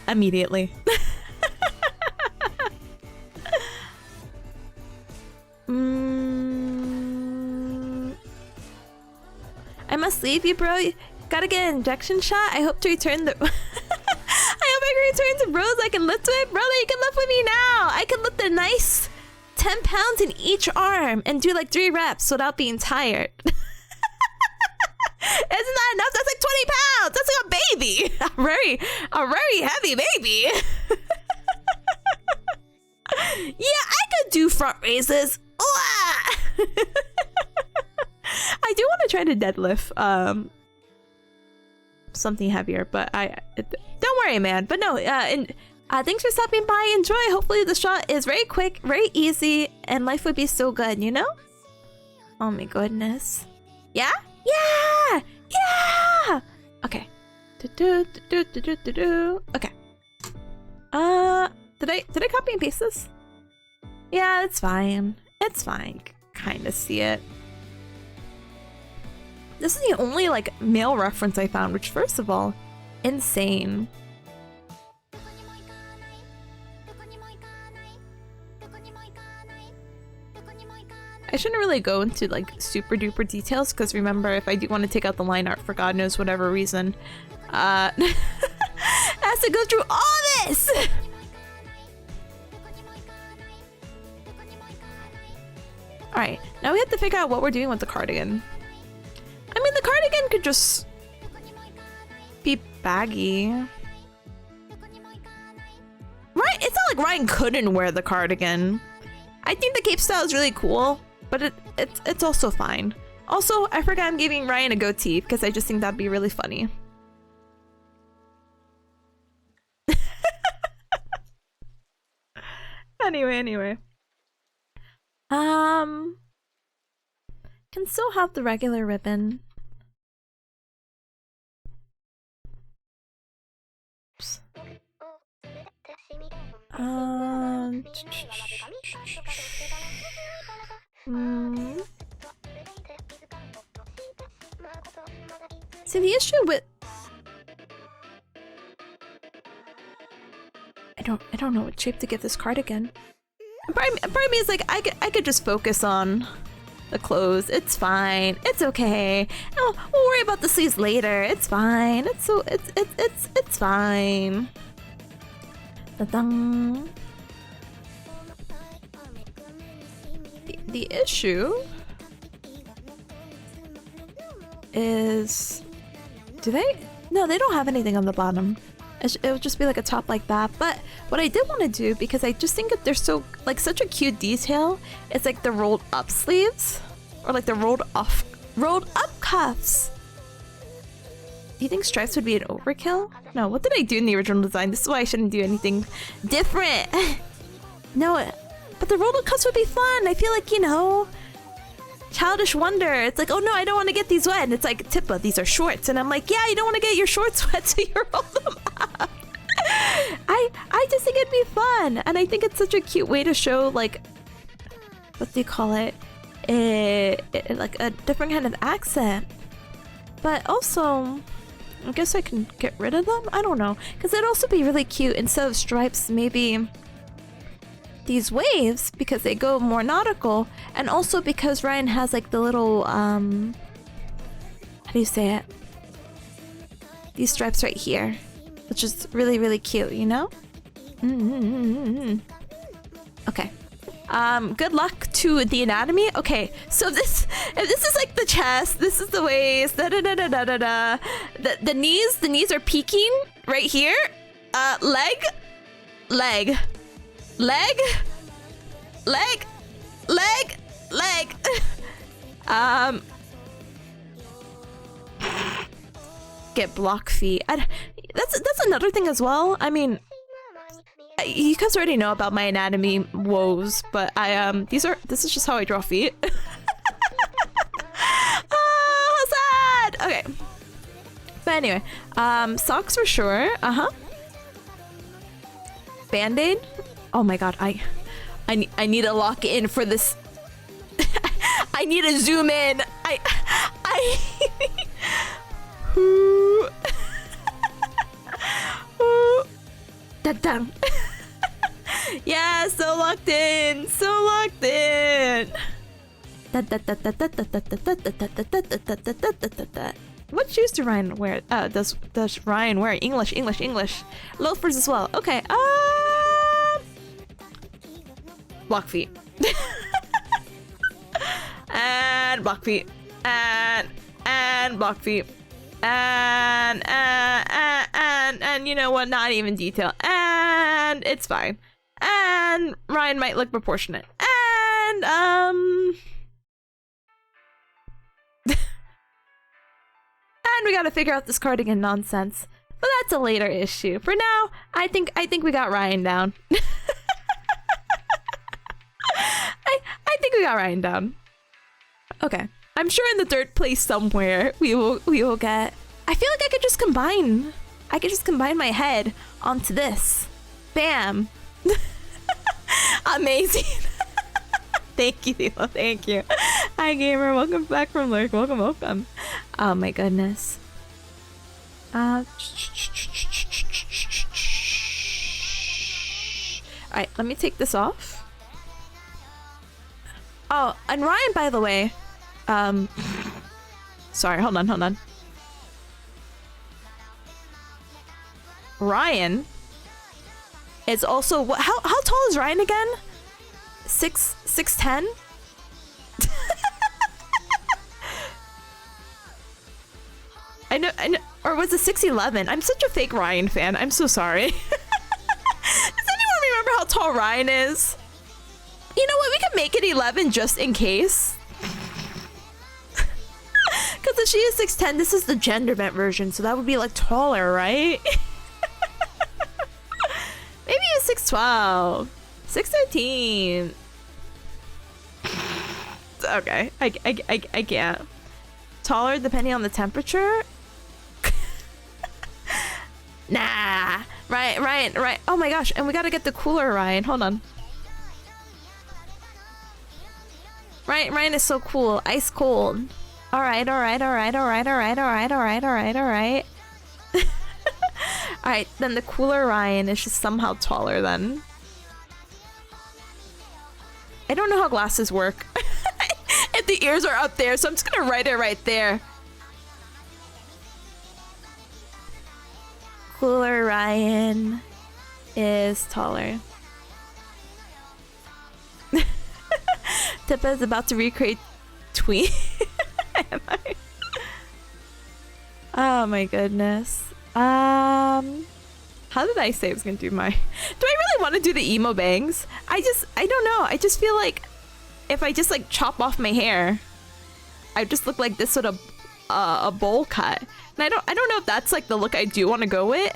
immediately. I must leave you, bro. Gotta get an injection shot. I hope to return the... I hope I can return to bros I can lift with. Brother, you can lift with me now. I can lift a nice 10 pounds in each arm and do like 3 reps without being tired. Isn't that enough? That's like 20 pounds. That's like a baby. A very heavy baby. Yeah, I could do front raises. I do want to try to deadlift something heavier, but don't worry, man. But no, thanks for stopping by. Enjoy. Hopefully the shot is very quick, very easy, and life would be so good, you know? Oh my goodness. Yeah? Yeah! Yeah! Okay. Okay. Did I copy and paste this? Yeah, it's fine. It's fine. Kinda see it. This is the only like male reference I found, which first of all, insane. I shouldn't really go into like super duper details because remember, if I do want to take out the line art for God knows whatever reason, has to go through all this. All right, now we have to figure out what we're doing with the cardigan. I mean, the cardigan could just be baggy. Right? It's not like Ryan couldn't wear the cardigan. I think the cape style is really cool, but it's also fine. Also, I forgot I'm giving Ryan a goatee because I just think that'd be really funny. Anyway. Can still have the regular ribbon. Oops. See, the issue with I don't know what shape to give this cardigan. Part of me is like I could just focus on the clothes. It's fine. It's okay. Oh, we'll worry about the sleeves later. It's fine. It's fine. Ta-dang. The issue is, do they? No, they don't have anything on the bottom. It would just be like a top like that. But what I did want to do, because I just think that they're so like such a cute detail, it's like the rolled up sleeves or like the rolled up cuffs. Do you think stripes would be an overkill? No, what did I do in the original design? This is why I shouldn't do anything different. No, but the rolled up cuffs would be fun. I feel like, you know, childish wonder. It's like, oh no, I don't want to get these wet. And it's like, Tippa, these are shorts. And I'm like, yeah, you don't want to get your shorts wet, so you roll them up. I just think it'd be fun, and I think it's such a cute way to show, like, what do you call it? Like a different kind of accent. But also, I guess I can get rid of them? I don't know. Because it'd also be really cute, instead of stripes, maybe these waves, because they go more nautical, and also because Ryan has like the little, how do you say it? These stripes right here, which is really, really cute, you know? Okay. Good luck to the anatomy. Okay, so if this is like the chest, this is the waist, the knees are peaking right here. Leg. Get block feet. That's another thing as well. I mean, you guys already know about my anatomy woes, but this is just how I draw feet. Oh, sad. Okay. But anyway, socks for sure. Band-aid. Oh my god, I need to lock in for this. I need to zoom in. Da-dum. Yeah, so locked in. What shoes do Ryan wear? Does Ryan wear? English. Loafers as well. Okay. Block feet. And block feet. And block feet. And you know what? Not even detail. And it's fine. And Ryan might look proportionate. And and we gotta figure out this cardigan nonsense. But that's a later issue. For now, I think we got Ryan down. I think we got Ryan down. Okay. I'm sure in the third place somewhere we will get. I feel like I could just combine my head onto this. Bam. Amazing. Thank you, Thilo. Thank you. Hi, gamer. Welcome back from lurk. Welcome. Oh my goodness. Alright, let me take this off. Oh, and Ryan, by the way. Sorry, hold on. Ryan is also how tall is Ryan again? 6'10"? I know, or was it 6'11"? I'm such a fake Ryan fan. I'm so sorry. Does anyone remember how tall Ryan is? You know what? We can make it 11 just in case. Because if she is 6'10", this is the gender bent version, so that would be like taller, right? Maybe it's 6'12", 6'13". Okay, I can't. Taller depending on the temperature? Nah. Ryan. Oh my gosh, and we gotta get the cooler Ryan. Hold on. Ryan is so cool. Ice cold. Alright. Alright, then the cooler Ryan is just somehow taller then. I don't know how glasses work. If the ears are up there, so I'm just gonna write it right there. Cooler Ryan is taller. Tippa is about to recreate Tween. Am I? Oh my goodness. How did I say I was gonna do my... Do I really want to do the emo bangs? I don't know. I just feel like if I just like chop off my hair, I just look like this with a bowl cut. And I don't know if that's like the look I do want to go with.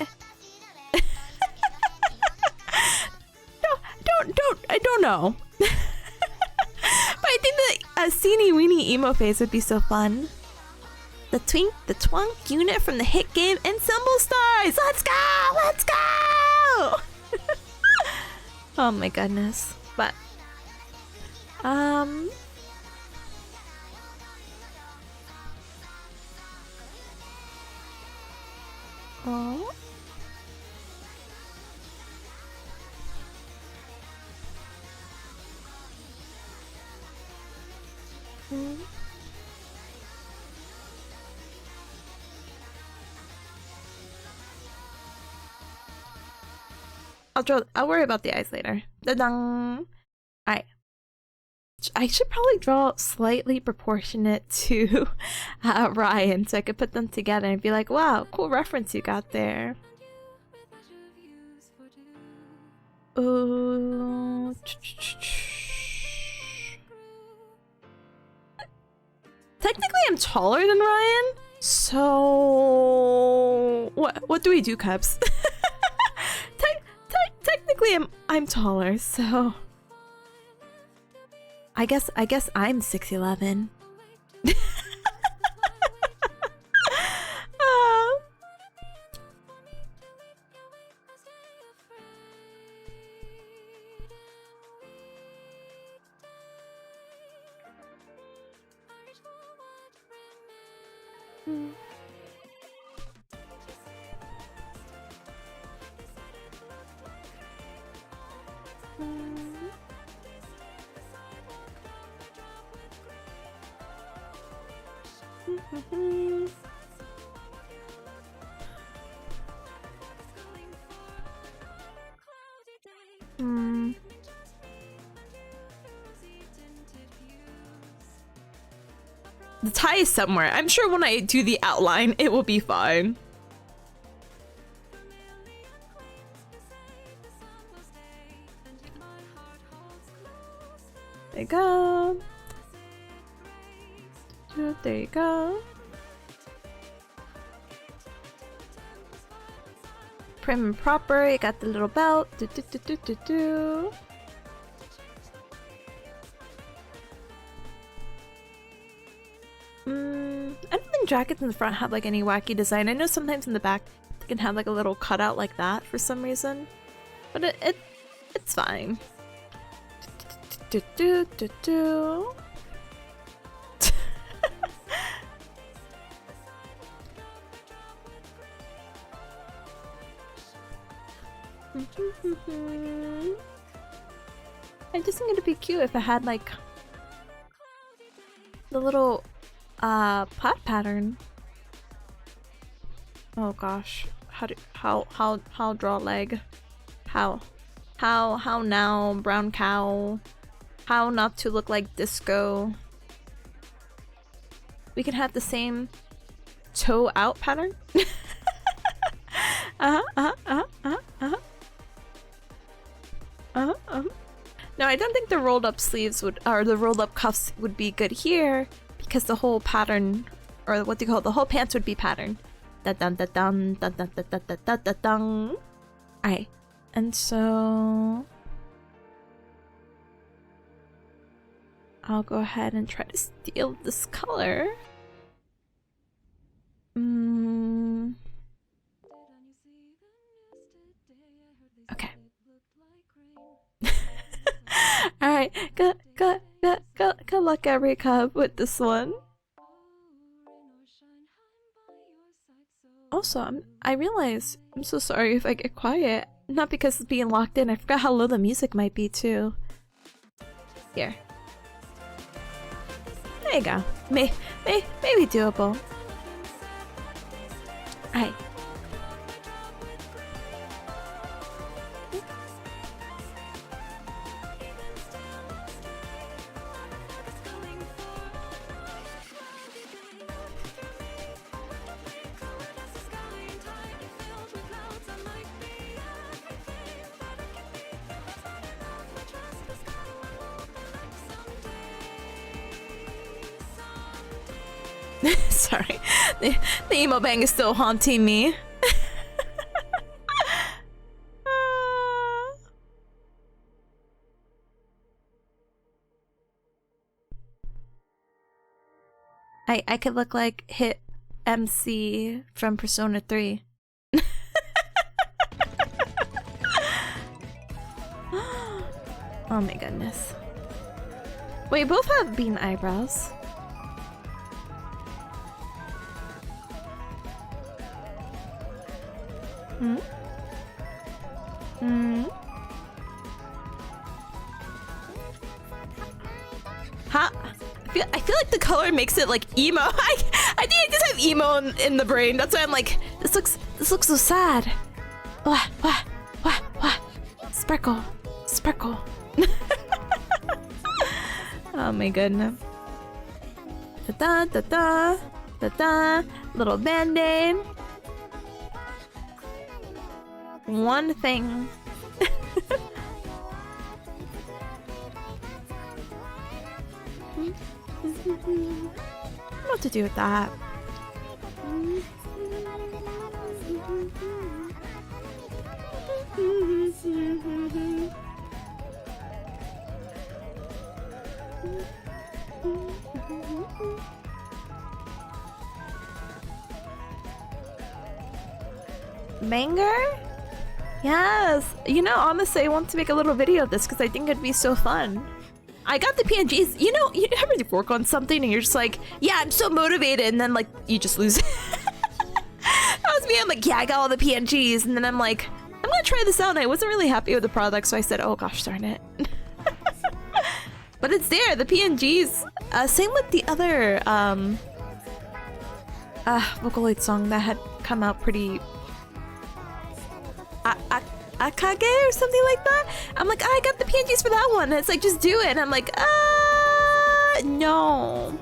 I don't know. But I think that a Seenie Weenie emo phase would be so fun. The twink, the twunk unit from the hit game Ensemble Stars. Let's go! no! Oh my goodness. But oh. I'll worry about the eyes later. Da-dang. Alright. I should probably draw slightly proportionate to Ryan so I could put them together and be like, wow, cool reference you got there. Oh. Technically, I'm taller than Ryan, so what do we do, Cubs? Technically, I'm taller, so I guess I'm 6'11". The tie is somewhere. I'm sure when I do the outline, it will be fine. There you go. There you go. Prim and proper. You got the little belt. Do, do, do, do, do, do. I don't think jackets in the front have like any wacky design. I know sometimes in the back they can have like a little cutout like that for some reason, but it's fine. Do, do, do, do, do. I just think it'd be cute if I had like the little pot pattern. Oh gosh, how draw leg? How now brown cow? How not to look like disco? We can have the same toe out pattern. No, I don't think the rolled up sleeves would, or the rolled up cuffs would be good here because the whole pattern, or what do you call it, the whole pants would be patterned. Da dun da dun da da da da da da dun. Alright, and so I'll go ahead and try to steal this color. Okay. Alright, good luck every cub with this one. Also, I realize I'm so sorry if I get quiet. Not because it's being locked in, I forgot how low the music might be too. Here. There you go. Maybe doable. Alright. Sorry, the emo bang is still haunting me. I could look like Hit MC from Persona 3. Oh my goodness. Wait, both have bean eyebrows. Hmm? Hmm? Huh? I feel like the color makes it like emo. I think I just have emo in the brain. That's why I'm like, this looks so sad. Wah. Sparkle. Oh my goodness. Da-da. Little band-aid. One thing. What to do with that? Banger? Yes. You know, honestly, I want to make a little video of this because I think it'd be so fun. I got the PNGs. You know, you ever work on something and you're just like, yeah, I'm so motivated, and then like you just lose it. That was me. I'm like, yeah, I got all the PNGs, and then I'm like, I'm gonna try this out. And I wasn't really happy with the product, so I said, oh gosh, darn it. But it's there, the PNGs. Same with the other Vocaloid song that had come out pretty. Akage or something like that. I'm like, I got the PNGs for that one. And it's like, just do it. And I'm like, no.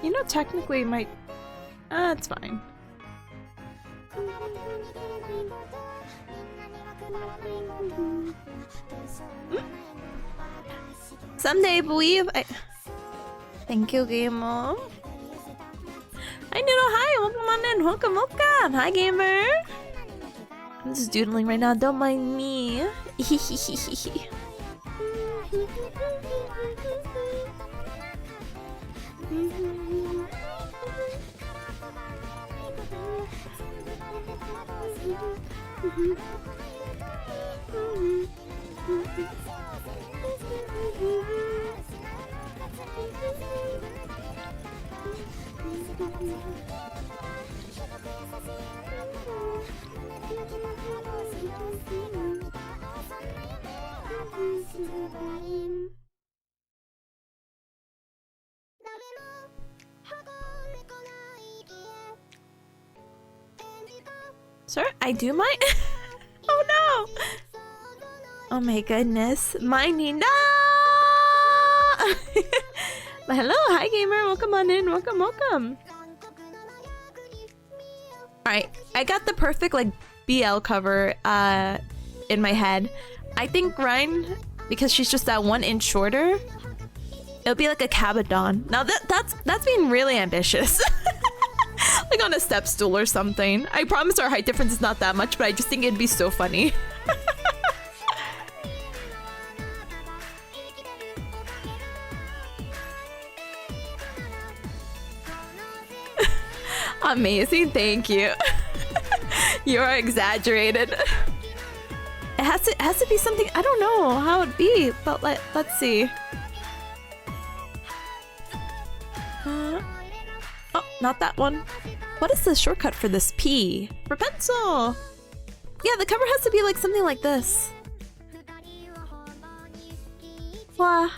You know, technically it might... it's fine. Someday, believe I... Thank you, gamer. Hi, Noodle. Hi, welcome on in. Welcome. Hi, gamer. I'm just doodling right now. Don't mind me. Sir, I do my... Oh no! Oh my goodness. Mining. No! But hello, hi gamer. Welcome on in. Welcome. Alright, I got the perfect like BL cover in my head. I think Ryan, because she's just that 1 inch shorter, it'll be like a Cabadon. Now that's being really ambitious. Like on a step stool or something. I promise our height difference is not that much, but I just think it'd be so funny. Amazing, thank you. You are exaggerated. It has to be something, I don't know how it'd be, but let's see. Oh, not that one. What is the shortcut for this P? For pencil! Yeah, the cover has to be like something like this. Wow.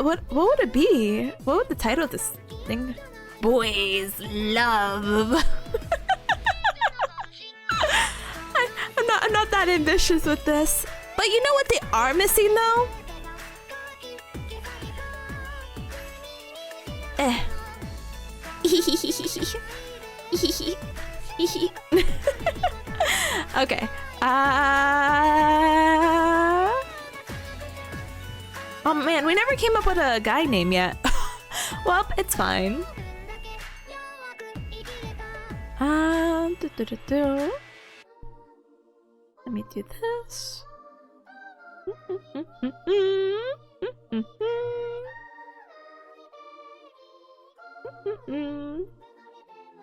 what would it be? What would the title of this thing? Boys love. I'm not that ambitious with this. But you know what they are missing though? Okay. Oh man, we never came up with a guy name yet. Well, it's fine. Let me do this.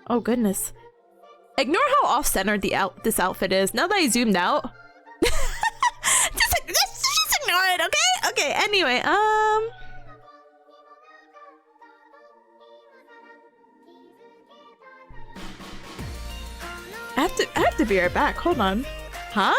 Oh goodness. Ignore how off-centered this outfit is. Now that I zoomed out. just ignore it, okay? Okay, anyway, I have to be right back. Hold on. Huh?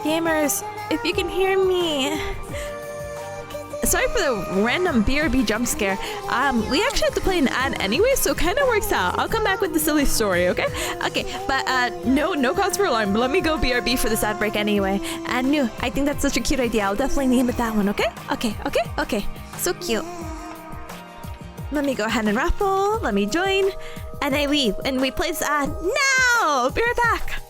Gamers, if you can hear me. Sorry for the random BRB jump scare. We actually have to play an ad anyway, so it kind of works out. I'll come back with the silly story, okay? Okay, but no cause for alarm. Let me go BRB for this ad break anyway. And new, I think that's such a cute idea. I'll definitely name it that one, okay? Okay. So cute. Let me go ahead and raffle. Let me join. And I leave. And we play this ad now! Be right back!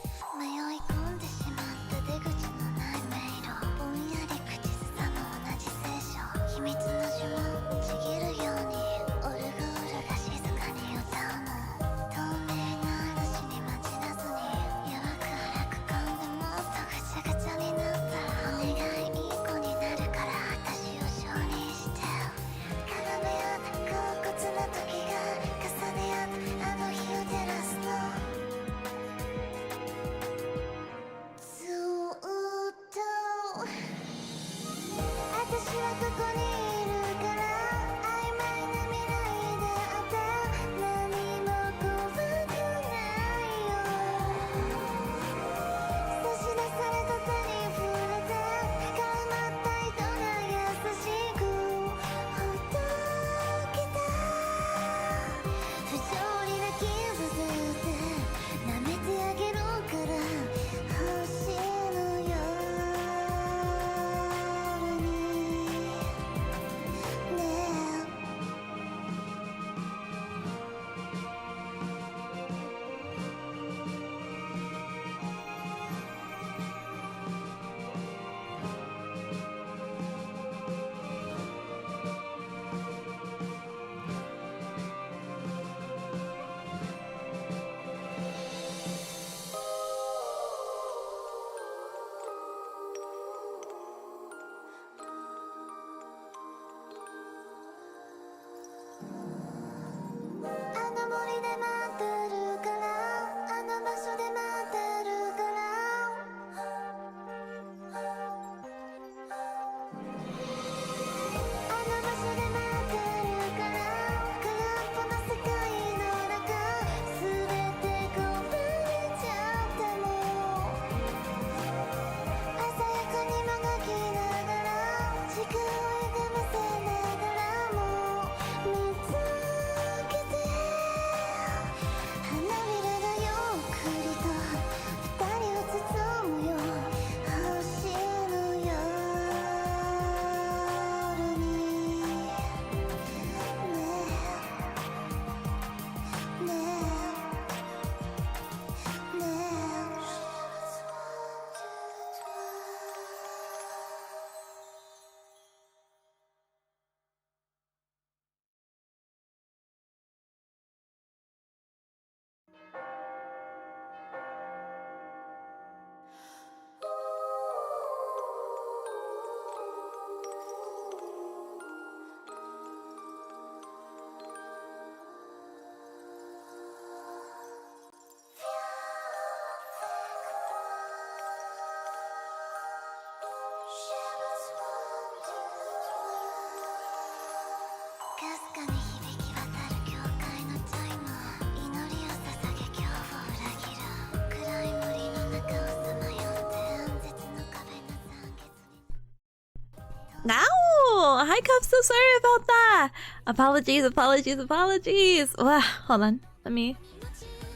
No! Hi, Cup, so sorry about that! Apologies, apologies, apologies! Wow, hold on, let me...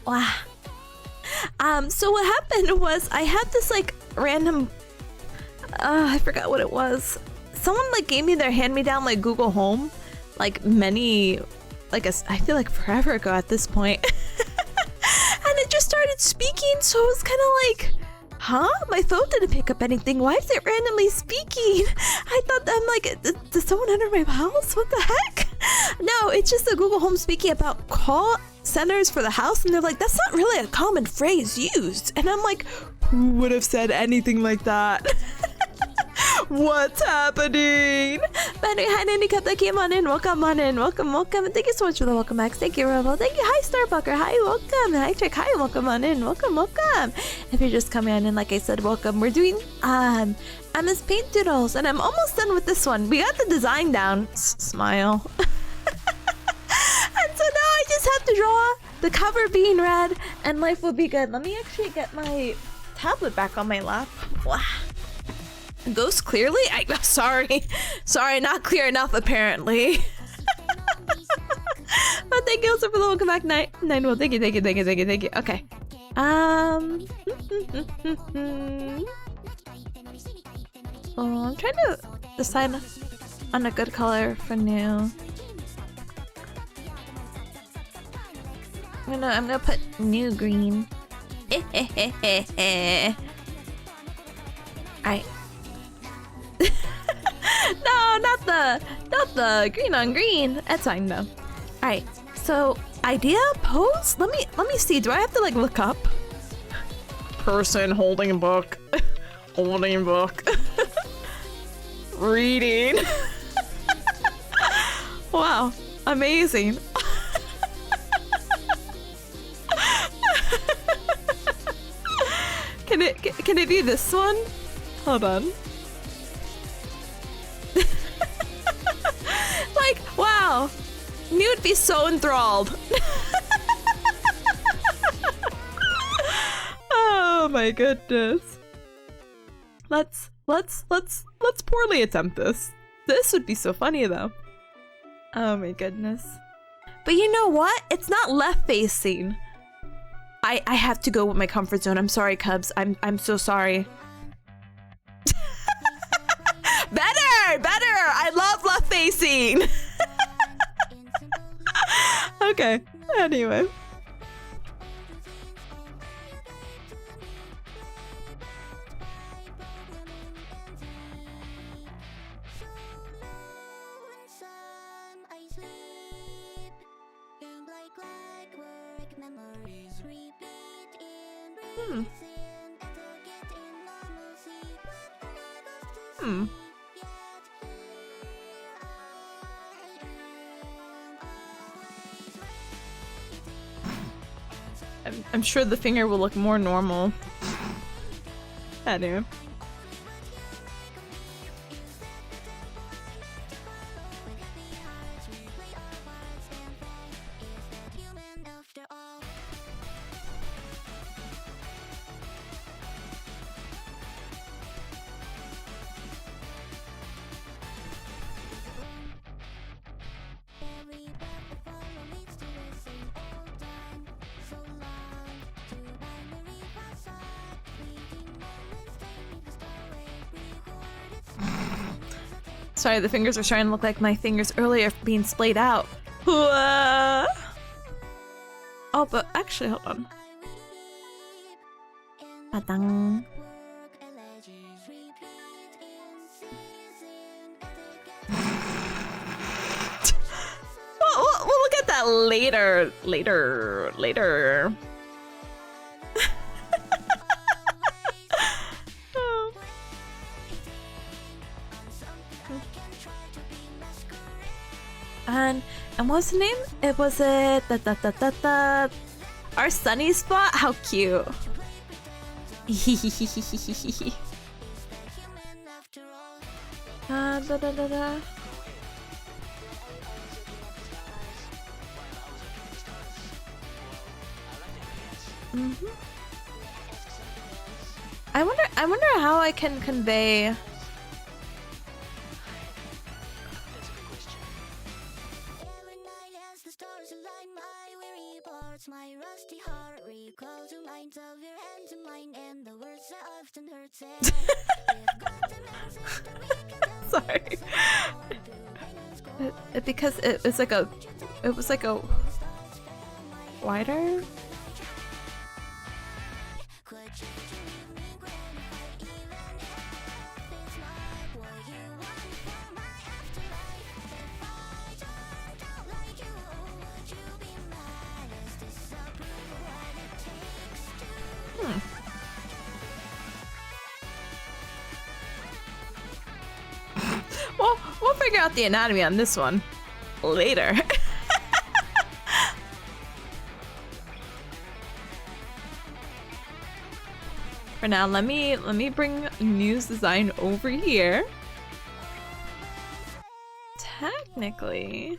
Wow. So what happened was I had this like random... I forgot what it was. Someone like gave me their hand-me-down like Google Home, like many... like I feel like forever ago at this point. And it just started speaking, so I was kind of like... Huh? My phone didn't pick up anything. Why is it randomly speaking? I thought I'm like, did someone enter my house? What the heck? No, it's just the Google Home speaking about call centers for the house, and they're like, that's not really a common phrase used. And I'm like, who would have said anything like that? What's happening? Benny, hi, Nanny Cup, that came on in. Welcome on in. Welcome, welcome. Thank you so much for the welcome, Max. Thank you, Robo. Thank you. Hi, Starbucker. Hi, welcome. Hi, Trick. Hi, welcome on in. Welcome, welcome. If you're just coming on in, like I said, welcome. We're doing Emma's Paint Doodles, and I'm almost done with this one. We got the design down. Smile. And so now I just have to draw the cover being red, and life will be good. Let me actually get my tablet back on my lap. Wow. Ghost clearly? Sorry, not clear enough apparently. But thank you also for the welcome back nine. Well, thank you. Okay. Oh, I'm trying to decide on a good color for new. I'm gonna put new green. Alright. No, not the green on green. That's fine though. Alright, so idea pose? Let me see. Do I have to like look up? Person holding a book. Holding a book. Reading. Wow, amazing. Can it be this one? Hold on. Like, wow. You would be so enthralled. Oh my goodness. Let's poorly attempt this. This would be so funny though. Oh my goodness. But you know what? It's not left facing. I have to go with my comfort zone. I'm sorry, Cubs. I'm so sorry. Better! I love left facing! Okay, anyway. I'm sure the finger will look more normal. Anyway. Sorry, the fingers are starting to look like my fingers earlier being splayed out. Oh, but actually, hold on. Badang. We'll look at that later. And what's the name? It was our sunny spot. How cute. I wonder how I can convey stars align my weary parts, my rusty heart recall to minds of your hand to mine, and the words that often hurt say we've got to make something we can tell. Sorry. Because it was like a wider. We'll figure out the anatomy on this one later. For now, let me bring news design over here. Technically.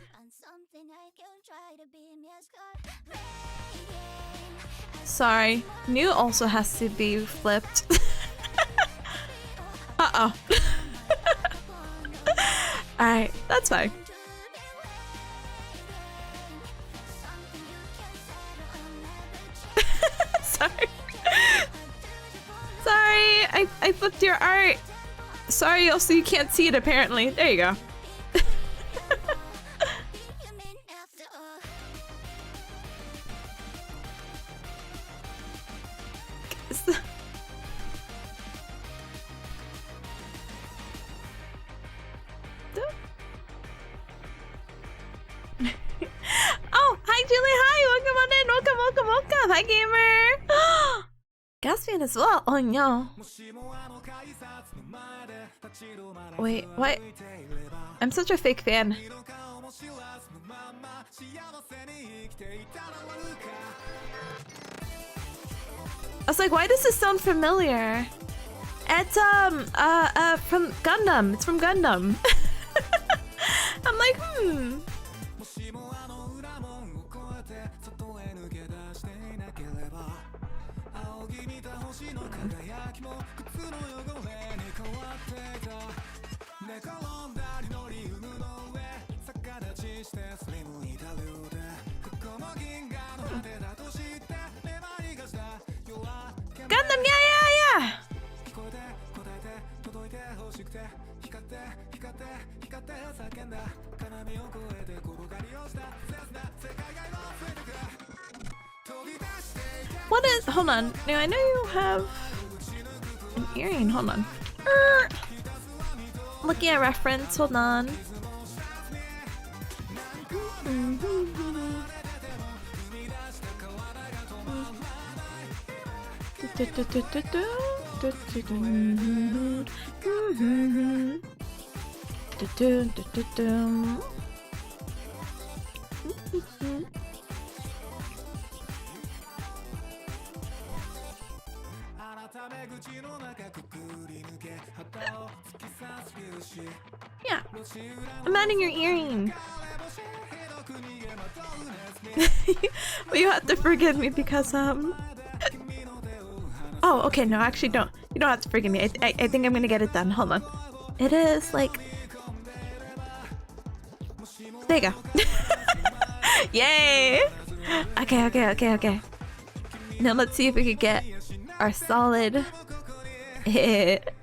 Sorry, new also has to be flipped. Uh-oh. Alright, that's fine. Sorry. Sorry, I flipped your art. Sorry, also you can't see it apparently. There you go. Oh, hi Julie, hi, welcome on in, welcome. Hi gamer. Gaspian as well. Oh no. Wait, what? I'm such a fake fan. I was like, why does this sound familiar? It's from Gundam. It's from Gundam. I'm like, Gundam, yeah. What is? Hold on. Now I know you have an earring. Hold on. Looking at reference. Hold on. Yeah, I'm adding your earring. Well, you have to forgive me because oh, okay, no, actually don't. You don't have to forgive me. I think I'm gonna get it done. Hold on. It is like... There you go. Yay! Okay. Now let's see if we could get our solid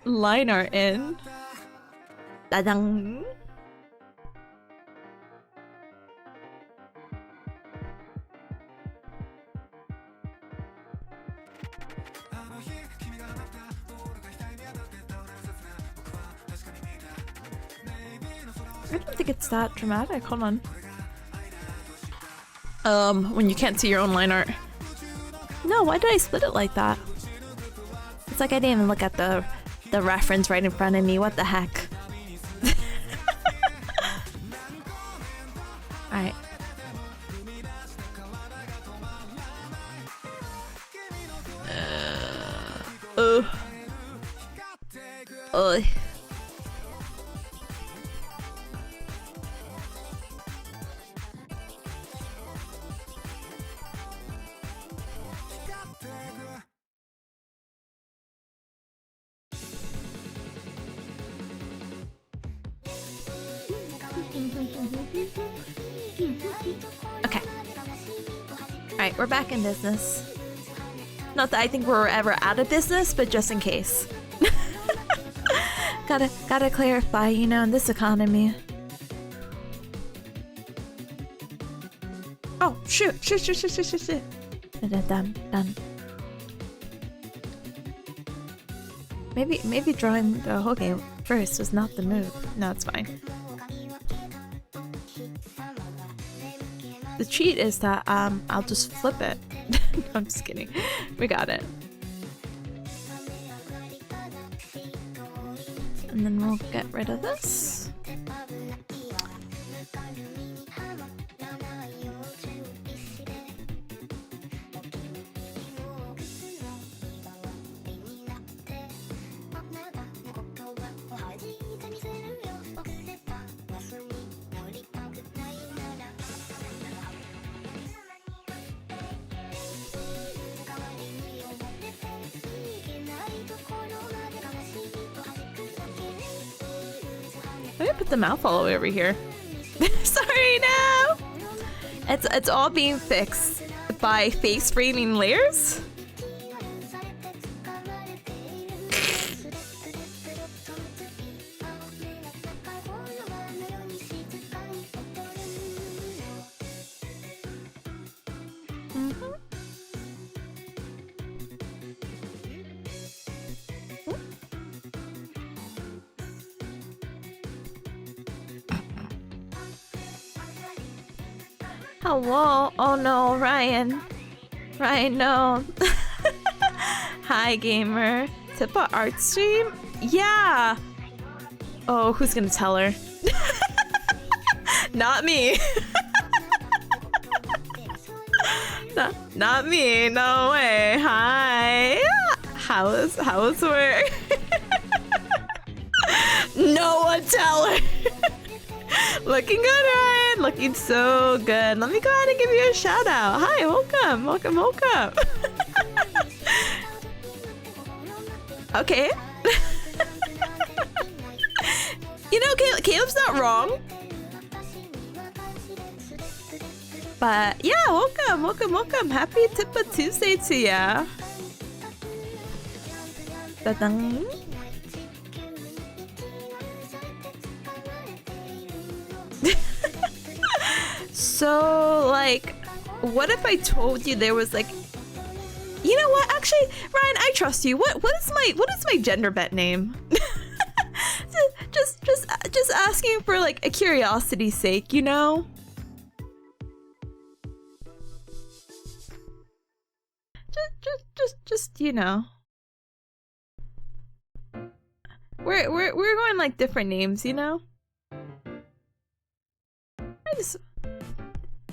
line art in. Da-dang! I don't think it's that dramatic. Hold on. When you can't see your own line art. No, why did I split it like that? It's like I didn't even look at the reference right in front of me. What the heck? Alright. Alright, we're back in business. Not that I think we're ever out of business, but just in case. Gotta clarify, you know, in this economy. Oh, shoot. Done. Maybe drawing the Hoge first was not the move. No, it's fine. The cheat is that I'll just flip it. No, I'm just kidding. We got it. And then we'll get rid of this. Let me put the mouth all the way over here. Sorry, no! It's all being fixed by face framing layers. Hello? Oh no, Ryan. Ryan, no. Hi, gamer. Tippa art stream? Yeah! Oh, who's gonna tell her? Not me. Not me. No way. Hi. How's work? No one tell her. Looking good, Ryan. Looking so good. Let me go ahead and give you a shout out. Hi, welcome. Okay. You know, Caleb's not wrong. But yeah, welcome. Happy Tippa Tuesday to ya. Ta-dang. So, like, what if I told you there was like, you know what? Actually, Ryan, I trust you. What is my gender bent name? just asking for like a curiosity's sake, you know? Just you know. We're going like different names, you know?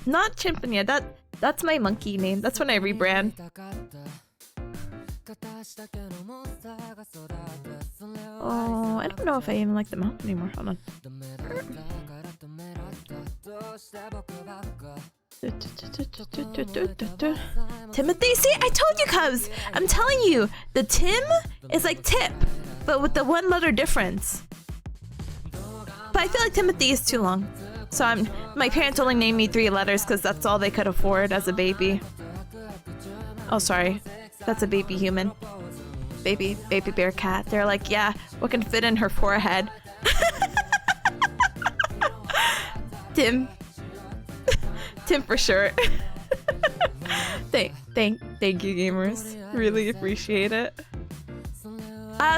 Not Tipanya, that's my monkey name. That's when I rebrand. Oh, I don't know if I even like the mouth anymore. Hold on. Timothy, see, I told you, Cubs. I'm telling you, the Tim is like tip, but with the one letter difference. But I feel like Timothy is too long. So my parents only named me 3 letters because that's all they could afford as a baby. Oh, sorry. That's a baby human. Baby bear cat. They're like, yeah, what can fit in her forehead? Tim. Tim for sure. Thank you, gamers. Really appreciate it.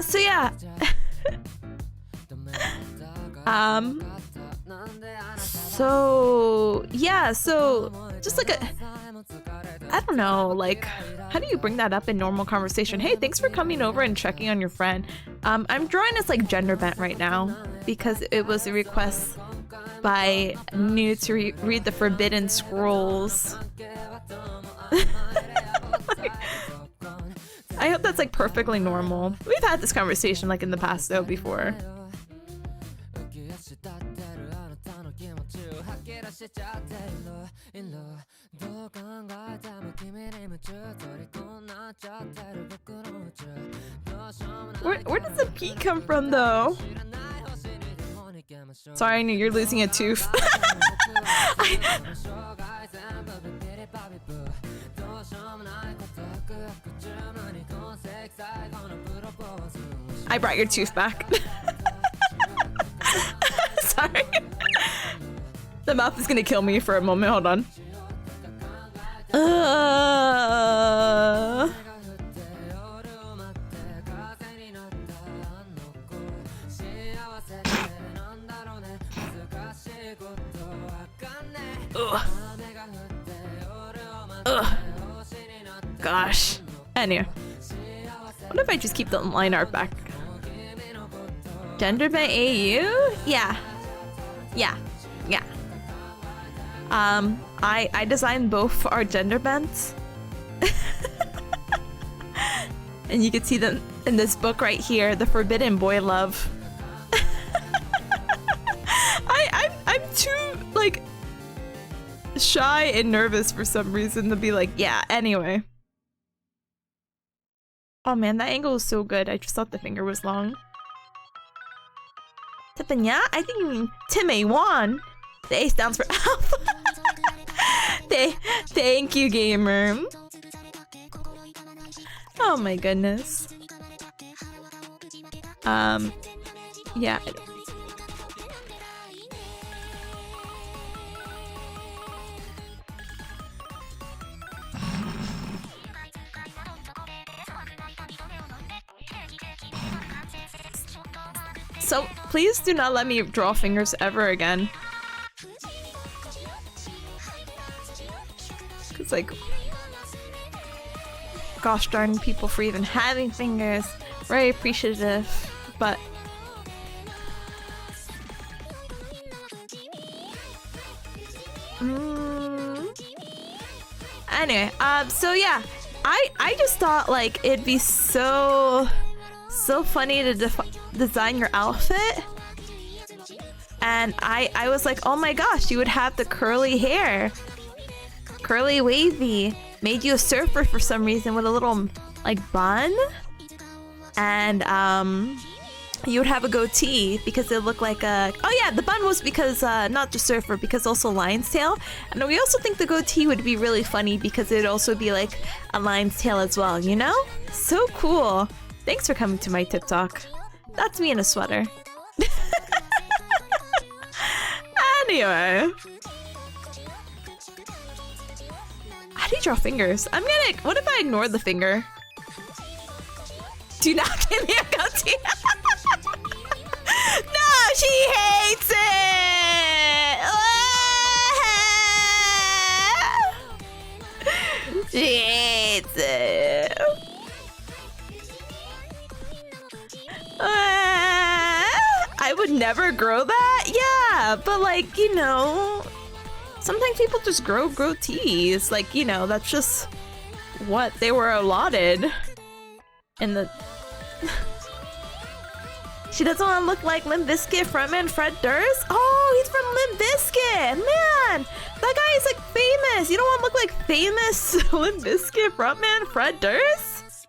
So yeah. So yeah, so just like I don't know, like, how do you bring that up in normal conversation? Hey, thanks for coming over and checking on your friend. I'm drawing this like gender bent right now because it was a request by New to read the Forbidden Scrolls. I hope that's like perfectly normal. We've had this conversation like in the past though before. Where does the P come from though? Sorry, I knew you're losing a tooth. I brought your tooth back. Sorry. The mouth is gonna kill me for a moment. Hold on. Gosh. Anyway. What if I just keep the line art back? Gender by AU? Yeah. Yeah. Yeah. I designed both our gender bends. And you can see them in this book right here, The Forbidden Boy Love. I'm too, like, shy and nervous for some reason to be like, yeah, anyway. Oh man, that angle is so good. I just thought the finger was long. Tipanya? I think you mean Tim-A-1. The A stands for Alpha. Thank you, gamer. Oh my goodness. Yeah. So, please do not let me draw fingers ever again. Cause like, gosh darn people for even having fingers. Very appreciative, but anyway, so yeah, I just thought like it'd be so funny to design your outfit, and I was like, oh my gosh, you would have the curly hair, curly wavy, made you a surfer for some reason with a little like bun, and you would have a goatee because it looked like a, oh yeah, the bun was because not just surfer, because also lion's tail, and we also think the goatee would be really funny because it'd also be like a lion's tail as well, you know? So cool. Thanks for coming to my tip talk. That's me in a sweater. Anyway. How do you draw fingers? I'm gonna, what if I ignore the finger? Do not give me a goatee. No, she hates it. She hates it. I would never grow that? Yeah, but like, you know, sometimes people just grow goatees. Like, you know, that's just what they were allotted in the... She doesn't want to look like Limp Bizkit frontman Fred Durst? Oh, he's from Limp Bizkit! Man, that guy is like famous. You don't want to look like famous Limp Bizkit frontman Fred Durst?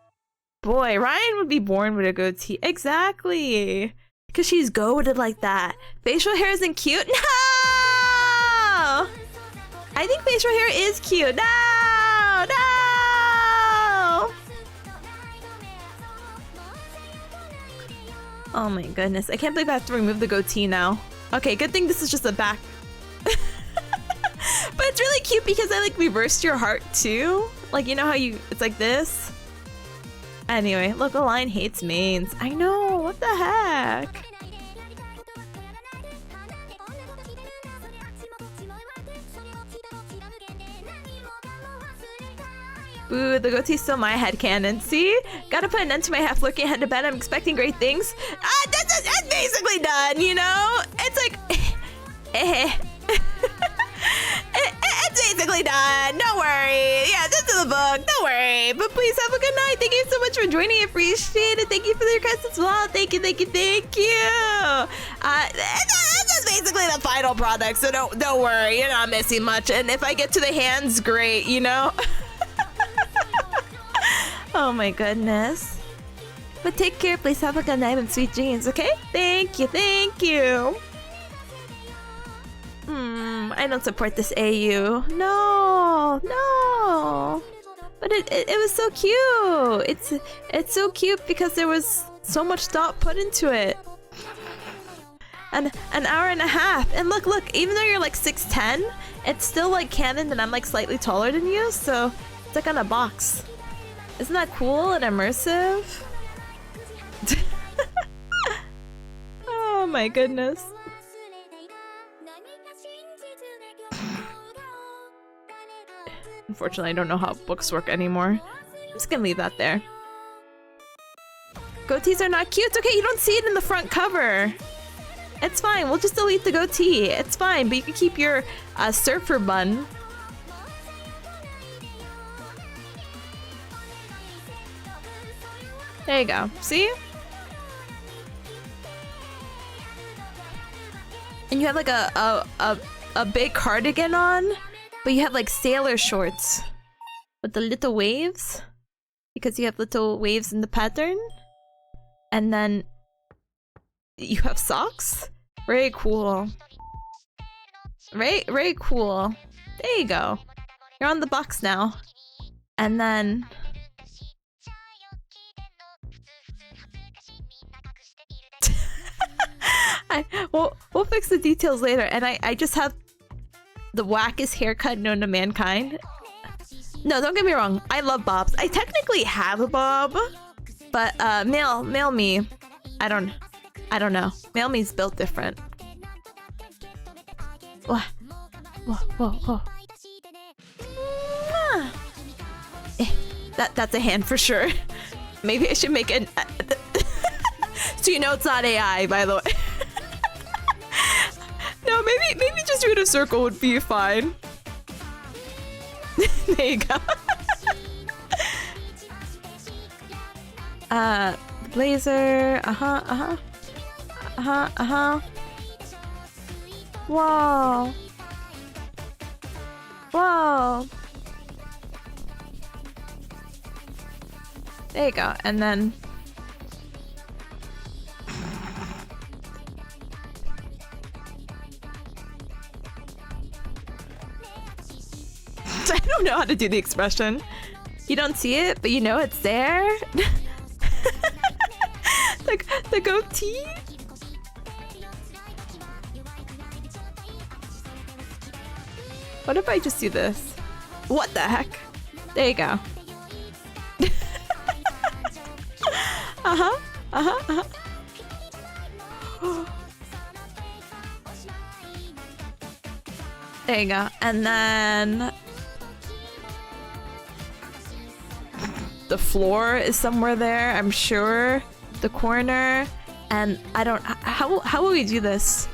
Boy, Ryan would be born with a goatee. Exactly. Because she's goated like that. Facial hair isn't cute? No! I think facial hair is cute. No! No! Oh my goodness. I can't believe I have to remove the goatee now. Okay, good thing this is just a back. But it's really cute because I like reversed your heart too. Like, you know how you, it's like this? Anyway, look, a lion hates manes. I know, what the heck? Boo, the goatee's still my headcanon. See? Gotta put an end to my half-lurking head to bed. I'm expecting great things. That's basically done, you know? It's like... It's basically done. Don't worry. Yeah, this is the book. Don't worry. But please have a good night. Thank you so much for joining. Appreciate it. Thank you for the request as well. Thank you, thank you, thank you. That's basically the final product, so don't worry. You're not missing much. And if I get to the hands, great, you know? Oh my goodness. But take care. Please have a good night and sweet dreams, okay? Thank you, thank you. I don't support this AU. No, no. But it was so cute. It's so cute because there was So much thought put into it. And an hour and a half. And look, even though you're like 6'10", it's still like canon that I'm like slightly taller than you, so it's like on a box. Isn't that cool and immersive? Oh my goodness. Unfortunately, I don't know how books work anymore. I'm just gonna leave that there. Goatees are not cute. It's okay, you don't see it in the front cover. It's fine, we'll just delete the goatee. It's fine, but you can keep your surfer bun. There you go. See? And you have like a big cardigan on, but you have like sailor shorts with the little waves because you have little waves in the pattern. And then you have socks. Very cool. Very cool. There you go. You're on the box now. And then we'll fix the details later. And I just have the wackest haircut known to mankind. No, don't get me wrong. I love bobs. I technically have a bob, but male me, I don't know. Male me's built different. Whoa. That's a hand for sure. Maybe I should make an. So you know it's not AI, by the way. No, maybe just doing a circle would be fine. There you go. Blazer. Whoa. There you go, and then I don't know how to do the expression. You don't see it, but you know it's there. the goatee. What if I just do this? What the heck? There you go. There you go. And then the floor is somewhere there, I'm sure. The corner. And I don't... How will we do this?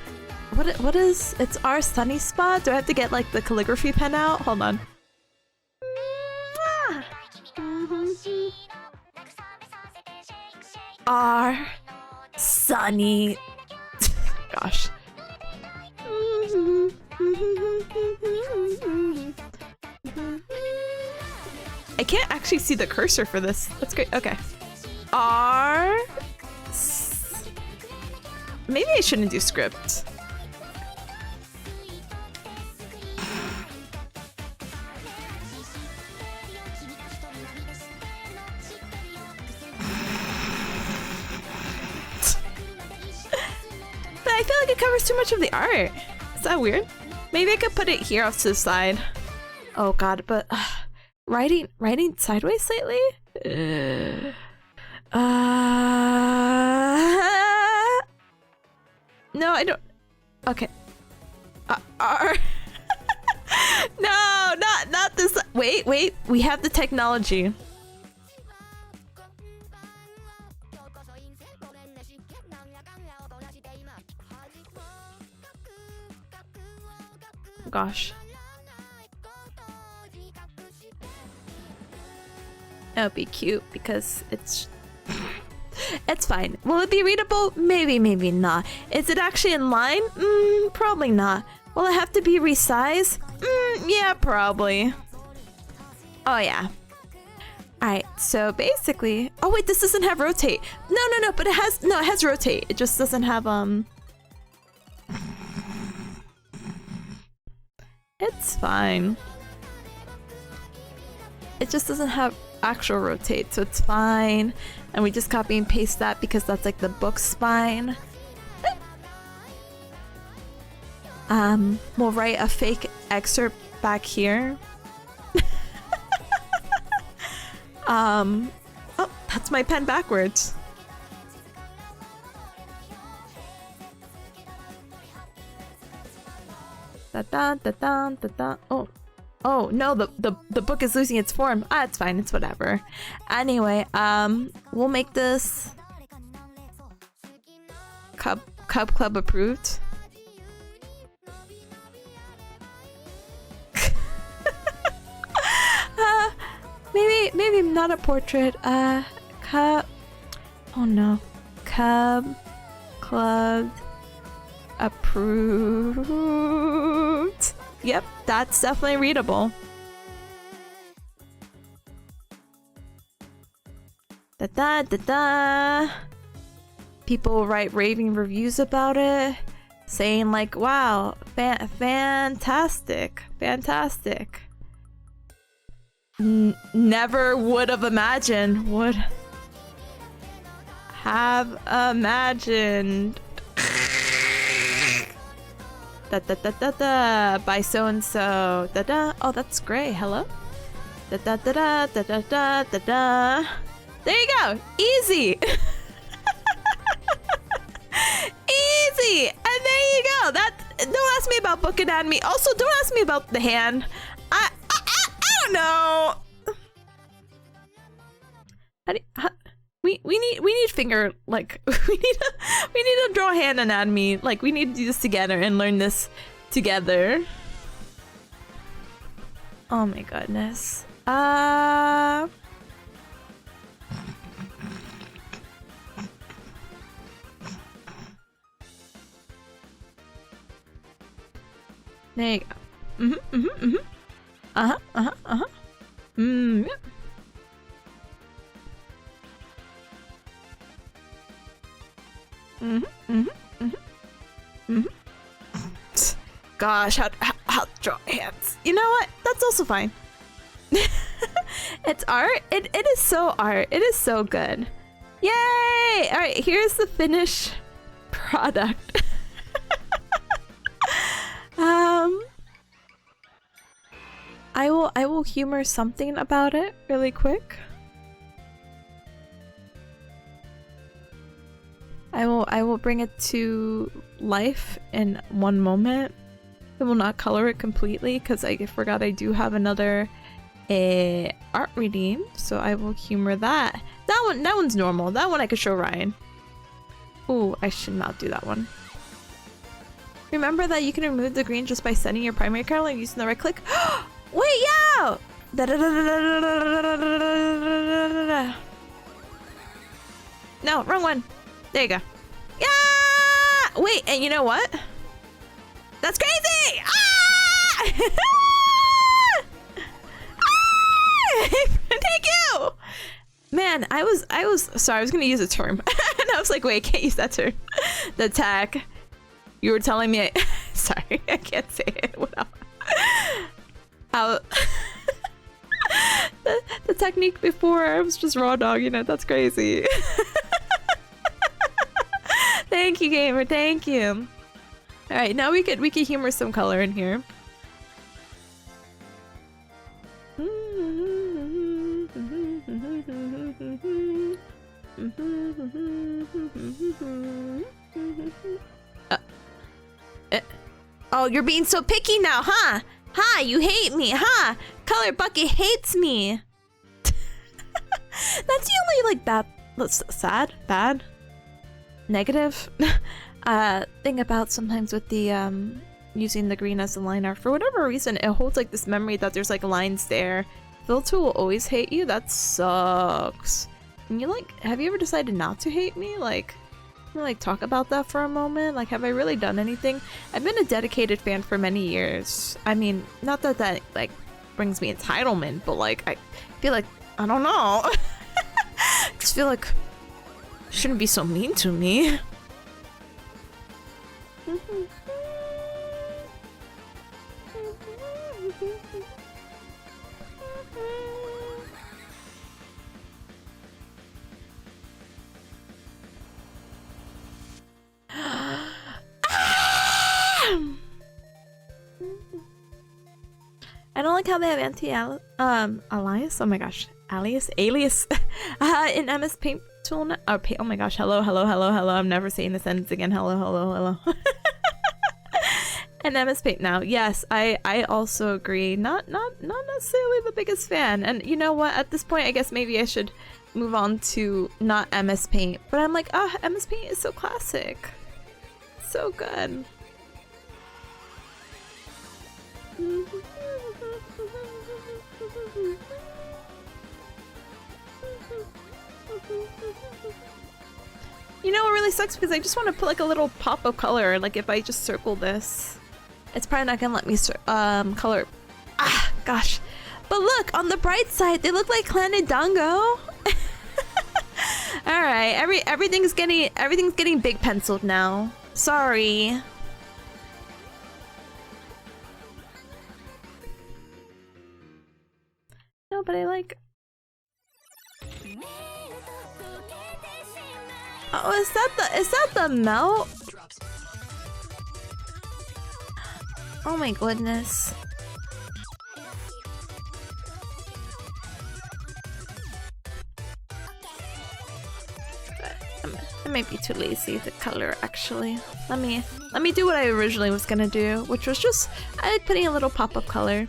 What is... It's our sunny spot? Do I have to get, like, the calligraphy pen out? Hold on. Our sunny... Gosh. I can't actually see the cursor for this. That's great. Okay. Maybe I shouldn't do script. But I feel like it covers too much of the art. Is that weird? Maybe I could put it here off to the side. Oh god, but writing sideways slightly? No, I don't. Okay. No, not this. Wait. We have the technology. Gosh. That would be cute because it's fine. Will it be readable? Maybe not. Is it actually in line? Probably not. Will it have to be resized? Yeah, probably. Oh yeah. Alright, so basically... Oh wait, this doesn't have rotate. No, but it has rotate. It just doesn't have, It's fine. It just doesn't have actual rotate, so it's fine. And we just copy and paste that because that's like the book spine. We'll write a fake excerpt back here. Oh, that's my pen backwards. Da da da da da da. Oh no, the book is losing its form. Ah, it's fine, it's whatever. Anyway, we'll make this Cub Club approved. Maybe not a portrait. Cub. Oh no, Cub Club approved. Yep, that's definitely readable. Da da da da. People will write raving reviews about it, saying like, "Wow, fantastic, fantastic." Never would have imagined. Would have imagined. Da da da da da by so and so. Da da. Oh, that's great. Hello. Da da da da da da da da da. There you go. Easy. Easy. And there you go. That. Don't ask me about book anatomy. Also, don't ask me about the hand. I don't know. We need finger, like we need to draw hand anatomy. Like we need to do this together and learn this together. Oh my goodness. There you go. Yep. Gosh, how to draw hands. You know what? That's also fine. It's art. It is so art. It is so good. Yay! All right, here's the finished product. I will humor something about it really quick. I will bring it to life in one moment. I will not color it completely because I forgot I do have another art reading, so I will humor that. That one's normal. That one I could show Ryan. Ooh, I should not do that one. Remember that you can remove the green just by setting your primary color and using the right click. Wait, yeah! No, wrong one. There you go. Yeah! Wait, and you know what? That's crazy! Ah! Thank you! Man, I was sorry, I was gonna use a term. And I was like, wait, I can't use that term. The attack. You were telling me sorry, I can't say it without the technique before I was just raw dogging it. That's crazy. Thank you, gamer. Thank you. All right, now we could humor some color in here. Oh, you're being so picky now, huh? Huh? You hate me, huh? Color Bucket hates me. That's the only like bad, bad, negative thing about sometimes with the using the green as a line art. For whatever reason, it holds like this memory that there's like lines there. Filter will always hate you. That sucks. And you like, have you ever decided not to hate me? Like, talk about that for a moment. Like, have I really done anything? I've been a dedicated fan for many years. I mean, not that that like brings me entitlement, but like I feel like, I don't know. I just feel like you shouldn't be so mean to me. don't like how they have alias. Oh my gosh, alias in MS Paint tool. Oh my gosh, hello. I'm never saying the sentence again. Hello. And MS Paint now. Yes, I also agree. Not necessarily the biggest fan. And you know what? At this point, I guess maybe I should move on to not MS Paint. But I'm like, MS Paint is so classic. So good. You know what really sucks, because I just want to put like a little pop of color. Like if I just circle this, it's probably not gonna let me color. Gosh. But look, on the bright side, they look like Clanidongo. All right, everything's getting big penciled now. Sorry. No, but I like. Oh, is that the melt? Oh my goodness. I might be too lazy to color actually. Let me do what I originally was gonna do, which was just I like putting a little pop of color.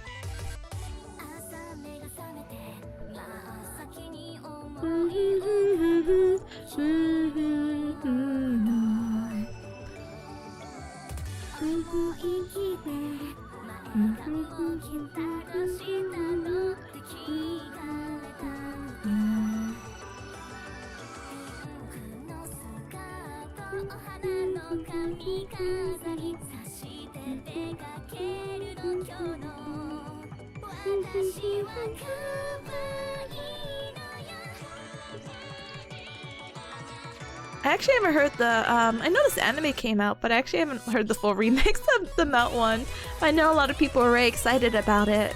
I actually haven't heard the, I know this anime came out, but I actually haven't heard the full remix of the Melt one. I know a lot of people are very excited about it.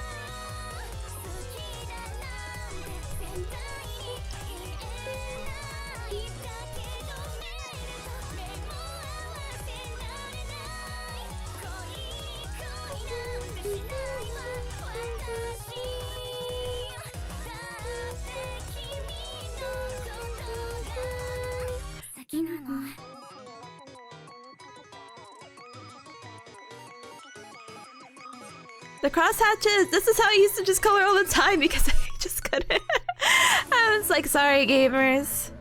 The crosshatches! This is how I used to just color all the time because I just couldn't. I was like, sorry gamers.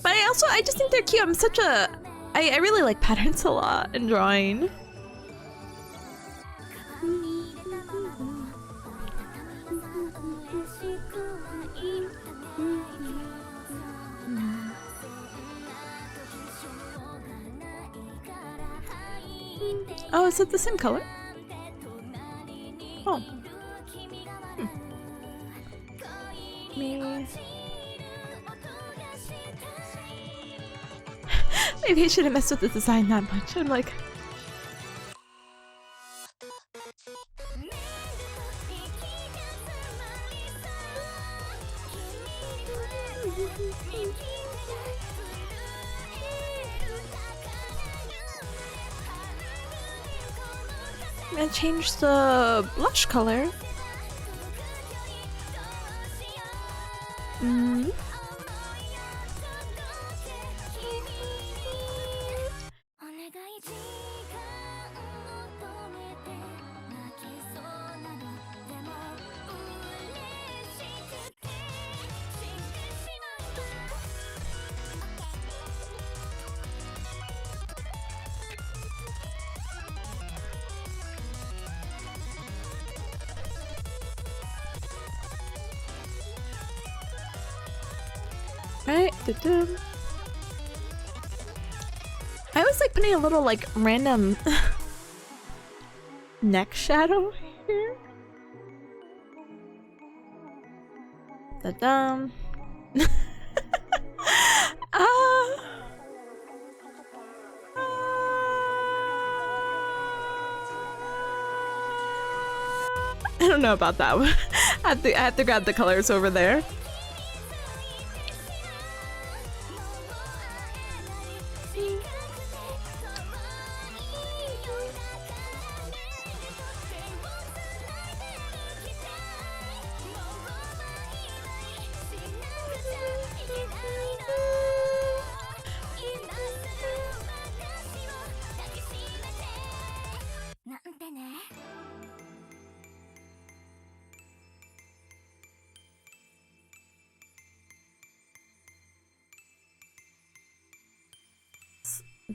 But I just think they're cute. I'm such a... I really like patterns a lot in drawing. Oh, is it the same color? Oh. Maybe I shouldn't mess with the design that much. I'm like... I'm gonna change the blush color. Right? I always like putting a little like random neck shadow here. Ta-dum. I don't know about that one. I have to grab the colors over there.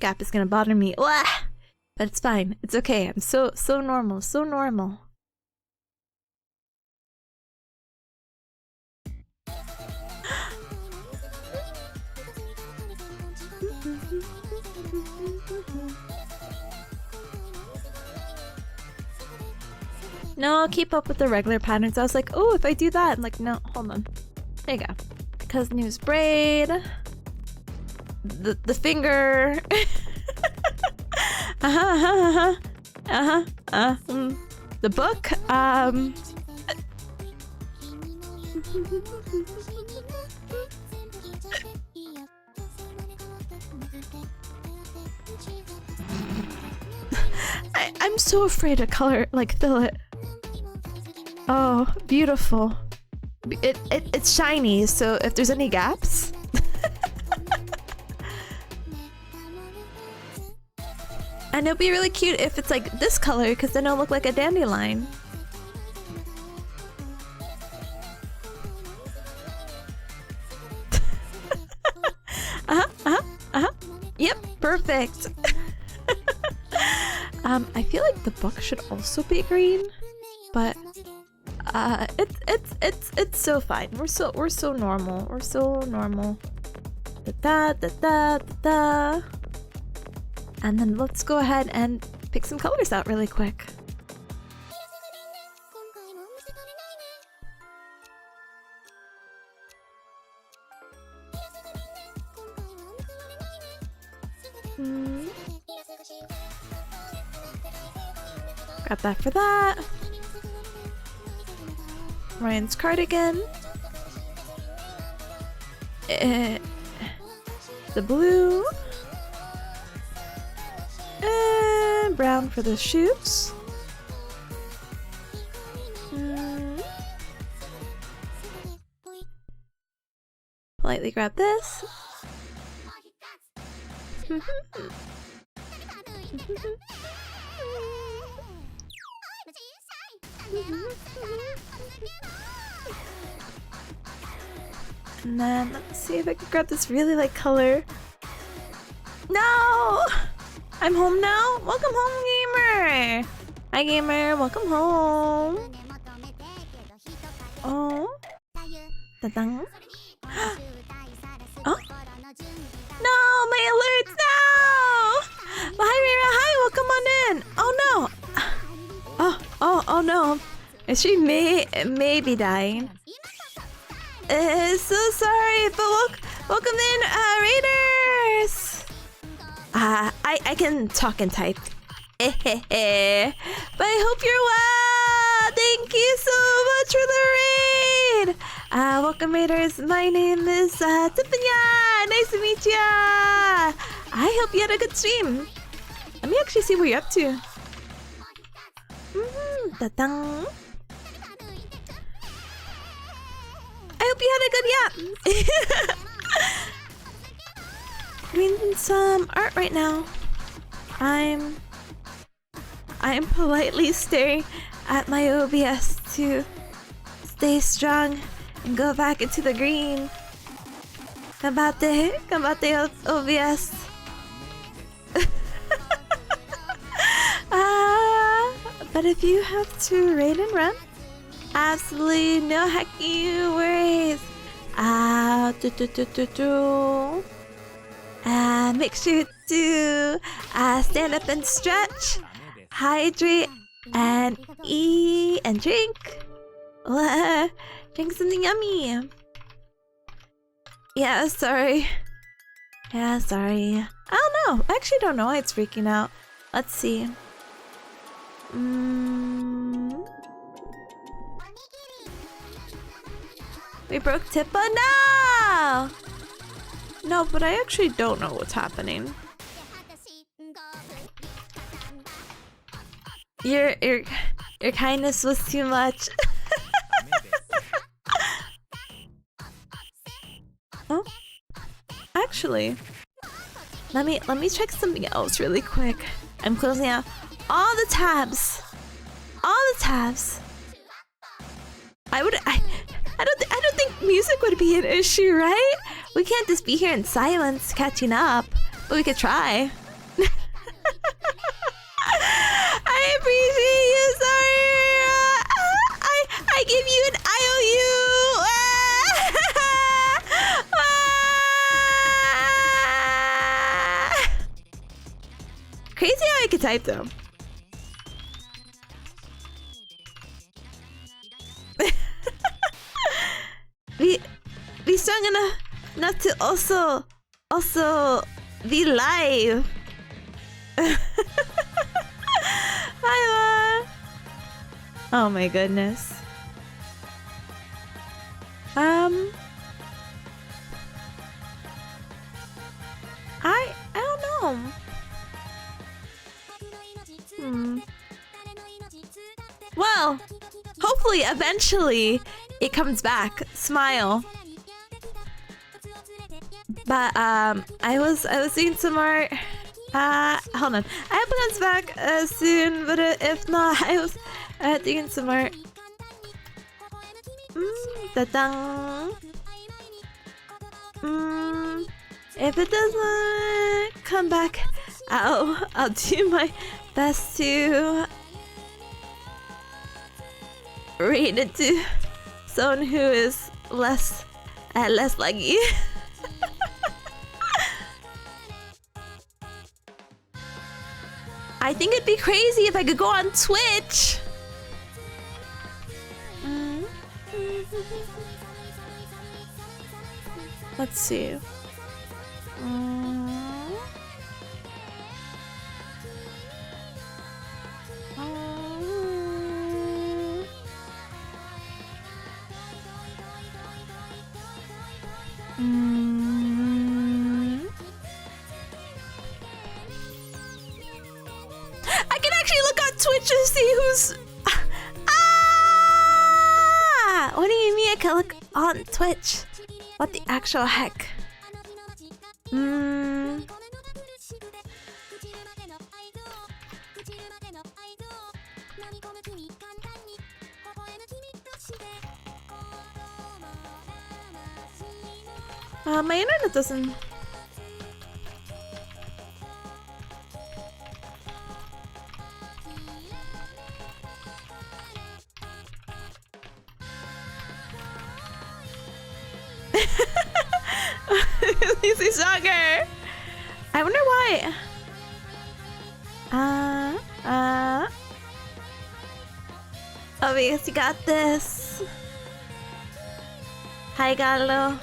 gap is gonna bother me. Wah! But it's fine. It's okay. I'm so normal. So normal. No, keep up with the regular patterns. I was like, oh, if I do that, I'm like, no, hold on. There you go. Because news braid. The finger. The book. I'm so afraid to color, like, fill it. Oh, beautiful. It's shiny, so if there's any gaps. And it'll be really cute if it's like this color, because then it'll look like a dandelion. Yep, perfect. I feel like the book should also be green, but it's so fine. We're so normal. We're so normal. Da da da da da. And then let's go ahead and pick some colors out really quick. Grab that for that. Ryan's cardigan. The blue. And brown for the shoes. Politely grab this. And then let's see if I can grab this really light color. No! I'm home now? Welcome home, gamer! Hi, gamer. Welcome home. Oh. Ta-dang. Oh. No! My alerts! No! Well, hi, Rira. Hi! Welcome on in. Oh, no! Oh, no. Is she may be dying? So sorry, but welcome in, Raiders! I can talk and type. But I hope you're well! Thank you so much for the raid! Welcome, Raiders. My name is Tipanya! Nice to meet ya! I hope you had a good stream. Let me actually see what you're up to. Ta-dang. I hope you had a good yap. Doing some art right now. I'm politely staring at my OBS to stay strong and go back into the green. Combate OBS. But if you have to raid and run, absolutely no hecky worries. Make sure to stand up and stretch, hydrate, and eat and drink. Drink something yummy. Yeah, sorry. I don't know. I actually don't know why it's freaking out. Let's see. We broke Tippa? No! No, but I actually don't know what's happening. Your kindness was too much. Oh, actually, let me check something else really quick. I'm closing out all the tabs. I don't think music would be an issue, right? We can't just be here in silence catching up, but we could try. I give you an IOU. Crazy how I can type though. we strong enough not to also be live. Hi, oh my goodness. I don't know. Well, hopefully eventually it comes back. Smile. But I was doing some more. Hold on. I hope it comes back soon. But if not, I was doing some more. Ta-dang. If it doesn't come back, I'll do my best to read it to someone who is less laggy. I think it'd be crazy if I could go on Twitch. Let's see. I can actually look on Twitch to see who's. What do you mean I can look on Twitch? What the actual heck? My internet doesn't. Easy soccer. I wonder why. Oh, because you got this. Hi, Gallo.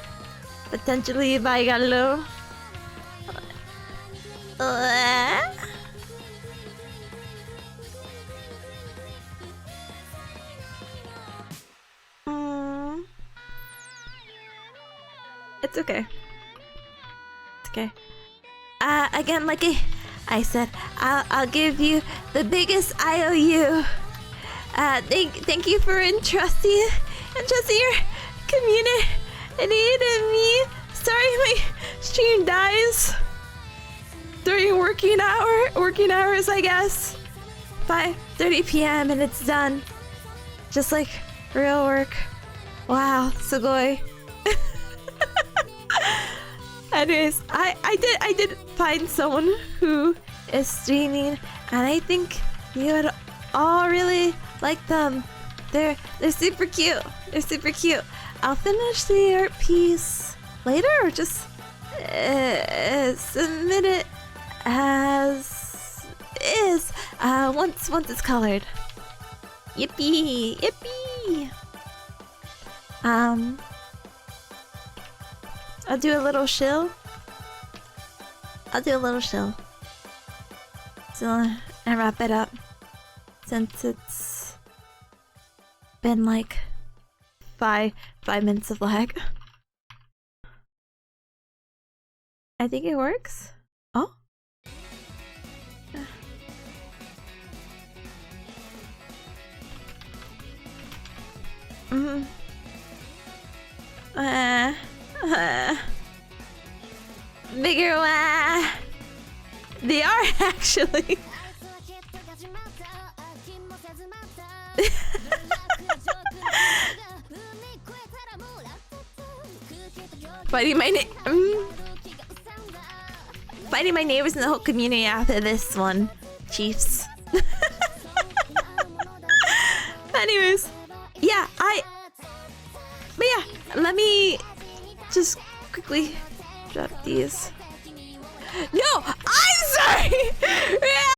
Potentially, bye, Gallo. It's okay. It's okay. Again, like I said, I'll give you the biggest IOU. Thank you for entrusting your community in me. Sorry, my stream dies during working hours, I guess. 5:30 p.m. and it's done. Just like real work. Wow, sugoi. Anyways, I did find someone who is streaming, and I think you would all really like them. They're super cute. They're super cute. I'll finish the art piece later, or just submit it as is once it's colored. Yippee, yippee. I'll do a little shill. So, and wrap it up. Since it's been like 5 minutes of lag. I think it works. Oh. Bigger one. They are actually. Fighting my neighbors in the whole community after this one, Chiefs. Anyways, yeah, I Let me just quickly drop these. No, I'm sorry. Yeah,